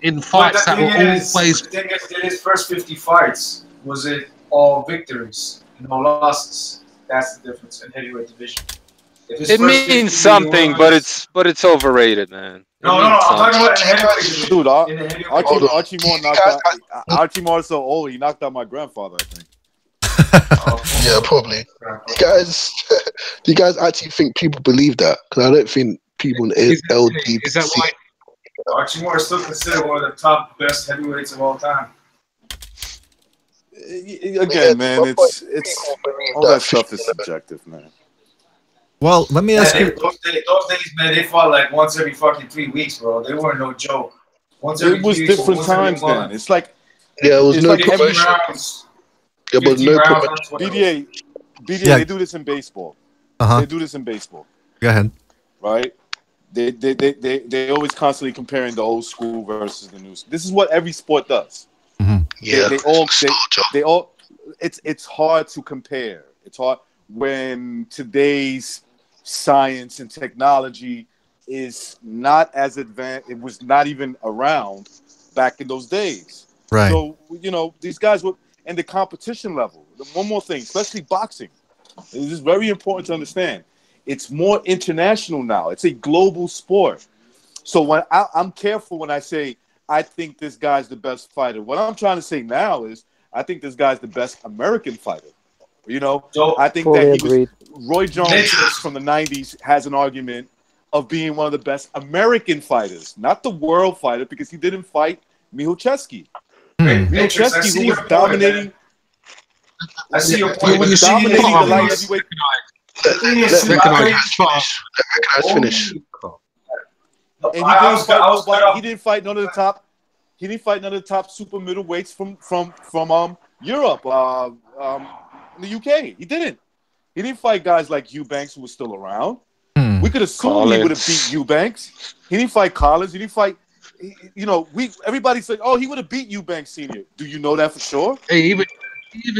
in fights that were always. The thing is, in his first 50 fights, was it all victories, no losses? That's the difference in heavyweight division. It means something, but it's overrated, man. No, I'm talking about heavyweight division. Dude, Archie Moore knocked out. Archie Moore's so old, he knocked out my grandfather, I think. Yeah, probably. Do you guys actually think people believe that? Because I don't think people in LDBC. Is that why? Archie Moore is still considered one of the top best heavyweights of all time. Again, man, it's all that stuff is subjective, man. Well, let me ask you. Those days, man, they fought like once every fucking 3 weeks, bro. They weren't no joke. It was different times then. It's like it was no promotion. Yeah, but no promotion. BDA, they do this in baseball. They do this in baseball. Go ahead. Right. They always constantly comparing the old school versus the new. This is what every sport does. Yeah, they all. It's hard to compare. It's hard when today's science and technology is not as advanced. It was not even around back in those days. Right. So these guys were, and the competition level. One more thing, especially boxing, this is very important to understand. It's more international now. It's a global sport. So when I'm careful when I say I think this guy's the best fighter. What I'm trying to say now is I think this guy's the best American fighter. I think that Roy Jones from the 90s has an argument of being one of the best American fighters, not the world fighter, because he didn't fight Miłoszewski. Miłoszewski, who was dominating. I see your point. He was dominating the light heavyweight. Let's finish. And he didn't fight none of the top. He didn't fight none of the top super middleweights from Europe, in the UK. He didn't. He didn't fight guys like Eubanks, who was still around. We could assume he would have beat Eubanks. He didn't fight Collins. He didn't fight. Everybody said, "Oh, he would have beat Eubanks Senior." Do you know that for sure? Even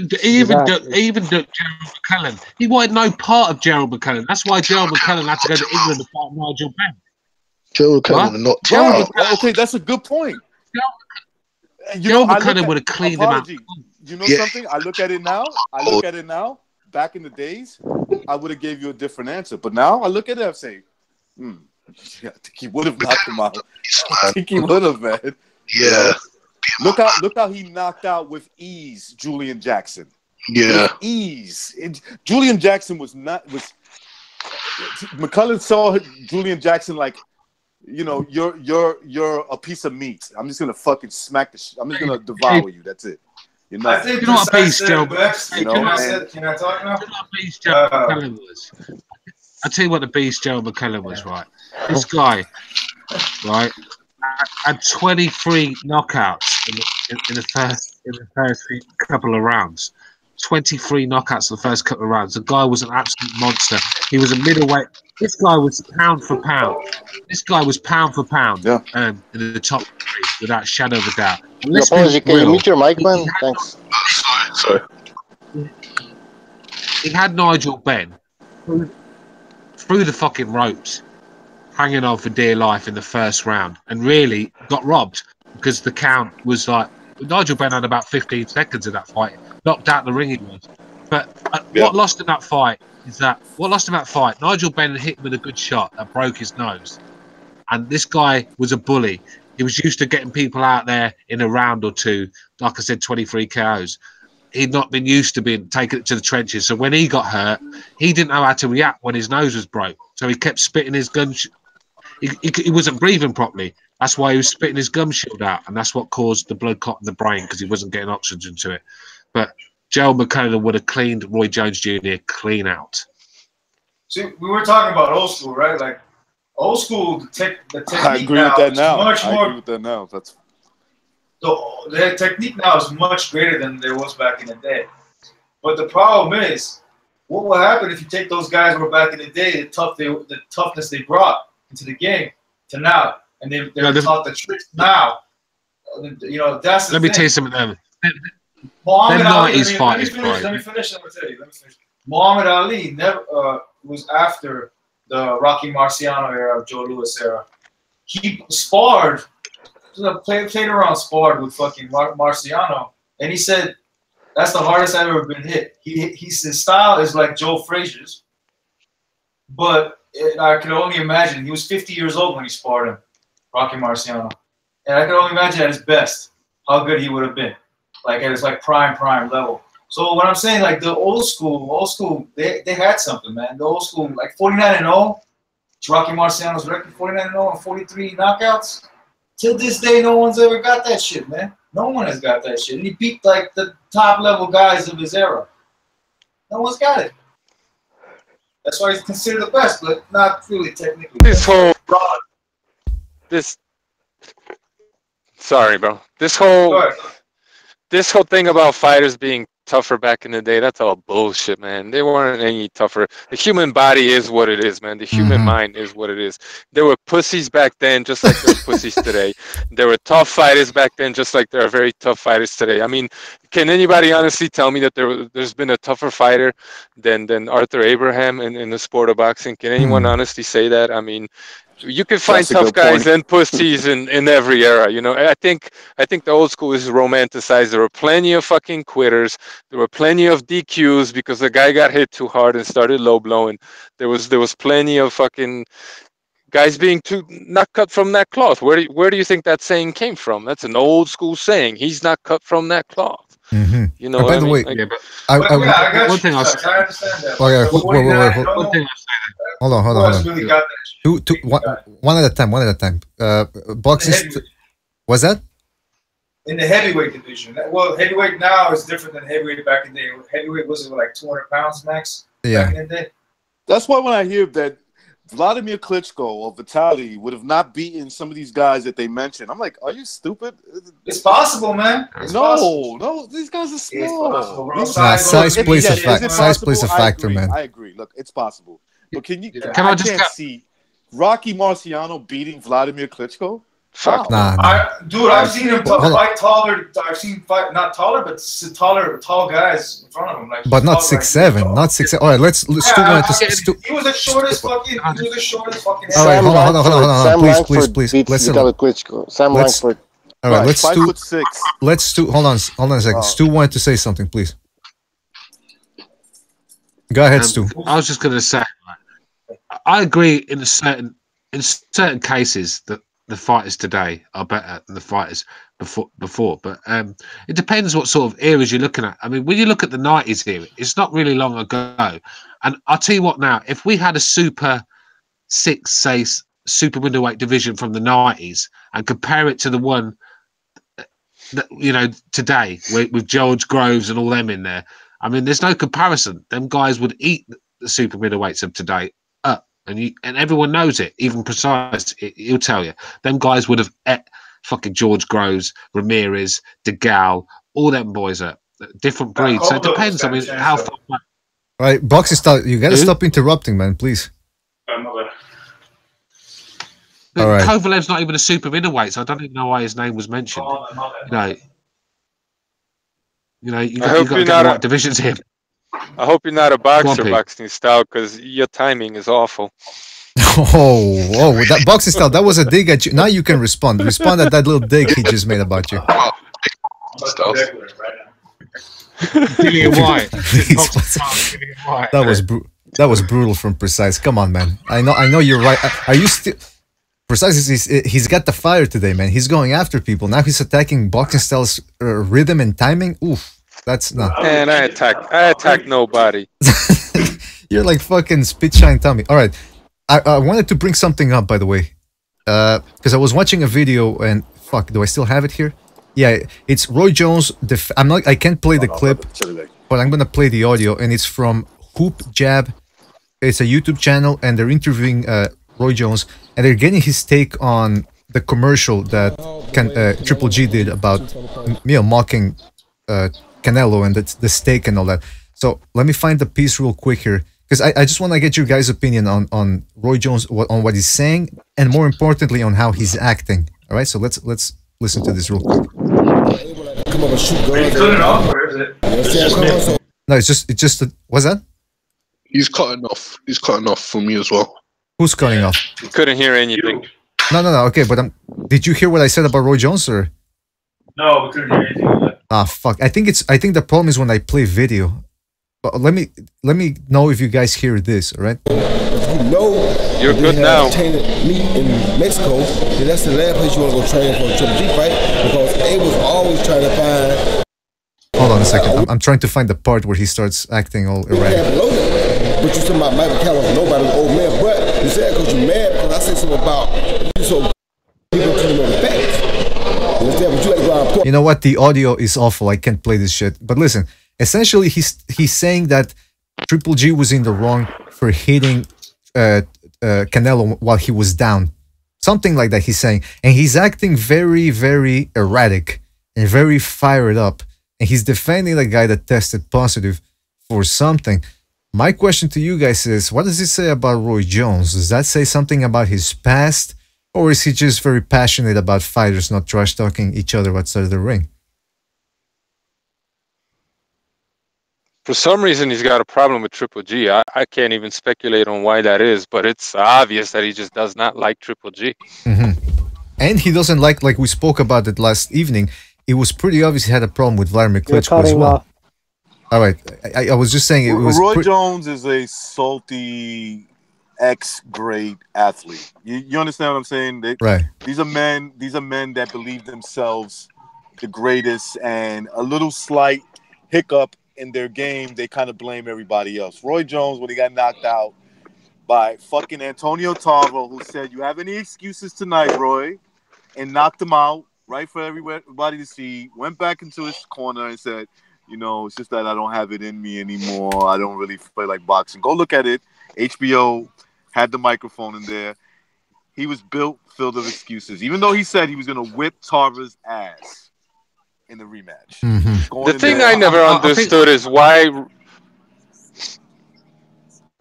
Gerald McCullen. He wanted no part of Gerald McCullen. That's why Gerald McCullen had to go to England to fight Nigel Benn. Gerald McCullen, not okay, that's a good point. Gerald McCullen would have cleaned him out. You know something? I look at it now. Back in the days, I would have gave you a different answer. But now I look at it and say, I think he would have knocked him out. I think he would have, man. Yeah. Look how he knocked out with ease Julian Jackson. Yeah. With ease. Julian Jackson McCullen saw Julian Jackson like, you're a piece of meat. I'm just gonna fucking smack I'm just gonna devour you. That's it. I think what a beast Gerald McCullen was. I'll tell you what the beast Gerald McCullen was, right? This guy, right? had 23 knockouts in the first couple of rounds. 23 knockouts in the first couple of rounds. The guy was an absolute monster. He was a middleweight. This guy was pound for pound. This guy was pound for pound in the top three, without a shadow of a doubt. And let's be real, can you mute your mic, man? Thanks. Sorry. He had Nigel Benn through the fucking ropes, hanging on for dear life in the first round, and really got robbed because the count was like Nigel Benn had about 15 seconds in that fight, knocked out the ring he was. But what lost in that fight is that Nigel Benn hit him with a good shot that broke his nose, and this guy was a bully. He was used to getting people out there in a round or two. Like I said, 23 KOs. He'd not been used to being taken to the trenches. So when he got hurt, he didn't know how to react when his nose was broke. So he kept spitting his gun. He wasn't breathing properly. That's why he was spitting his gum shield out, and that's what caused the blood clot in the brain, because he wasn't getting oxygen to it. But Joe McCullough would have cleaned Roy Jones Jr. clean out. See, we were talking about old school, right? Like old school, the technique I agree with that now. Much more. I agree with that now. That's the technique now is much greater than there was back in the day. But the problem is, what will happen if you take those guys who were back in the day, the toughness they brought into the game to now, and they're taught the tricks now. You know, that's the Let me tell you something. Them Muhammad Ali. 90s fighters, Let me finish. Muhammad Ali never was after the Rocky Marciano era, Joe Louis era. He sparred, played around, sparred with fucking Marciano, and he said that's the hardest I've ever been hit. His style is like Joe Frazier's, but I can only imagine he was 50 years old when he sparred him, Rocky Marciano, and I can only imagine at his best how good he would have been, like at his like prime level. So what I'm saying, like the old school, they had something, man. The old school, like 49-0, Rocky Marciano's record, 49-0 and 43 knockouts. Till this day, no one's ever got that shit, man. No one has got that shit. And he beat like the top level guys of his era. No one's got it. That's why he's considered the best, but not really technically. Sorry, bro. This whole thing about fighters being tougher back in the day, that's all bullshit, man. They weren't any tougher. The human body is what it is, man. The human mind is what it is. There were pussies back then just like there are pussies today. There were tough fighters back then just like there are very tough fighters today. I mean, can anybody honestly tell me that there's been a tougher fighter than Arthur Abraham in the sport of boxing? Can anyone honestly say that? I mean, you can find tough guys and pussies in every era, you know. I think the old school is romanticized. There were plenty of fucking quitters. There were plenty of DQs because the guy got hit too hard and started low blowing. There was plenty of fucking guys being not cut from that cloth. Where do you think that saying came from? That's an old school saying. He's not cut from that cloth. You know. By the way, one thing I'll say. One thing I'll say. Hold on. One at a time. Boxing. What's that? In the heavyweight division. Well, heavyweight now is different than heavyweight back in the day. Heavyweight was like 200 pounds max back in the day. That's why when I hear that Vladimir Klitschko or Vitaly would have not beaten some of these guys that they mentioned, I'm like, are you stupid? It's possible, man. No, these guys are small. Size plays a factor, man. I agree. Look, it's possible. But can you? I can't see Rocky Marciano beating Vladimir Klitschko. Fuck. I've seen him fight taller. I've seen fight not taller, but tall guys in front of him. Like, but not 6'7", not 6'7". All right, let's he was the shortest fucking. All right, hold on, please. Listen. Sam Langford. All right, let's 5'6". Let's do. Hold on a second. Stu wanted to say something, please. Go ahead, Stu. I was just going to say, I agree in certain cases that the fighters today are better than the fighters before. But it depends what sort of eras you're looking at. I mean, when you look at the 90s era, it's not really long ago. And I'll tell you what now, if we had a super middleweight division from the 90s and compare it to the one that, you know, today with George Groves and all them in there, I mean, there's no comparison. Them guys would eat the super middleweights of today up and everyone knows it. Even Precise, he'll tell you. Them guys would have fucking George Groves, Ramirez, DeGal, all them boys are different breeds. So it depends. I mean, how far. All right, Boxing Style, you gotta stop interrupting, man, please. But all right. Kovalev's not even a super middleweight, so I don't even know why his name was mentioned. You know, you got to get the right divisions here. I hope you're not a boxer, Boxing Style, because your timing is awful. Oh, that Boxing Style, that was a dig at you. Now you can respond. Respond at that little dig he just made about you. Gillian White. That was brutal from Precise. Come on, man. I know you're right. Are you still... Precise, he's got the fire today, man. He's going after people. Now he's attacking Boxing Style's rhythm and timing. Oof, that's not... And I attack nobody. You're like fucking spit shine Tommy. All right. I wanted to bring something up, by the way. Because I was watching a video and... Fuck, do I still have it here? Yeah, it's Roy Jones. I can't play the clip, but I'm gonna play the audio, and it's from Hoop Jab. It's a YouTube channel, and they're interviewing Roy Jones, and they're getting his take on the commercial that Triple G did about mocking Canelo and the steak and all that. So let me find the piece real quick here, because I just want to get your guys' opinion on Roy Jones, on what he's saying, and more importantly on how he's acting. All right, so let's listen to this real quick. Come up and shoot guns. No, it's just what's that? He's cutting off. He's cutting off for me as well. Who's cutting off? Couldn't hear anything. No. Okay, but did you hear what I said about Roy Jones, or? No, we couldn't hear anything. Ah, fuck. I think the problem is when I play video. But let me know if you guys hear this, all right? If you know you're good now. Me in Mexico, then that's the last place you want to go train for a Triple G fight, because A was always trying to find. Hold on a second. I'm trying to find the part where he starts acting all erratic. But you talking about Michael Callum, nobody's old man. But you said because you're mad because I said something about you, so people couldn't know the facts. You understand? But you had to go out and put. You know what? The audio is awful. I can't play this shit. But listen, essentially, he's saying that Triple G was in the wrong for hitting Canelo while he was down. Something like that he's saying. And he's acting very, very erratic and very fired up. And he's defending the guy that tested positive for something. My question to you guys is, what does it say about Roy Jones? Does that say something about his past? Or is he just very passionate about fighters not trash-talking each other outside the ring? For some reason, he's got a problem with Triple G. I can't even speculate on why that is, but it's obvious that he just does not like Triple G. And he doesn't like we spoke about it last evening, it was pretty obvious he had a problem with Vladimir Klitschko as well. All right, I was just saying it was... Roy Jones is a salty ex-grade athlete. You understand what I'm saying? Right. These are men that believe themselves the greatest, and a little slight hiccup in their game, they kind of blame everybody else. Roy Jones, when he got knocked out by fucking Antonio Tarver, who said, "You have any excuses tonight, Roy?" and knocked him out right for everybody to see, went back into his corner and said, "You know, it's just that I don't have it in me anymore. I don't really play like boxing." Go look at it. HBO had the microphone in there. He was filled of excuses, even though he said he was going to whip Tarver's ass in the rematch. The thing I never understood is why... Go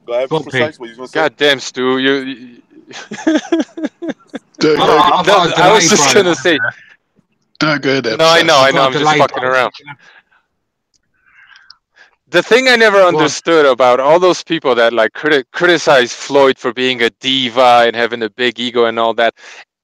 ahead, Precise. What you going to say? God damn, Stu. I was just going to say... Go ahead. No, I know. I'm just fucking around. The thing I never understood about all those people that like criticize Floyd for being a diva and having a big ego and all that,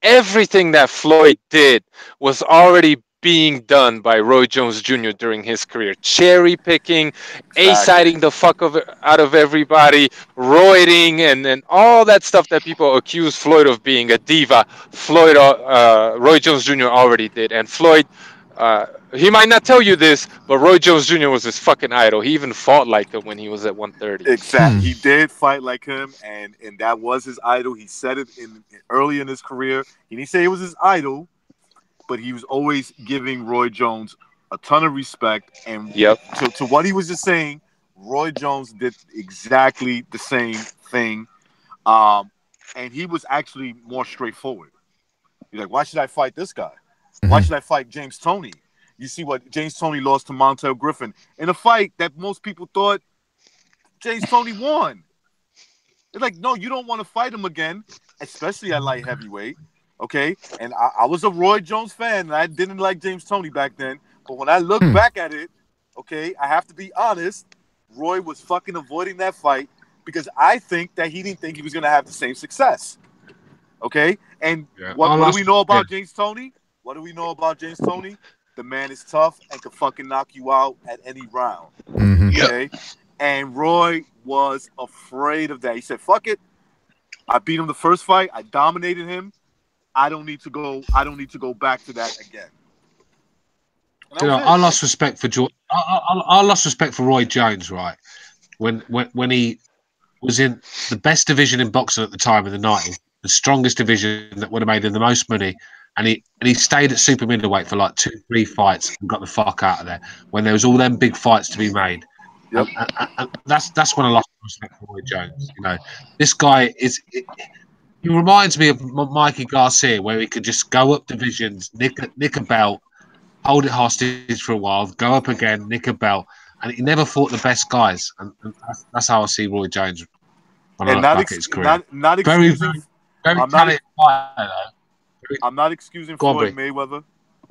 everything that Floyd did was already being done by Roy Jones Jr. during his career. Cherry picking, A-siding the fuck out of everybody, roiding, and all that stuff that people accuse Floyd of being a diva. Roy Jones Jr. already did. And Floyd, he might not tell you this, but Roy Jones Jr. was his fucking idol. He even fought like him when he was at 130. Exactly. He did fight like him, and that was his idol. He said it early in his career. He didn't say it was his idol, but he was always giving Roy Jones a ton of respect. And to what he was just saying, Roy Jones did exactly the same thing And he was actually more straightforward. He's like, why should I fight this guy? Why should I fight James Toney? You see what James Toney lost to Montel Griffin in a fight that most people thought James Toney won. It's like, no, you don't want to fight him again, especially at light heavyweight. Okay? And I was a Roy Jones fan, and I didn't like James Toney back then. But when I look back at it, okay, I have to be honest, Roy was fucking avoiding that fight because I think that he didn't think he was going to have the same success. Okay? And what do we know about James Toney? What do we know about James Toney? The man is tough and can fucking knock you out at any round. Okay? And Roy was afraid of that. He said, fuck it. I beat him the first fight. I dominated him. I don't need to go back to that again. You know, I lost respect for I lost respect for Roy Jones, right? When he was in the best division in boxing at the time in the 90s, the strongest division that would have made him the most money, and he stayed at super middleweight for like 2-3 fights and got the fuck out of there when there was all them big fights to be made. Yep. And that's when I lost respect for Roy Jones. You know, this guy he reminds me of Mikey Garcia, where he could just go up divisions, nick a belt, hold it hostage for a while, go up again, nick a belt, and he never fought the best guys. And that's how I see Roy Jones. And not excusing. I'm not excusing Floyd Mayweather.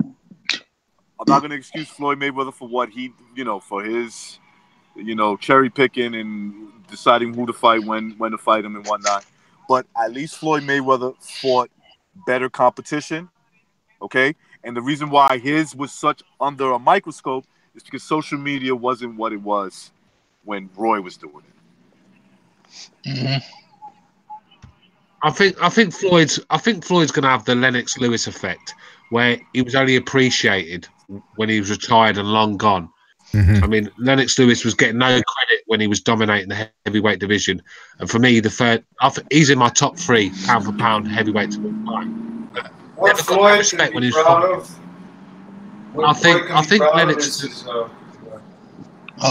I'm not going to excuse Floyd Mayweather for what he, for his, cherry picking and deciding who to fight, when to fight him and whatnot. But at least Floyd Mayweather fought better competition. Okay. And the reason why his was such under a microscope is because social media wasn't what it was when Roy was doing it. I think Floyd's going to have the Lennox Lewis effect, where he was only appreciated when he was retired and long gone. I mean, Lennox Lewis was getting no credit when he was dominating the heavyweight division, and for me, he's in my top 3 pound for pound heavyweights of all time. What Never got Floyd respect can when be he was proud of? I think Lennox. Oh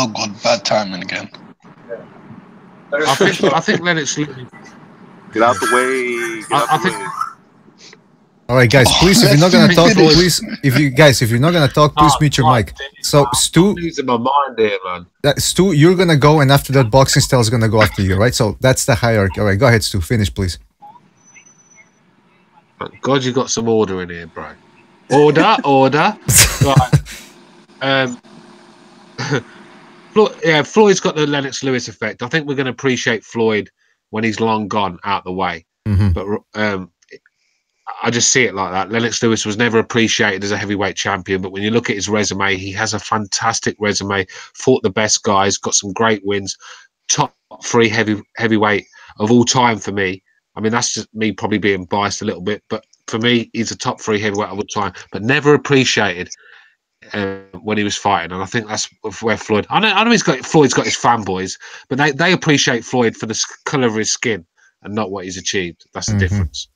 god, bad timing again. I think Lennox Lewis. Get out the way. Get out the way. All right, guys. Please, if you're not gonna talk, please. If you're not gonna talk, please mute your mic. So, Stu, I'm losing my mind here, man. Stu, you're gonna go, and after that, Boxing Style is gonna go after you, right? So that's the hierarchy. All right, go ahead, Stu. Finish, please. God, you got some order in here, bro. Order. Right. Floyd's got the Lennox Lewis effect. I think we're going to appreciate Floyd when he's long gone out the way. But I just see it like that. Lennox Lewis was never appreciated as a heavyweight champion, but when you look at his resume, he has a fantastic resume. Fought the best guys, got some great wins. Top 3 heavyweight of all time for me. I mean, that's just me probably being biased a little bit, but for me, he's a top 3 heavyweight of all time, but never appreciated when he was fighting. And I think that's where Floyd. I know Floyd's got his fanboys, but they appreciate Floyd for the colour of his skin and not what he's achieved. That's the difference.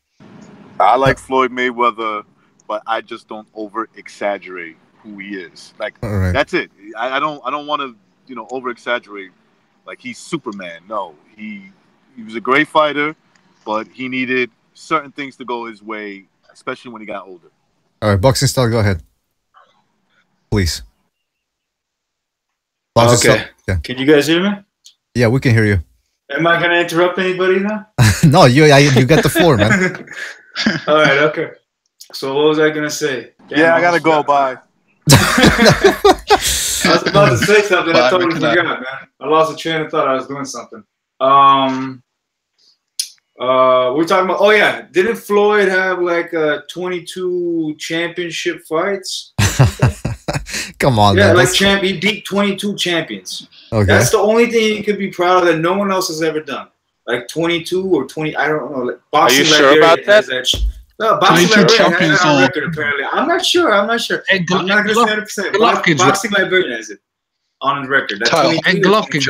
I like Floyd Mayweather, but I just don't over exaggerate who he is. Like that's it. I don't want to over exaggerate. Like he's Superman. No, he was a great fighter, but he needed certain things to go his way, especially when he got older. All right, Boxing Style, go ahead, please. Okay. Yeah. Can you guys hear me? Yeah, we can hear you. Am I gonna interrupt anybody now? No, you got the floor, man. All right, okay. So what was I gonna say? Damn, I gotta go. Bye. I was about to say something. I totally forgot, man. I lost a train of thought. I was doing something. We're talking about. Oh yeah, didn't Floyd have like 22 championship fights? Come on, yeah, man. Like he beat 22 champions. Okay. That's the only thing he could be proud of that no one else has ever done. Like 22 or 20, I don't know. Like boxing. Are you sure about that? No, boxing Liberian has it on record apparently. I'm not sure. I'm not going to say 100%. Boxing Liberian has it on record. That's and Golovkin.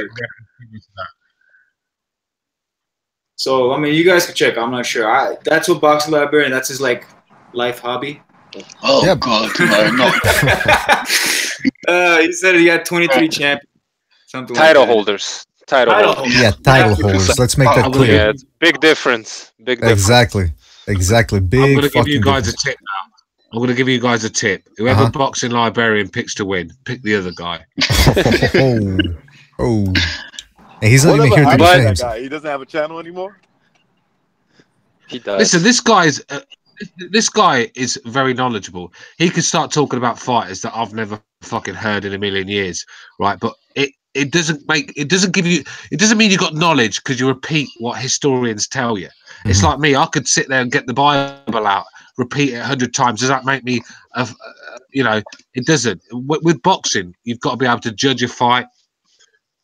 So I mean, you guys can check. I'm not sure. That's what Boxing Liberian. That's his like life hobby. Oh yeah. God, no. He said he had 23 champions. Something title like that. holders. Title holders. Yeah, title holders. Let's make that clear. Yeah, it's big difference. Big difference. Exactly. Big. I'm going to give you guys difference. a tip now. I'm going to give you guys a tip. Whoever boxing librarian picks to win, pick the other guy. Oh. And he's not even here to defend that guy. He doesn't have a channel anymore. He does. Listen, this guy is very knowledgeable. He could start talking about fighters that I've never fucking heard in a million years, right? But it doesn't mean you got knowledge because you repeat what historians tell you. It's like me. I could sit there and get the Bible out, repeat it 100 times. Does that make me, it doesn't. With boxing, you've got to be able to judge a fight,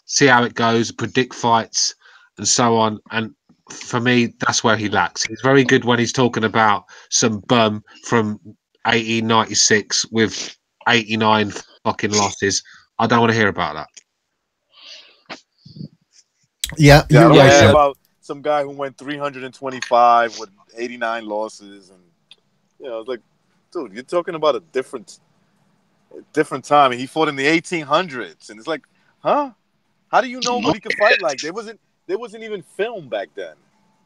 see how it goes, predict fights, and so on. And for me, that's where he lacks. He's very good when he's talking about some bum from 1896 with 89 fucking losses. I don't want to hear about that. Yeah, I don't want to hear about some guy who went 325 with 89 losses, and it's like, dude, you're talking about a different time. And he fought in the 1800s, and it's like, huh? How do you know what he could fight like? There wasn't even film back then.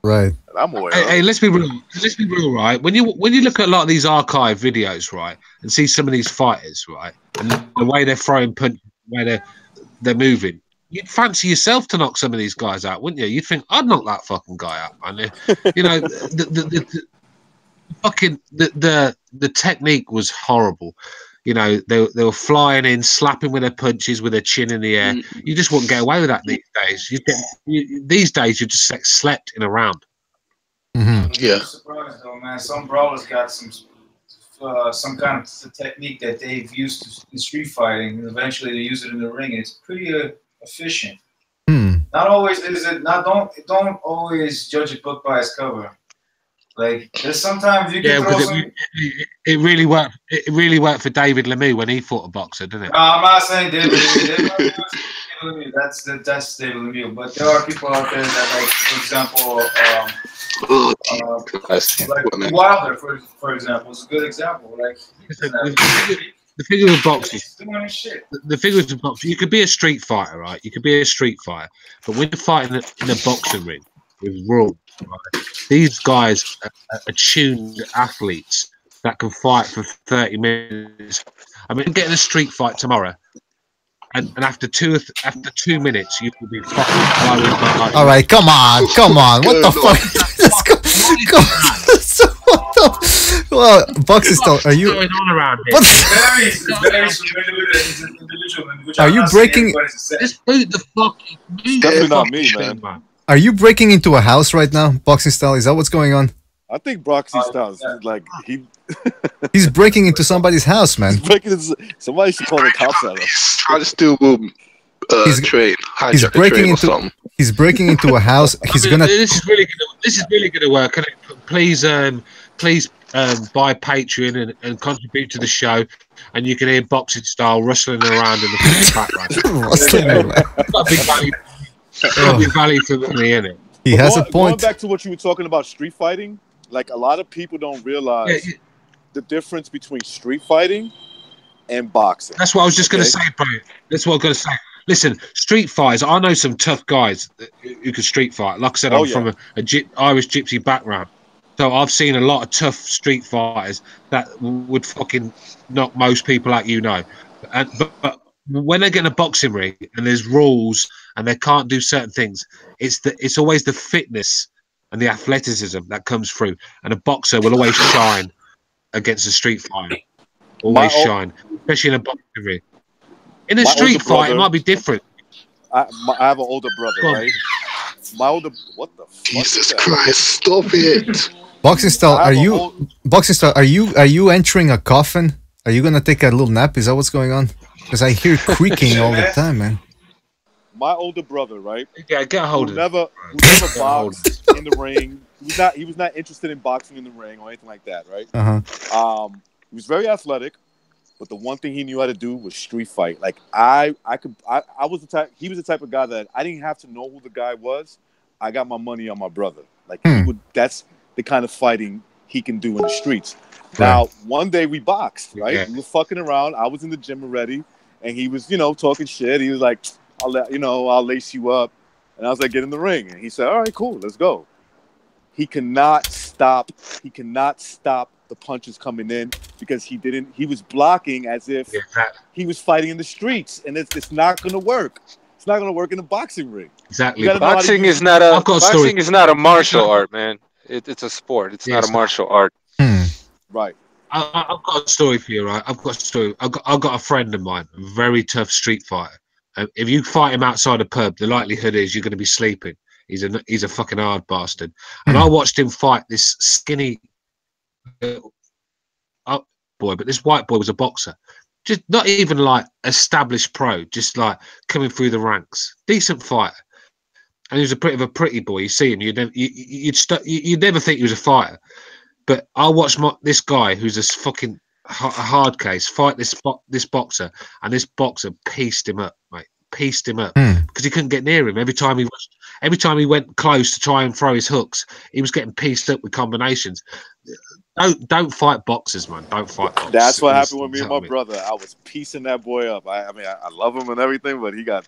Right. I'm aware. Hey, let's be real. Let's be real, right? When you look at a lot of these archive videos, right, and see some of these fighters, right, and the way they're throwing punches, the way they're moving, you'd fancy yourself to knock some of these guys out, wouldn't you? You'd think I'd knock that fucking guy out, man. The technique was horrible. They were flying in, slapping with their punches, with their chin in the air. You just wouldn't get away with that these days. These days, you just slept in a round. Yeah. I'm surprised though, man. Some brawlers got some kind of technique that they've used in street fighting, and eventually they use it in the ring. It's pretty efficient. Not always is it. Don't always judge a book by its cover. Like there's sometimes you can throw some. It really worked. It really worked for David Lemieux when he fought a boxer, didn't it? No, I'm not saying David Lemieux. That's David Lemieux. But there are people out there that, like, for example, like Wilder, for example, is a good example. Like the figure of boxing. The figures of boxing. You could be a street fighter, right? You could be a street fighter, but when you're fighting in a boxing ring with rules, right? These guys are tuned athletes that can fight for 30 minutes. I mean, get in a street fight tomorrow, and after 2 minutes, you will be fucking. All right, come on. What the fuck? Let's go. Well, boxing style. Are you? What's going on around here? Very familiar with his individual. Are you breaking? Just boot the fucking. Definitely not me, man. Are you breaking into a house right now, boxing style? Is that what's going on? I think boxing style is like he's breaking into somebody's house, man. Somebody should call the cops on us. Try to steal trade. He's breaking into a house. He's gonna. This is really gonna work. Can it, please buy Patreon and contribute to the show, and you can hear boxing style rustling around in the background. Rustling around. Got a big value. Big value for me, in it. He has a point. Going back to what you were talking about, street fighting. Like a lot of people don't realize the difference between street fighting and boxing. That's what I was just going to say, bro. That's what I'm going to say. Listen, street fighters. I know some tough guys who can street fight. Like I said, I'm from a Irish gypsy background, so I've seen a lot of tough street fighters that would fucking knock most people out. But when they get in a boxing ring and there's rules and they can't do certain things, it's always the fitness and the athleticism that comes through, and a boxer will always shine against a street fighter. Always shine, especially in a boxing ring. In a street fight, it might be different. I have an older brother, right? What the fuck? Jesus Christ! Stop it! Boxing style, are you entering a coffin? Are you gonna take a little nap? Is that what's going on? Because I hear creaking all the time, man. My older brother, right? Yeah, get a hold of it. Who never boxed in the ring. He was not interested in boxing in the ring or anything like that, right? He was very athletic, but the one thing he knew how to do was street fight. Like he was the type of guy that I didn't have to know who the guy was. I got my money on my brother. Like that's the kind of fighting he can do in the streets. Now, one day we boxed, right? Yeah. We were fucking around. I was in the gym already, and he was, talking shit. He was like, I'll lace you up. And I was like, get in the ring. And he said, all right, cool, let's go. He cannot stop. He cannot stop the punches coming in because he was blocking as if he was fighting in the streets. And it's not going to work. It's not going to work in the boxing ring. Exactly. Boxing is not a martial art, man. It's a sport. It's not a martial art. Right. I've got a story for you, right? I've got a story. I've got a friend of mine, a very tough street fighter. If you fight him outside a pub, the likelihood is you're going to be sleeping. He's a fucking hard bastard. And I watched him fight this skinny boy, but this white boy was a boxer. Just not even like established pro, just like coming through the ranks. Decent fighter. And he was a pretty boy. You see him, you'd never think he was a fighter. But I watched this guy who's a fucking hard case fight this boxer, and this boxer pieced him up, mate. Pieced him up because he couldn't get near him. Every time he went close to try and throw his hooks, he was getting pieced up with combinations. Don't fight boxers, man. Don't fight boxers. That's what happened with me and my brother. I was piecing that boy up. I mean, I love him and everything, but he got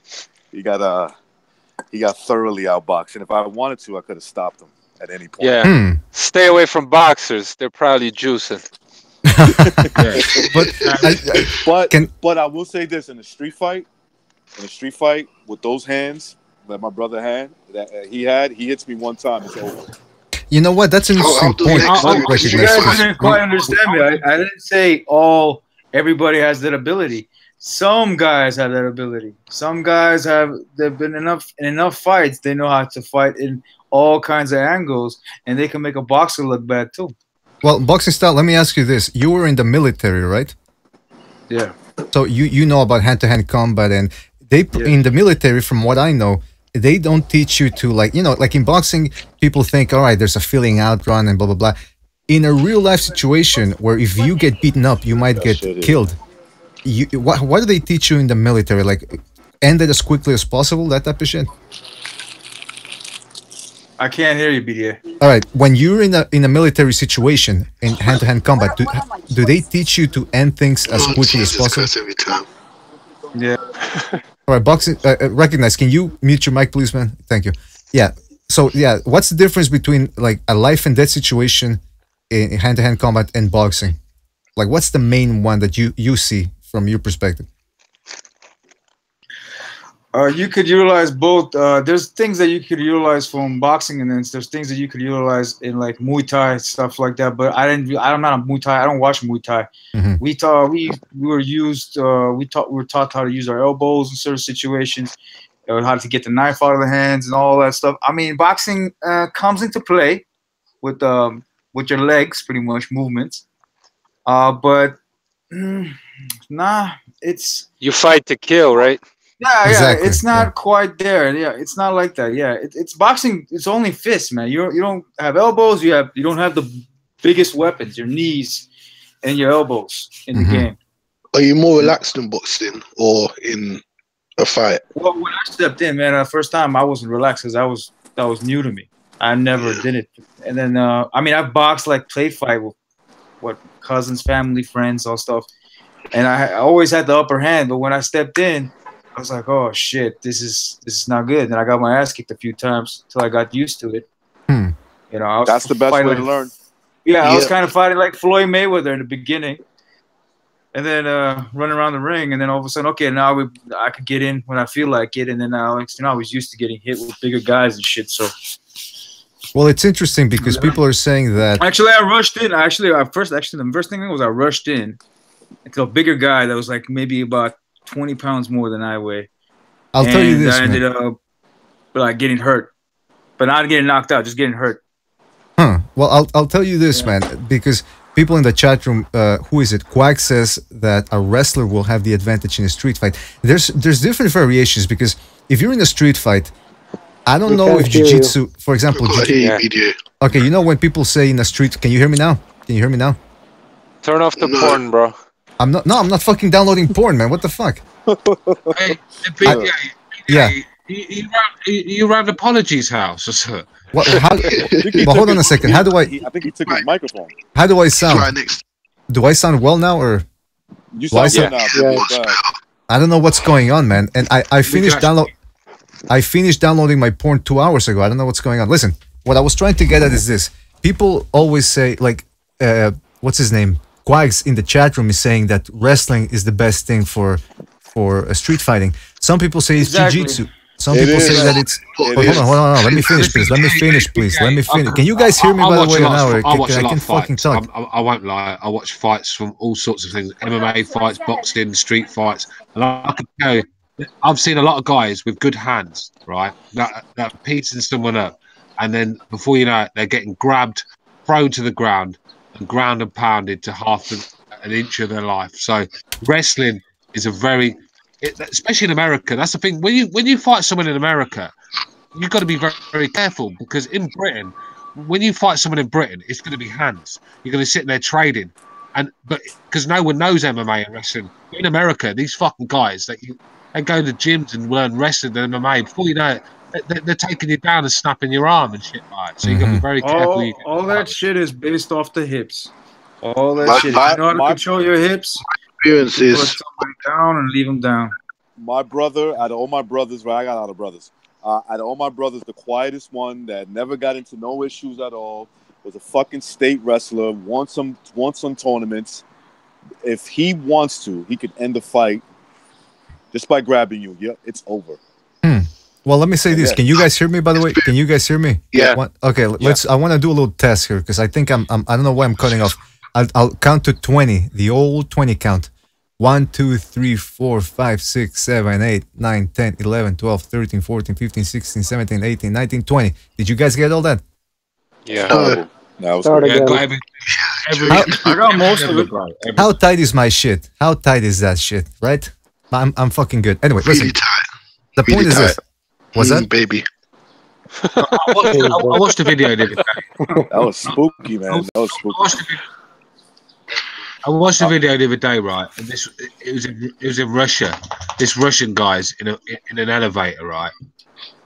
thoroughly outboxed. And if I wanted to, I could have stopped him at any point. Yeah. Stay away from boxers. They're probably juicing. But I will say this: in a street fight with those hands that my brother had, he hits me one time, it's over. You know what? That's an interesting point. You guys didn't quite understand me. I didn't say everybody has that ability. Some guys have that ability. Some guys they've been in enough fights. They know how to fight in all kinds of angles, and they can make a boxer look bad too. Well, boxing style, let me ask you this. You were in the military, right? Yeah. So you know about hand-to-hand combat, and in the military, from what I know, they don't teach you to, like in boxing, people think, all right, there's a feeling out run and blah, blah, blah. In a real-life situation where if you get beaten up, you might get killed. What do they teach you in the military? Like, end it as quickly as possible, that type of shit? I can't hear you, BDA. All right, when you're in a military situation in hand-to-hand combat, do they teach you to end things as quickly as possible? Every time. Yeah. All right, boxing. Recognize. Can you mute your mic, please, man? Thank you. Yeah. So yeah, what's the difference between like a life and death situation in hand-to-hand combat and boxing? Like, what's the main one that you see from your perspective? You could utilize both. There's things that you could utilize from boxing, and then there's things that you could utilize in like Muay Thai, stuff like that. But I'm not a Muay Thai. I don't watch Muay Thai. We were taught how to use our elbows in certain situations, how to get the knife out of the hands and all that stuff. I mean, boxing comes into play with your legs, pretty much movements. But it's you fight to kill, right? Yeah, exactly. It's not quite there. Yeah, it's not like that. Yeah, it's boxing. It's only fists, man. You don't have elbows. You don't have the biggest weapons. Your knees and your elbows in the game. Are you more relaxed in boxing or in a fight? Well, when I stepped in, man, the first time I wasn't relaxed because that was new to me. I never did it. And then I mean, I boxed like play fight with cousins, family, friends, all stuff. And I always had the upper hand. But when I stepped in, I was like, oh shit, this is not good. And I got my ass kicked a few times until I got used to it. You know, that's the best way to learn. Yeah, I was kind of fighting like Floyd Mayweather in the beginning, and then running around the ring, and then all of a sudden, okay, now I could get in when I feel like it, and then now I was used to getting hit with bigger guys and shit. So, well, it's interesting because people are saying that. Actually, I rushed in. The first thing was I rushed in into a bigger guy that was like maybe about 20 pounds more than I weigh. I'll tell you this, I ended up like getting hurt, but not getting knocked out, just getting hurt. Well, I'll tell you this, man, because people in the chat room, who is it? Quack says that a wrestler will have the advantage in a street fight. There's different variations because if you're in a street fight, I don't know if jiu-jitsu, for example. Okay, you know when people say in a street, can you hear me now? Can you hear me now? Turn off the porn, bro. I'm not fucking downloading porn, man. What the fuck? You around Apology's house or so? What? But hold on a second. How do I? I think he took his microphone. How do I sound? Do I sound well now, or? You sound good now. I don't know what's going on, man. And I finished download. I finished downloading my porn 2 hours ago. I don't know what's going on. Listen, what I was trying to get at is this. People always say, like, what's his name? Quags in the chat room is saying that wrestling is the best thing for street fighting. Some people say it's jiu-jitsu. Some people say that it's... hold on. Let me finish, please. Let me finish. Can you guys hear me, by the way, now? I can fucking talk. I won't lie. I watch fights from all sorts of things. MMA fights, boxing, street fights. And I can tell you, I've seen a lot of guys with good hands, right, that piecing someone up. And then, before you know it, they're getting grabbed, thrown to the ground, and ground and pounded to half an inch of their life. So, wrestling is a very... especially in America, that's the thing. When you fight someone in America, you've got to be very, very careful, because in Britain, when you fight someone in Britain, it's going to be hands. You're going to sit there trading, but because no one knows MMA and wrestling. In America, these fucking guys they go to gyms and learn wrestling and MMA. Before you know it, they're taking you down and snapping your arm and shit like that. So you got to be very careful. All that shit is based off the hips. All that shit. You know how to control your hips. Experience Put is somebody down and leave them down. My brother, out of all my brothers, right? I got a lot of brothers. Out of all my brothers, the quietest one that never got into no issues at all was a fucking state wrestler. Won some tournaments. If he wants to, he could end the fight just by grabbing you. Yeah, it's over. Well, let me say this. Can you guys hear me, by the way? Can you guys hear me? Yeah. Okay, let's. I want to do a little test here, because I think I don't know why I'm cutting off. I'll count to 20, the old 20 count. 1, 2, 3, 4, 5, 6, 7, 8, 9, 10, 11, 12, 13, 14, 15, 16, 17, 18, 19, 20. Did you guys get all that? Yeah. I got most of it right. How tight is my shit? How tight is that shit, right? I'm fucking good. Anyway, listen. The point is this. What's that? Baby. I watched the video the other day. That was spooky, man. That was spooky. I watched the video the other day, right? And it was in Russia. This Russian guy's in an elevator, right?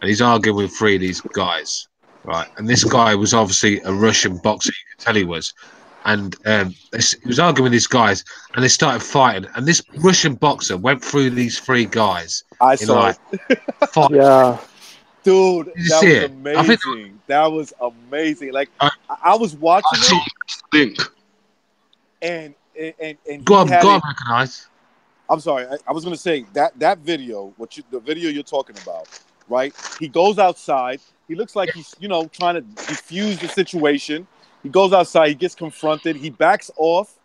And he's arguing with 3 of these guys, right? And this guy was obviously a Russian boxer. You could tell he was. And he was arguing with these guys, and they started fighting. And this Russian boxer went through these 3 guys. I saw it. 5. Yeah. Dude, that was amazing. That was amazing. Like I was watching it, and go on, recognize. I'm sorry. I was gonna say that video, the video you're talking about, right? He goes outside. He looks like he's trying to defuse the situation. He goes outside. He gets confronted. He backs off.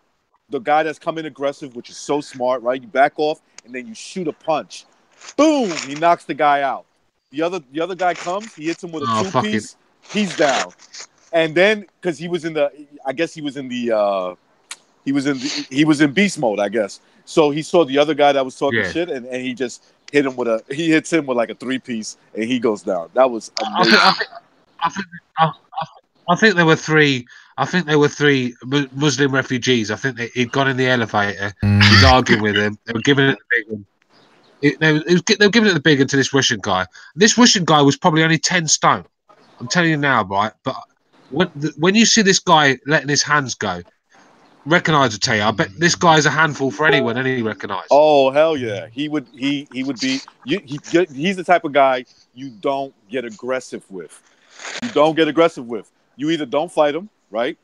The guy that's coming aggressive, which is so smart, right? You back off, and then you shoot a punch. Boom! He knocks the guy out. The other guy comes, he hits him with a 2-piece. He's down. And then, because he was in beast mode, I guess. So he saw the other guy that was talking shit, and he just hits him with like a 3-piece, and he goes down. That was amazing. I think there were 3. I think there were 3 Muslim refugees. I think he'd gone in the elevator. He was arguing with him. They were giving it the big one. They were giving it the big one to this Russian guy. This Russian guy was probably only 10 stone. I'm telling you now, right? But when you see this guy letting his hands go, recognize it, tell you. I bet this guy's a handful for anyone, any recognize. Oh hell yeah, he would be. He's the type of guy you don't get aggressive with. You either don't fight him, right?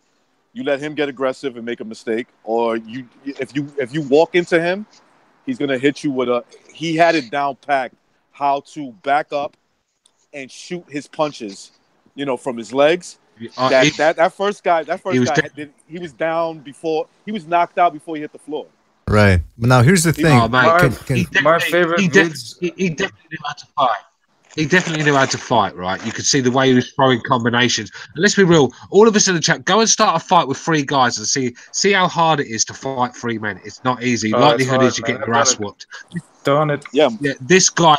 You let him get aggressive and make a mistake, or if you walk into him, he's gonna hit you with a. He had it down packed how to back up and shoot his punches, from his legs. That first guy, he was down before he was knocked out before he hit the floor. Right. But now here's the thing. My favorite. He definitely knew how to fight. He definitely knew how to fight, right? You could see the way he was throwing combinations. And let's be real, all of us in the chat, go and start a fight with 3 guys and see how hard it is to fight 3 men. It's not easy. Likelihood is you get your ass whooped. Done it. Yeah. This guy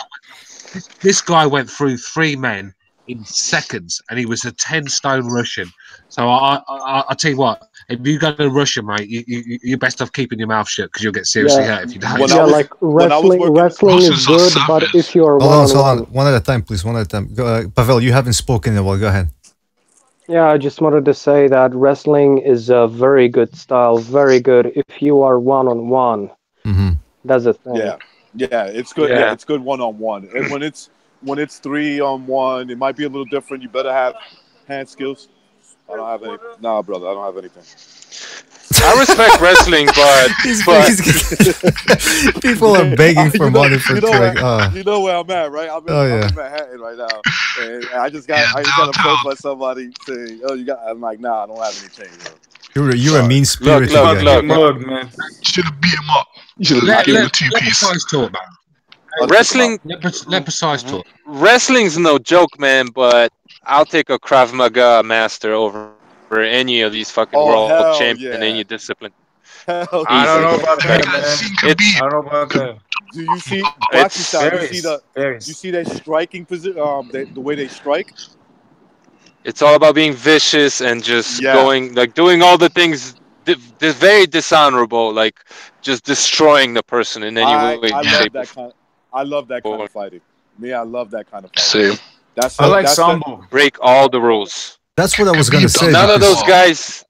went through 3 men in seconds, and he was a 10-stone Russian. So I tell you what, if you go to Russia, mate, you're best off keeping your mouth shut, because you'll get seriously hurt if you don't. Like wrestling is good, but if you're one at a time, please. One at a time. Pavel, you haven't spoken in a while. Go ahead. Yeah, I just wanted to say that wrestling is a very good style, very good if you are one-on-one. That's the thing. Yeah, it's good. Yeah, it's good one-on-one. And when when it's 3-on-1, it might be a little different. You better have hand skills. I don't have any. Nah, brother, I don't have anything. I respect wrestling, but people are begging for money for track. You know where I'm at, right? I'm in Manhattan right now, and I just got approached by somebody saying, "Oh, you got." I'm like, "Nah, I don't have anything." You're a mean spirit. Look, man. Should have beat him up. You should have given him a 2-piece. Precise talk, man. Wrestling. Let precise talk. Wrestling's no joke, man. But I'll take a Krav Maga master over any of these fucking world champion in any discipline. I don't know about that, man. I don't know about that. Do you see boxing style? You see that striking position? The way they strike. It's all about being vicious and just doing all the things very dishonorable, like just destroying the person in any way. I love that kind of fighting. I love that kind of Same. fighting. I like sambo. Break all the rules. That's what I was gonna say. None of those guys.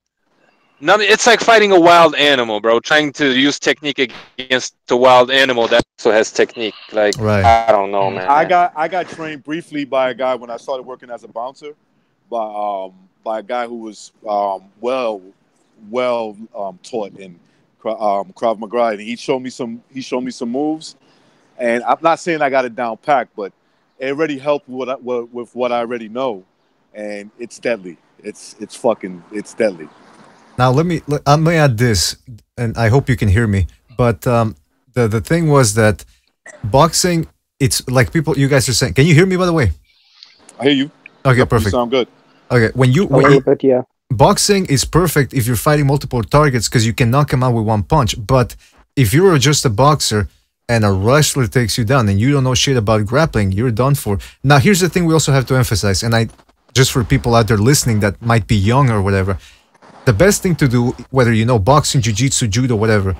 It's like fighting a wild animal, bro. Trying to use technique against a wild animal that also has technique. Like I don't know, man. I got trained briefly by a guy when I started working as a bouncer, by a guy who was well taught in Krav Maga, and he showed me some moves. And I'm not saying I got it down packed, but it already helped with what I already know, and it's deadly. It's deadly. Now let me add this, and I hope you can hear me. But the thing was that boxing, it's like you guys are saying. Can you hear me, by the way? I hear you. Okay, perfect. You sound good. Okay, boxing is perfect if you're fighting multiple targets because you can knock them out with one punch. But if you're just a boxer and a wrestler takes you down and you don't know shit about grappling, you're done for. Now, here's the thing we also have to emphasize, and just for people out there listening that might be young or whatever, the best thing to do, whether you know boxing, jiu-jitsu, judo, whatever,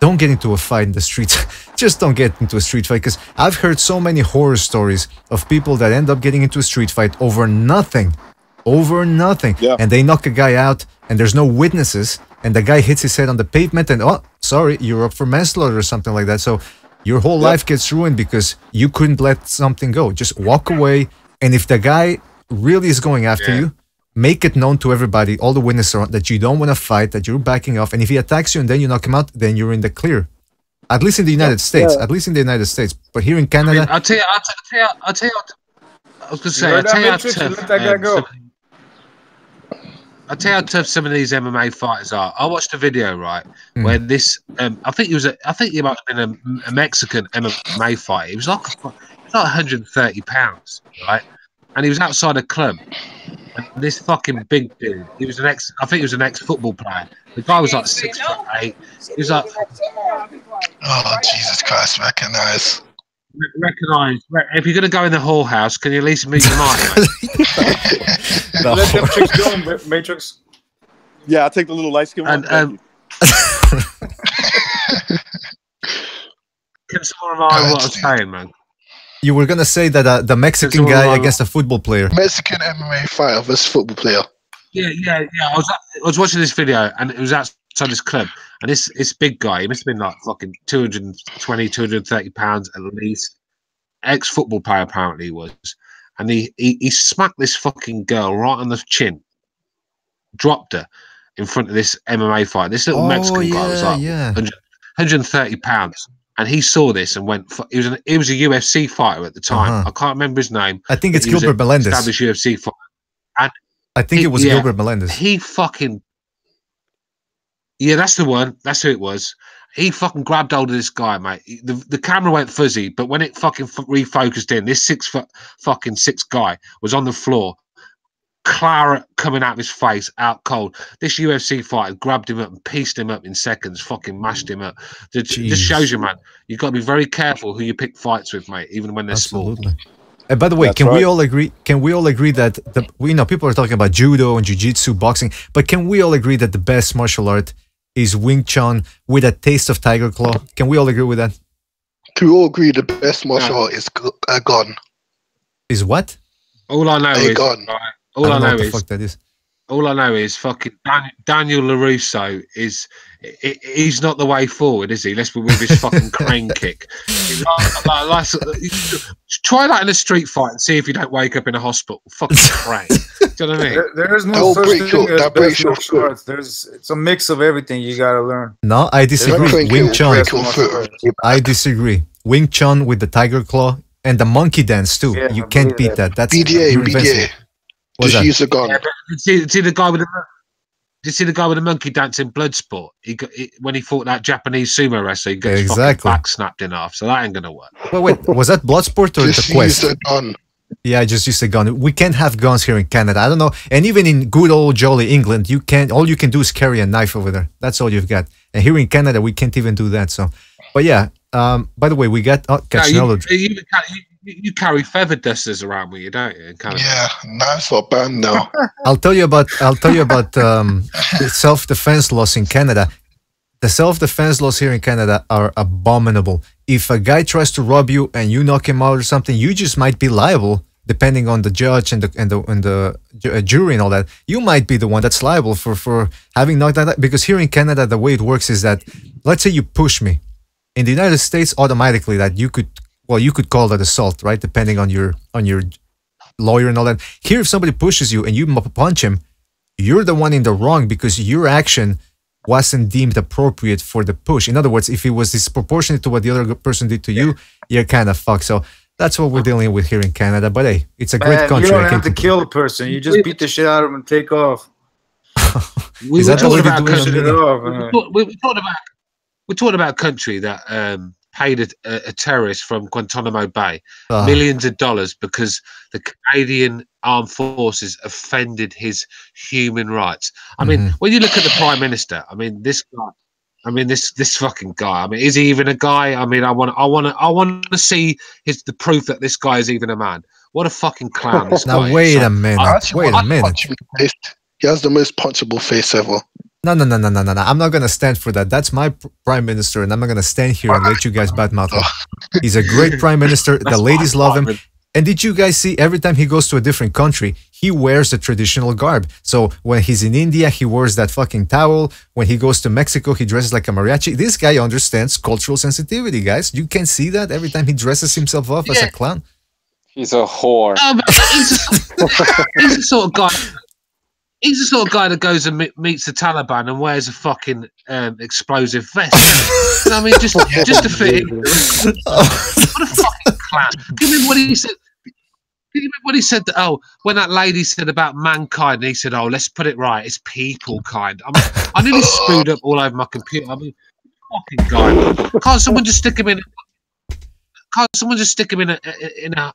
don't get into a fight in the streets. Just don't get into a street fight, because I've heard so many horror stories of people that end up getting into a street fight over nothing. And they knock a guy out and there's no witnesses and the guy hits his head on the pavement and sorry, you're up for manslaughter or something like that. So your whole life gets ruined because you couldn't let something go. Just walk away, and if the guy really is going after you, make it known to everybody, all the witnesses around, that you don't want to fight, that you're backing off, and if he attacks you and then you knock him out, then you're in the clear. At least in the United States. At least in the United States. But here in Canada, I'll tell you. I was gonna say. I'll tell you how tough some of these MMA fighters are. I watched a video where this. I think he might have been a Mexican MMA fighter. He was like 130 pounds, right? And he was outside a club. And this fucking big dude. He was I think he was an ex-football player. The guy was like 6'8". He was like, oh Jesus Christ, recognize. If you're gonna go in the whole house, can you at least meet your mind? Let them chicks go, Matrix. Yeah, I'll take the little light skin one. Can someone remind what I was saying, man? You were gonna say that the Mexican guy against a football player. Mexican MMA fighter versus football player. Yeah. I was watching this video and it was outside this club, and this big guy, he must have been like fucking 220, 230 pounds at least. Ex-football player apparently he was, and he smacked this fucking girl right on the chin, dropped her in front of this MMA fight. This little Mexican guy was like 130 pounds. And he saw this and went. He was a UFC fighter at the time. I can't remember his name. I think it's Gilbert Melendez. Established UFC fighter. And I think it was Gilbert Melendez. He fucking that's the one. That's who it was. He fucking grabbed hold of this guy, mate. The camera went fuzzy, but when it fucking refocused in, this 6 guy was on the floor, claret coming out of his face, out cold. This UFC fighter grabbed him up and pieced him up in seconds, fucking mashed him up. It just shows you, man, you've got to be very careful who you pick fights with, mate, even when they're small. And by the way, we all agree? Can we all agree that people are talking about judo and jiu-jitsu, boxing, but can we all agree that the best martial art is Wing Chun with a taste of Tiger Claw? Can we all agree with that? Can we all agree the best martial art is gun? Is what? All I know is gun. All I know is fucking Daniel LaRusso is he's not the way forward, is he? Let's be with his fucking crane kick. Try that in a street fight and see if you don't wake up in a hospital. Fucking crane. Do you know what I mean? There is no such thing as best martial arts. It's a mix of everything you gotta learn. No, I disagree. Wing Chun. I disagree. Wing Chun with the tiger claw and the monkey dance too. Yeah, you can't beat that. That's BDA. Just use a gun. Yeah, see the guy with the. Did you see the guy with the monkey dance in Bloodsport? When he fought that Japanese sumo wrestler, he got his fucking back snapped in half. So that ain't gonna work. Wait, was that Bloodsport or just the Quest? Use a gun. Yeah, just use a gun. We can't have guns here in Canada. I don't know. And even in good old jolly England, you can't. All you can do is carry a knife over there. That's all you've got. And here in Canada, we can't even do that. So, but yeah. By the way, we got you carry feather dusters around with you, don't you? In Canada? Yeah, knives are banned now. I'll tell you about the self-defense laws in Canada. The self-defense laws here in Canada are abominable. If a guy tries to rob you and you knock him out or something, you just might be liable, depending on the judge and the jury and all that. You might be the one that's liable for having knocked that out. Because here in Canada, the way it works is that, let's say you push me. In the United States, automatically that you could call that assault, right? Depending on your lawyer and all that. Here, if somebody pushes you and you punch him, you're the one in the wrong because your action wasn't deemed appropriate for the push. In other words, if it was disproportionate to what the other person did to you, you're kind of fucked. So that's what we're dealing with here in Canada. But hey, it's a great country. You don't have to kill a person. You just beat the shit out of him and take off. We're talking about a country that paid a terrorist from Guantanamo Bay millions of dollars because the Canadian Armed Forces offended his human rights. I mean, when you look at the Prime Minister, I mean, this guy, I mean, this fucking guy. I mean, is he even a guy? I mean, I want to see the proof that this guy is even a man. What a fucking clown this guy is. Now wait a minute. Wait a minute. He has the most punchable face ever. No. I'm not going to stand for that. That's my prime minister, and I'm not going to stand here and let you guys badmouth him. He's a great prime minister. The ladies love him. And did you guys see every time he goes to a different country, he wears the traditional garb. So when he's in India, he wears that fucking towel. When he goes to Mexico, he dresses like a mariachi. This guy understands cultural sensitivity, guys. You can see that every time he dresses himself up as a clown. He's a whore. He's the sort of guy. He's the sort of guy that goes and meets the Taliban and wears a fucking explosive vest. You know what I mean? Just to fit in. What a fucking clown. Do you remember what he said? Do you remember what he said that, when that lady said about mankind, and he said, let's put it right, it's people kind. I mean, I nearly screwed up all over my computer. I mean, fucking guy. Can't someone just stick him in an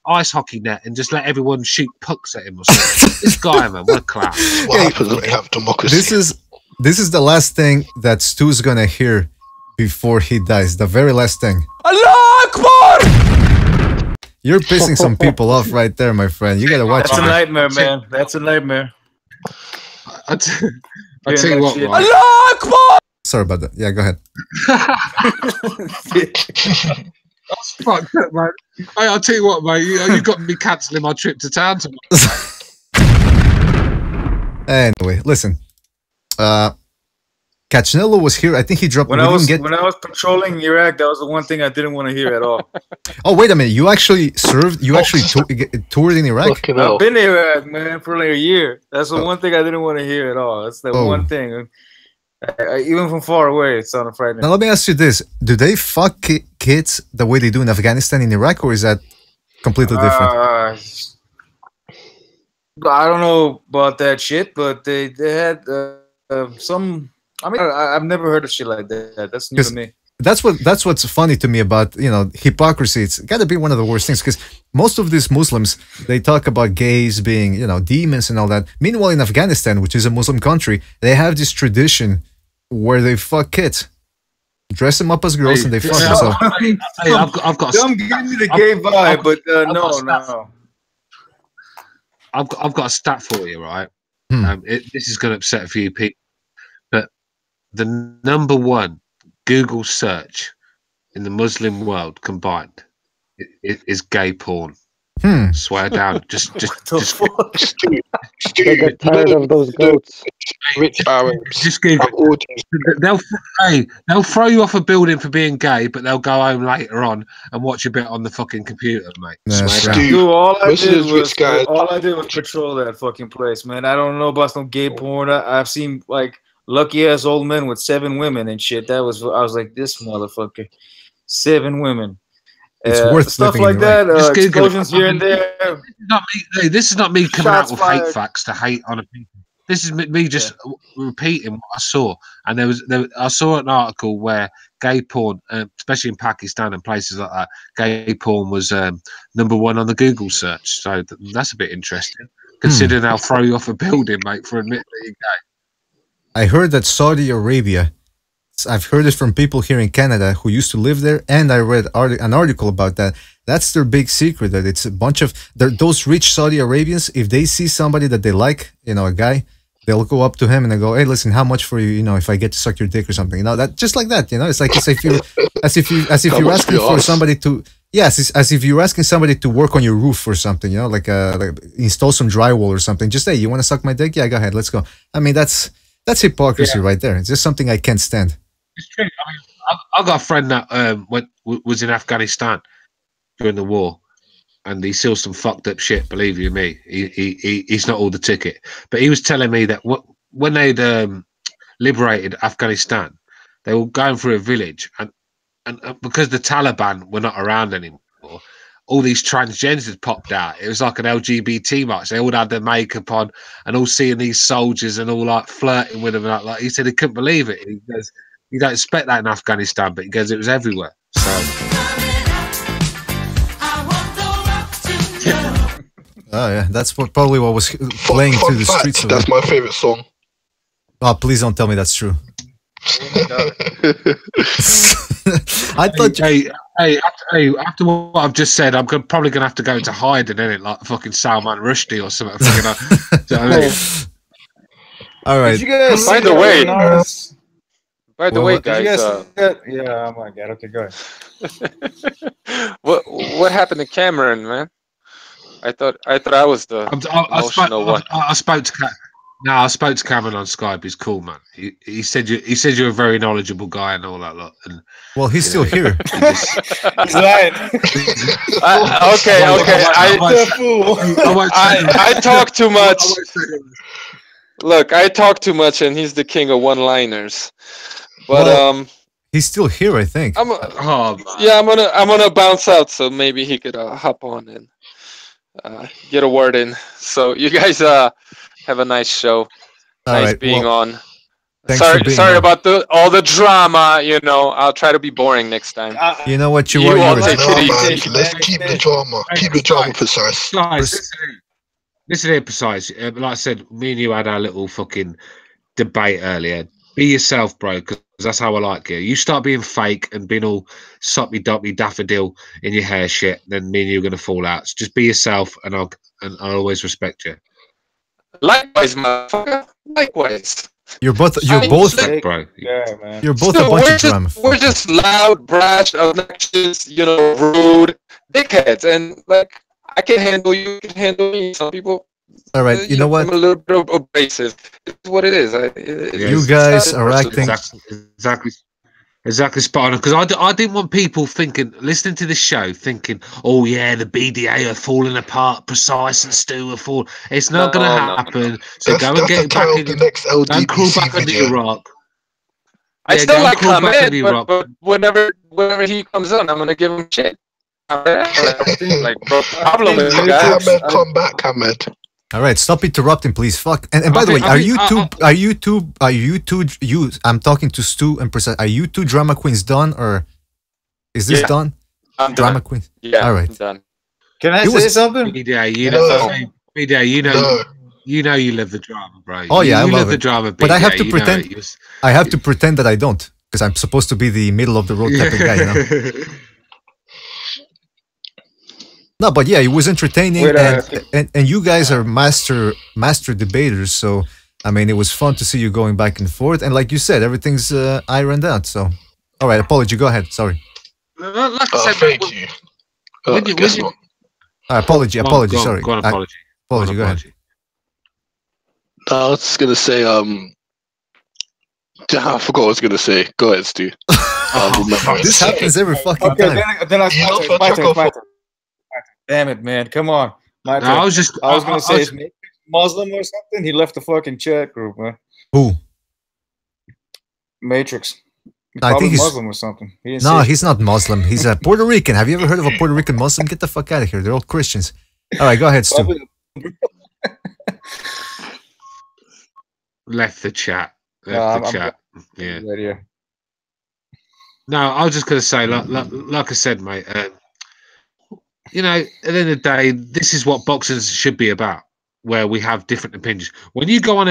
ice hockey net and just let everyone shoot pucks at him or something? This guy, man, what a clown. What happens when we have democracy? This is the last thing that Stu's gonna hear before he dies. The very last thing. Allah Akbar! You're pissing some people off right there, my friend. You gotta watch it. That's a nightmare, man. That's a nightmare. I'll tell you what, right? Allah Akbar! Sorry about that. Yeah, go ahead. That's fucked up, mate. Hey, I'll tell you what, mate. You got me cancelling my trip to town tomorrow. Anyway, listen. Cachinello was here. I think he dropped. When I was patrolling Iraq, that was the one thing I didn't want to hear at all. Oh, wait a minute. You actually served? You actually toured in Iraq? I've been in Iraq, man, for like a year. That's the one thing I didn't want to hear at all. That's the one thing. Even from far away, it sounded frightening. Now, let me ask you this. Do they fuck kids the way they do in Afghanistan and Iraq, or is that completely different? I don't know about that shit, but they had some... I mean, I've never heard of shit like that. That's new to me. That's what's funny to me about, hypocrisy. It's got to be one of the worst things, because most of these Muslims, they talk about gays being, demons and all that. Meanwhile, in Afghanistan, which is a Muslim country, they have this tradition where they fuck kids, dress them up as girls, and they fuck them. So. I've got. Don't give me the gay vibe, but no. I've got a stat for you, right? This is going to upset a few people, but the #1 Google search in the Muslim world combined is gay porn. Swear down. Just They get tired of those goats. Rich Arabs. Just Google. They'll throw you off a building for being gay, but they'll go home later on and watch a bit on the fucking computer, mate. Dude, all I did was patrol that fucking place, man. I don't know about some gay porn. I've seen like lucky ass old men with 7 women and shit. I was like, this motherfucker, 7 women. It's worth stuff like that. Explosions here and there. This is not me coming out with fired. hate facts to hate on a people. This is me just repeating what I saw. And I saw an article where gay porn, especially in Pakistan and places like that, gay porn was #1 on the Google search. So that's a bit interesting, considering they'll throw you off a building, mate, for admitting that you're gay. I heard that Saudi Arabia, I've heard it from people here in Canada who used to live there, and I read an article about that. That's their big secret, that it's a bunch of those rich Saudi Arabians. If they see somebody that they like, a guy, they'll go up to him and they go, "Hey, listen, how much for you? If I get to suck your dick or something." That just like that. It's like as if you're asking for somebody to. Yes, as if you're asking somebody to work on your roof or something. Like install some drywall or something. Just, hey, you want to suck my dick? Yeah, go ahead, let's go. I mean, that's hypocrisy right there. It's just something I can't stand. It's true. I mean, I've got a friend that was in Afghanistan during the war, and he saw some fucked up shit. Believe you me, he's not all the ticket. But he was telling me that when they'd liberated Afghanistan, they were going through a village, and because the Taliban were not around anymore, all these transgenders popped out. It was like an LGBT march. They all had their makeup on, and all seeing these soldiers and all like flirting with them. And like he said, he couldn't believe it. He goes, "You don't expect that in Afghanistan," but he goes, "It was everywhere." So. Oh yeah, that's probably what was playing through the streets. That's my favorite song. Oh, please don't tell me that's true. I thought. Hey, after what I've just said, I'm probably going to have to go into hiding, innit? Like fucking Salman Rushdie or something. Do you know what I mean? All right. By the way, guys. Yeah, oh my god. Okay, go ahead. What happened to Cameron, man? I thought I was the emotional one. I spoke to Cameron on Skype. He's cool, man. He said you're a very knowledgeable guy and all that lot. And well, he's still here. He's lying. Okay. I talk too much. Look, I talk too much, and he's the king of one-liners. But he's still here, I think. I'm gonna bounce out, so maybe he could hop on and get a word in. So you guys have a nice show. Nice being on. Sorry about all the drama. I'll try to be boring next time. You know what you all take it easy. Let's keep the drama. Keep the drama precise. Guys, listen here, precise. Like I said, me and you had our little fucking debate earlier. Be yourself, bro, because that's how I like you. You start being fake and being all soppy-doppy daffodil in your hair shit, then me and you are going to fall out. So just be yourself, and I'll always respect you. Likewise, motherfucker. Likewise. You're both, bro. Yeah, man. You're both a bunch of drama. We're just loud, brash, obnoxious, rude dickheads, and I can handle you. You can handle me. Some people. All right, you know what? I'm a little bit abrasive. It's what it is. You guys are acting exactly spot on. Because I didn't want people listening to this show, thinking, "Oh yeah, the BDA are falling apart. Precise and Stu are falling." It's not going to happen. No. So go and get back in. Don't crawl back under your rock. I still like Ahmed, but whenever he comes on, I'm going to give him shit. Like, bro, problem is, guys. Come back, Ahmed. All right, stop interrupting, please. Fuck. And by the way, I'm talking to Stu and Precise. Are you two drama queens done, or is this done? I'm drama done. queen. Yeah, all right. I'm done. Can I say something? BDA, you know you love the drama, bro. Oh yeah, I love the drama. BDA, but I have to pretend. I have to pretend that I don't, because I'm supposed to be the middle of the road type of guy, No, but yeah, it was entertaining, and you guys are master debaters. So I mean, it was fun to see you going back and forth. And like you said, everything's ironed out. So, all right, apology. Go ahead. Sorry. Like I said, thank you. Apology. Sorry. Go on, apology. Apology. Go ahead. I was just gonna say, I forgot what I was gonna say. Go ahead, Stu. This happens every fucking time. Then my turn. Damn it, man! Come on, my turn. I was gonna say, is Muslim or something? He left the fucking chat group, man. Who? Matrix. I think he's Muslim or something. He's not Muslim. He's a Puerto Rican. Have you ever heard of a Puerto Rican Muslim? Get the fuck out of here. They're all Christians. All right, go ahead, Stu. Left the chat. Yeah. Right here. No, I was just going to say, like I said, mate. You know, at the end of the day, this is what boxing should be about, where we have different opinions. When you go on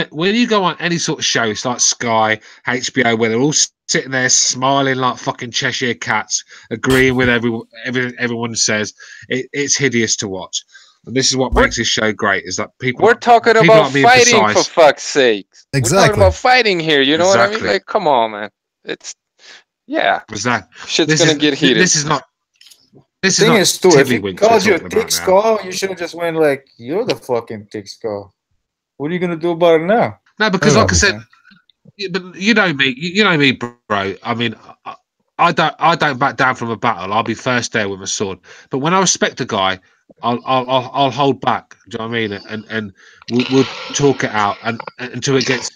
any sort of show, it's like Sky, HBO, where they're all sitting there smiling like fucking Cheshire cats, agreeing with everything everyone says. It's hideous to watch. And this is what makes this show great: is that people. We're talking about fighting, for fuck's sake. Exactly. We're talking about fighting here. You know what I mean? Like, come on, man. Shit's gonna get heated. This is not. This thing is Stu, if he called you a thick skull, you should have just went like, "You're the fucking thick skull." What are you gonna do about it now? No, because like I said, but you know me, bro. I mean, I don't back down from a battle. I'll be first there with a sword. But when I respect a guy, I'll hold back. Do you know what I mean? And we'll talk it out and until it gets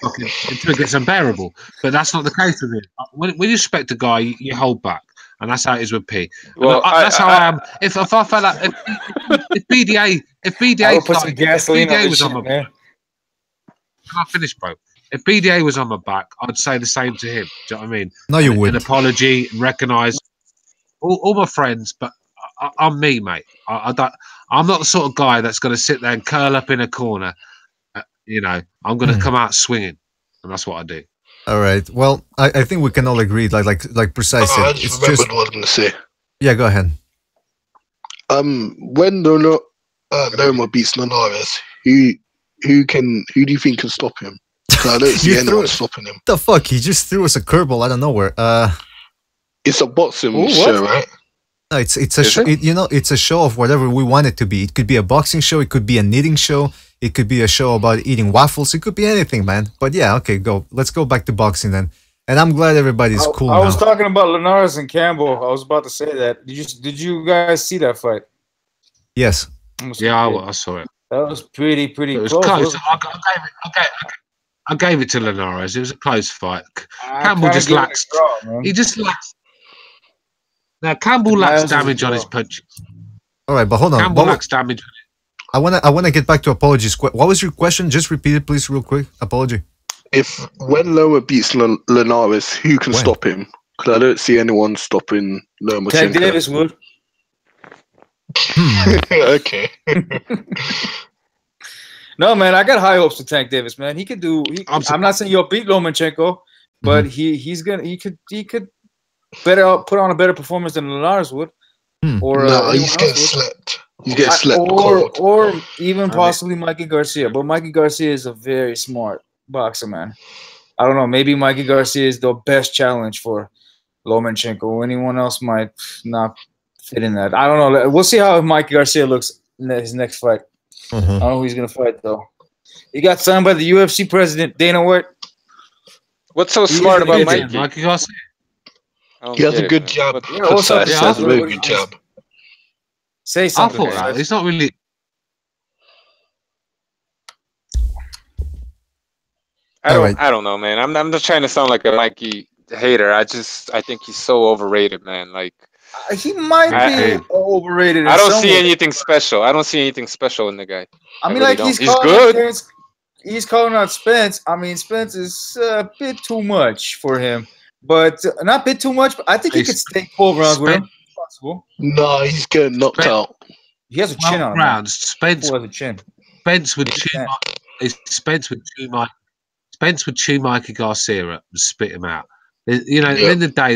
unbearable. But that's not the case with me. When you respect a guy, you hold back. And that's how it is with P. Well, that's how I am. If I felt like if BDA was on my back, can I finish, bro? If BDA was on my back, I'd say the same to him. Do you know what I mean? No, you wouldn't. An apology, and recognise all my friends, but I'm me, mate. I'm not the sort of guy that's going to sit there and curl up in a corner. You know, I'm going to come out swinging, and that's what I do. All right. Well, I think we can all agree, like precisely. I just remembered what I was going to say. Yeah, go ahead. When Loma beats Linares, who do you think can stop him? I don't see anyone stopping him. The fuck? He just threw us a curveball out of nowhere. It's a boxing show, right? No, it's a show. It's a show of whatever we want it to be. It could be a boxing show. It could be a knitting show. It could be a show about eating waffles. It could be anything, man. But yeah, okay, go. Let's go back to boxing then. And I'm glad everybody's cool I now. was talking about Linares and Campbell. I was about to say that. Did you guys see that fight? Yes. Yeah, I saw it. That was pretty it was close. Close. I gave it to Linares. It was a close fight. Campbell just lacks. He just lacks. Now Campbell lacks damage on his punches. All right, but hold on. Campbell lacks damage. I wanna get back to apologies. What was your question? Just repeat it, please, real quick. Apology. When Loma beats Linares, who can stop him? Because I don't see anyone stopping Loma. Tank Davis would. Okay. No, man, I got high hopes for Tank Davis, man. He could do. I'm not saying he'll beat Lomachenko, but he could better put on a better performance than Linares would. Or no, he's getting slept. He's getting slept. Or even possibly Mikey Garcia. But Mikey Garcia is a very smart boxer, man. I don't know. Maybe Mikey Garcia is the best challenge for Lomachenko. Anyone else might not fit in that. I don't know. We'll see how Mikey Garcia looks in his next fight. I don't know who he's gonna fight though. He got signed by the UFC president Dana White. What's so smart about Mikey Garcia? He has a good jab. He has a very good jab. Say something. I thought that. It's not really. I don't know, man. I'm just trying to sound like a Mikey hater. I think he's so overrated, man. Like he might be overrated. I don't see anything special. I don't see anything special in the guy. I mean, like he's good. He's calling out Spence. I mean, Spence is a bit too much for him, but not a bit too much. But I think he could stay 12 rounds with him. Possible. No, he's getting knocked out. He has a chin on him. Rounds. Spence has a chin. Spence would chew Mikey Garcia up and spit him out. You know, at the end of the day,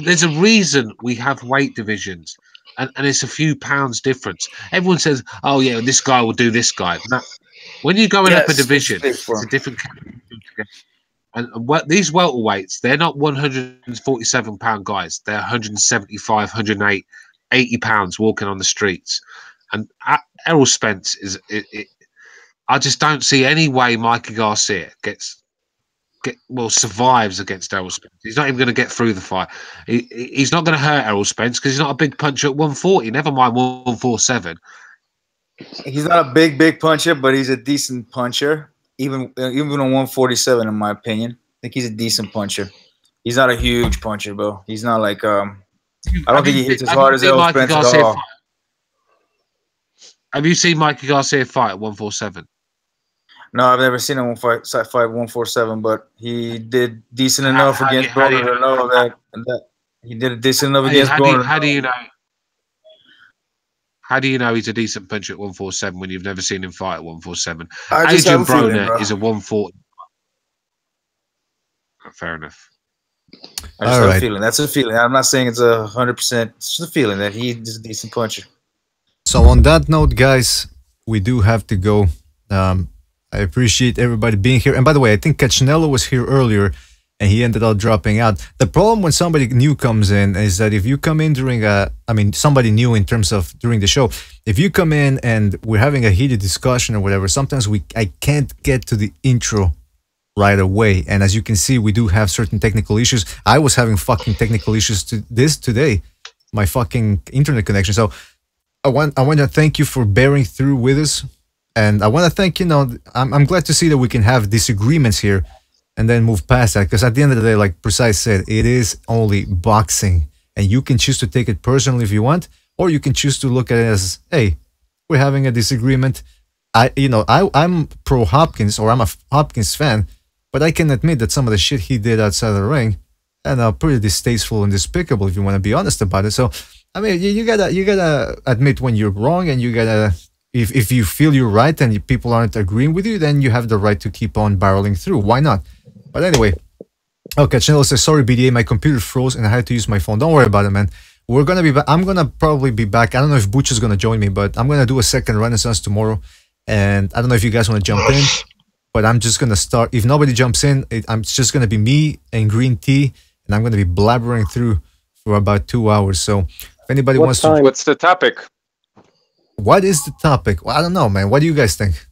there's a reason we have weight divisions, and it's a few pounds difference. Everyone says, "Oh yeah, this guy will do this guy." No. When you go up a division, it's a different category. And these welterweights, they're not 147-pound guys. They're 175, 108, 80 pounds walking on the streets. And Errol Spence I just don't see any way Mikey Garcia survives against Errol Spence. He's not even going to get through the fight. He's not going to hurt Errol Spence because he's not a big puncher at 140. Never mind 147. He's not a big puncher, but he's a decent puncher. Even on 147, in my opinion, I think he's a decent puncher. He's not a huge puncher, bro. He's not like I don't think he hits as hard as Errol Spence at all. Have you seen Mikey Garcia fight at 147? No, I've never seen him fight 147, but he did decent enough against Broner to know that he did decent enough against Broner. How do you know? How do you know he's a decent puncher at 147 when you've never seen him fight at 147? Adrian Broner is a 140. Fair enough. I just have a feeling. That's a feeling. I'm not saying it's 100%. It's just a feeling that he's a decent puncher. So on that note, guys, we do have to go. I appreciate everybody being here. And by the way, I think Cachinello was here earlier and he ended up dropping out. The problem when somebody new comes in is that if you come in during somebody new in terms of during the show, if you come in and we're having a heated discussion or whatever, sometimes I can't get to the intro right away. And as you can see, we do have certain technical issues. I was having fucking technical issues today, my fucking internet connection. So I want to thank you for bearing through with us. And I want to thank, I'm glad to see that we can have disagreements here and then move past that. Because at the end of the day, like Precise said, it is only boxing. And you can choose to take it personally if you want, or you can choose to look at it as, hey, we're having a disagreement. I'm pro Hopkins, or I'm a Hopkins fan, but I can admit that some of the shit he did outside of the ring and pretty distasteful and despicable, if you want to be honest about it. So, I mean, you gotta admit when you're wrong, and you gotta, if you feel you're right and people aren't agreeing with you, then you have the right to keep on barreling through. Why not? But anyway, okay, Channel says, sorry, BDA, my computer froze and I had to use my phone. Don't worry about it, man. We're gonna be back. I'm gonna probably be back. I don't know if Butch is gonna join me, but I'm gonna do a second Renaissance tomorrow. And I don't know if you guys want to jump in, but I'm just gonna start. If nobody jumps in, I'm just gonna be me and green tea, and I'm gonna be blabbering through for about 2 hours. So if anybody wants to, what's the topic? What is the topic? Well, I don't know, man. What do you guys think?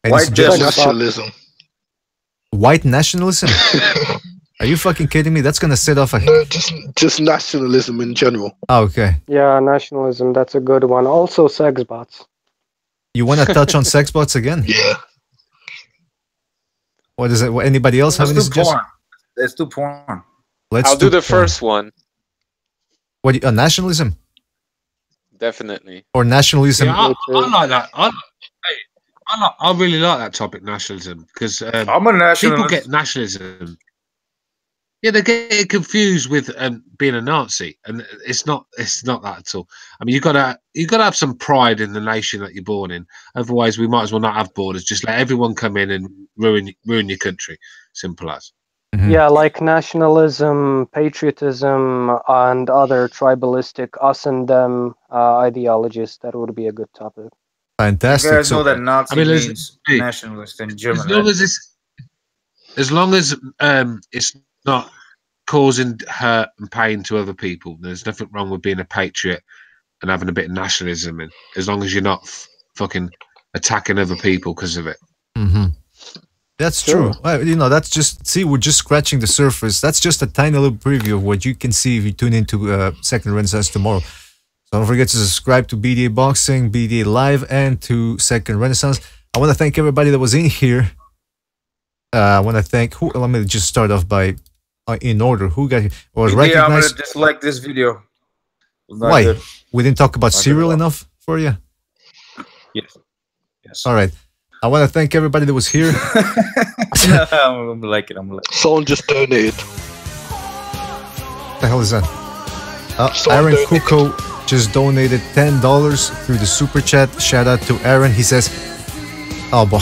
White nationalism. White nationalism? Are you fucking kidding me? That's gonna set off a... No, just nationalism in general. Oh, okay. Yeah, nationalism. That's a good one. Also, sex bots. You want to touch on sex bots again? Yeah. What is it? Anybody else have any suggestions? Let's do porn. I'll do the first one. What? Nationalism? Definitely. Or nationalism? Yeah, I like that. I really like that topic, nationalism, because I'm a nationalist. People get nationalism. Yeah, they get confused with being a Nazi, and it's not that at all. I mean, you gotta have some pride in the nation that you're born in. Otherwise, we might as well not have borders. Just let everyone come in and ruin your country. Simple as. Mm-hmm. Yeah, like nationalism, patriotism, and other tribalistic us and them ideologies. That would be a good topic. Fantastic. You guys know that Nazi means nationalist in German. As long as it's not causing hurt and pain to other people, there's nothing wrong with being a patriot and having a bit of nationalism in. As long as you're not fucking attacking other people because of it. Mm-hmm. That's true. Well, that's just, see, we're just scratching the surface. That's just a tiny little preview of what you can see if you tune into Second Renaissance tomorrow. So don't forget to subscribe to BDA Boxing, BDA Live, and to Second Renaissance. I want to thank everybody that was in here. I want to thank, let me just start off by, in order, who got here? Was recognized. I'm going to dislike this video. Why? Good. We didn't talk about cereal enough for you? Yes. All right. I want to thank everybody that was here. I'm like it. Someone just donated. What the hell is that? Aaron Kuko just donated $10 through the super chat. Shout out to Aaron. He says, oh boy,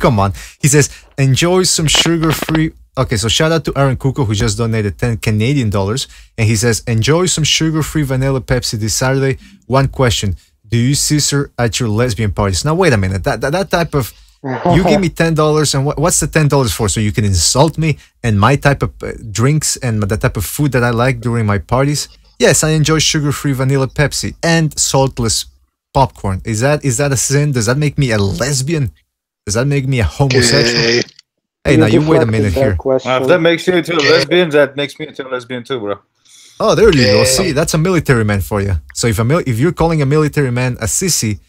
come on. He says, enjoy some sugar-free. Okay, so shout out to Aaron Kuko, who just donated 10 Canadian dollars. And he says, enjoy some sugar-free vanilla Pepsi this Saturday. One question. Do you scissor at your lesbian parties? Now, wait a minute. That type of... You give me $10, and what's the $10 for? So you can insult me and my type of drinks and the type of food that I like during my parties? Yes, I enjoy sugar-free vanilla Pepsi and saltless popcorn. Is that a sin? Does that make me a lesbian? Does that make me a homosexual? Okay. Hey, now you wait a minute here. If that makes you into a lesbian, that makes me into a lesbian too, bro. Oh, there you go. See, that's a military man for you. So if you're calling a military man a sissy,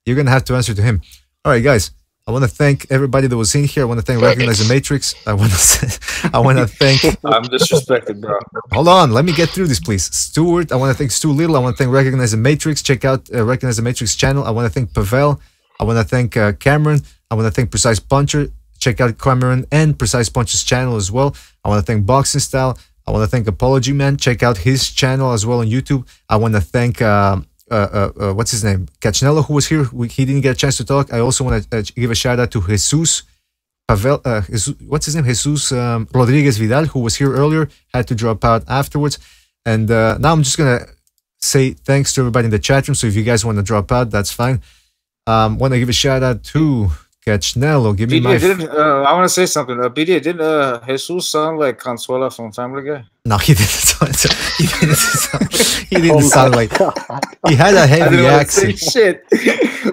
you're gonna have to answer to him. All right, guys. I want to thank everybody that was in here. I want to thank Recognize the Matrix. I want to thank. I'm disrespected, bro. Hold on, let me get through this, please. Stuart, I want to thank Stu Little. I want to thank Recognize the Matrix. Check out Recognize the Matrix channel. I want to thank Pavel. I want to thank Cameron. I want to thank Precise Puncher. Check out Cameron and Precise Puncher's channel as well. I want to thank Boxing Style. I want to thank Apology Man. Check out his channel as well on YouTube. I want to thank what's his name? Cachnello, who was here. He didn't get a chance to talk. I also want to give a shout out to Jesus. Pavel, what's his name? Jesus Rodriguez Vidal, who was here earlier, had to drop out afterwards. And now I'm just gonna say thanks to everybody in the chat room. So if you guys want to drop out, that's fine. Want to give a shout out to Cachnello. Give me BDA I want to say something. BDA, didn't Jesus sound like Consuela from Family Guy? No, he didn't sound. He didn't sound like. He had a heavy accent. Shit.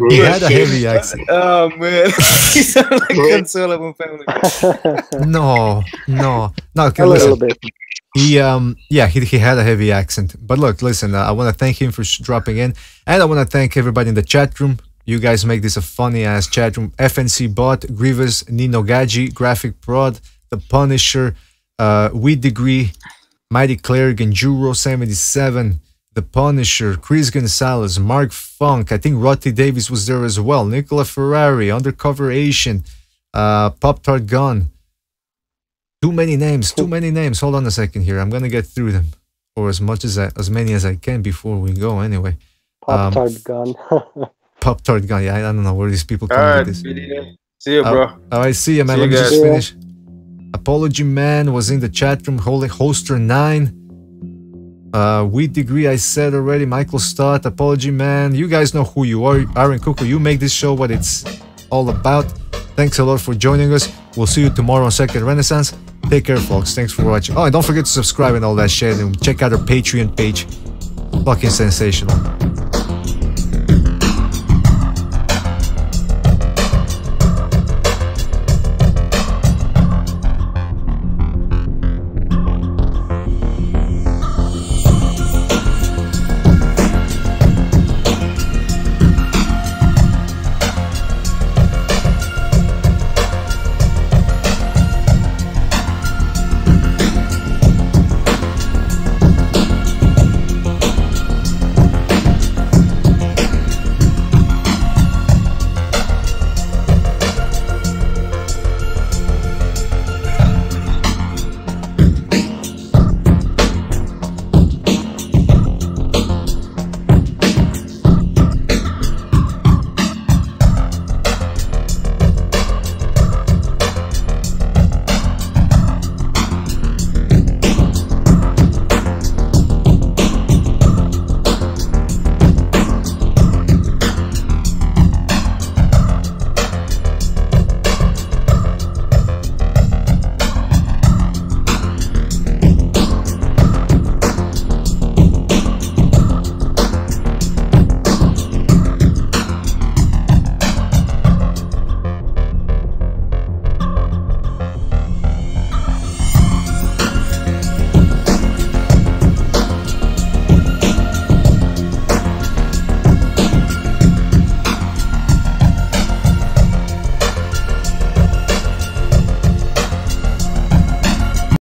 He had a heavy accent. Oh man, he sounded like Consuela from Family Guy. No. Okay, a listen. little bit. He had a heavy accent. But look, listen. I want to thank him for dropping in, and I want to thank everybody in the chat room. You guys make this a funny ass chat room. FNC Bot, Grievous, Nino Gaji, Graphic Prod, The Punisher, Weed Degree, Mighty Cleric, Genjuro 77, The Punisher, Chris Gonzalez, Mark Funk. I think Rotty Davis was there as well. Nicola Ferrari, Undercover Asian, Pop Tart Gun. Too many names. Hold on a second here. I'm gonna get through them, or as many as I can before we go. Anyway, Pop Tart Gun. Pop Tart Gun. Yeah, I don't know where these people come with this. See you, bro. All right, see you, man. Let me just finish. Apology Man was in the chat room. Hoster 9. Weed Degree, I said already. Michael Stott, Apology Man. You guys know who you are. Aaron Kuku, you make this show what it's all about. Thanks a lot for joining us. We'll see you tomorrow on Second Renaissance. Take care, folks. Thanks for watching. Oh, and don't forget to subscribe and all that shit. And check out our Patreon page. Fucking sensational.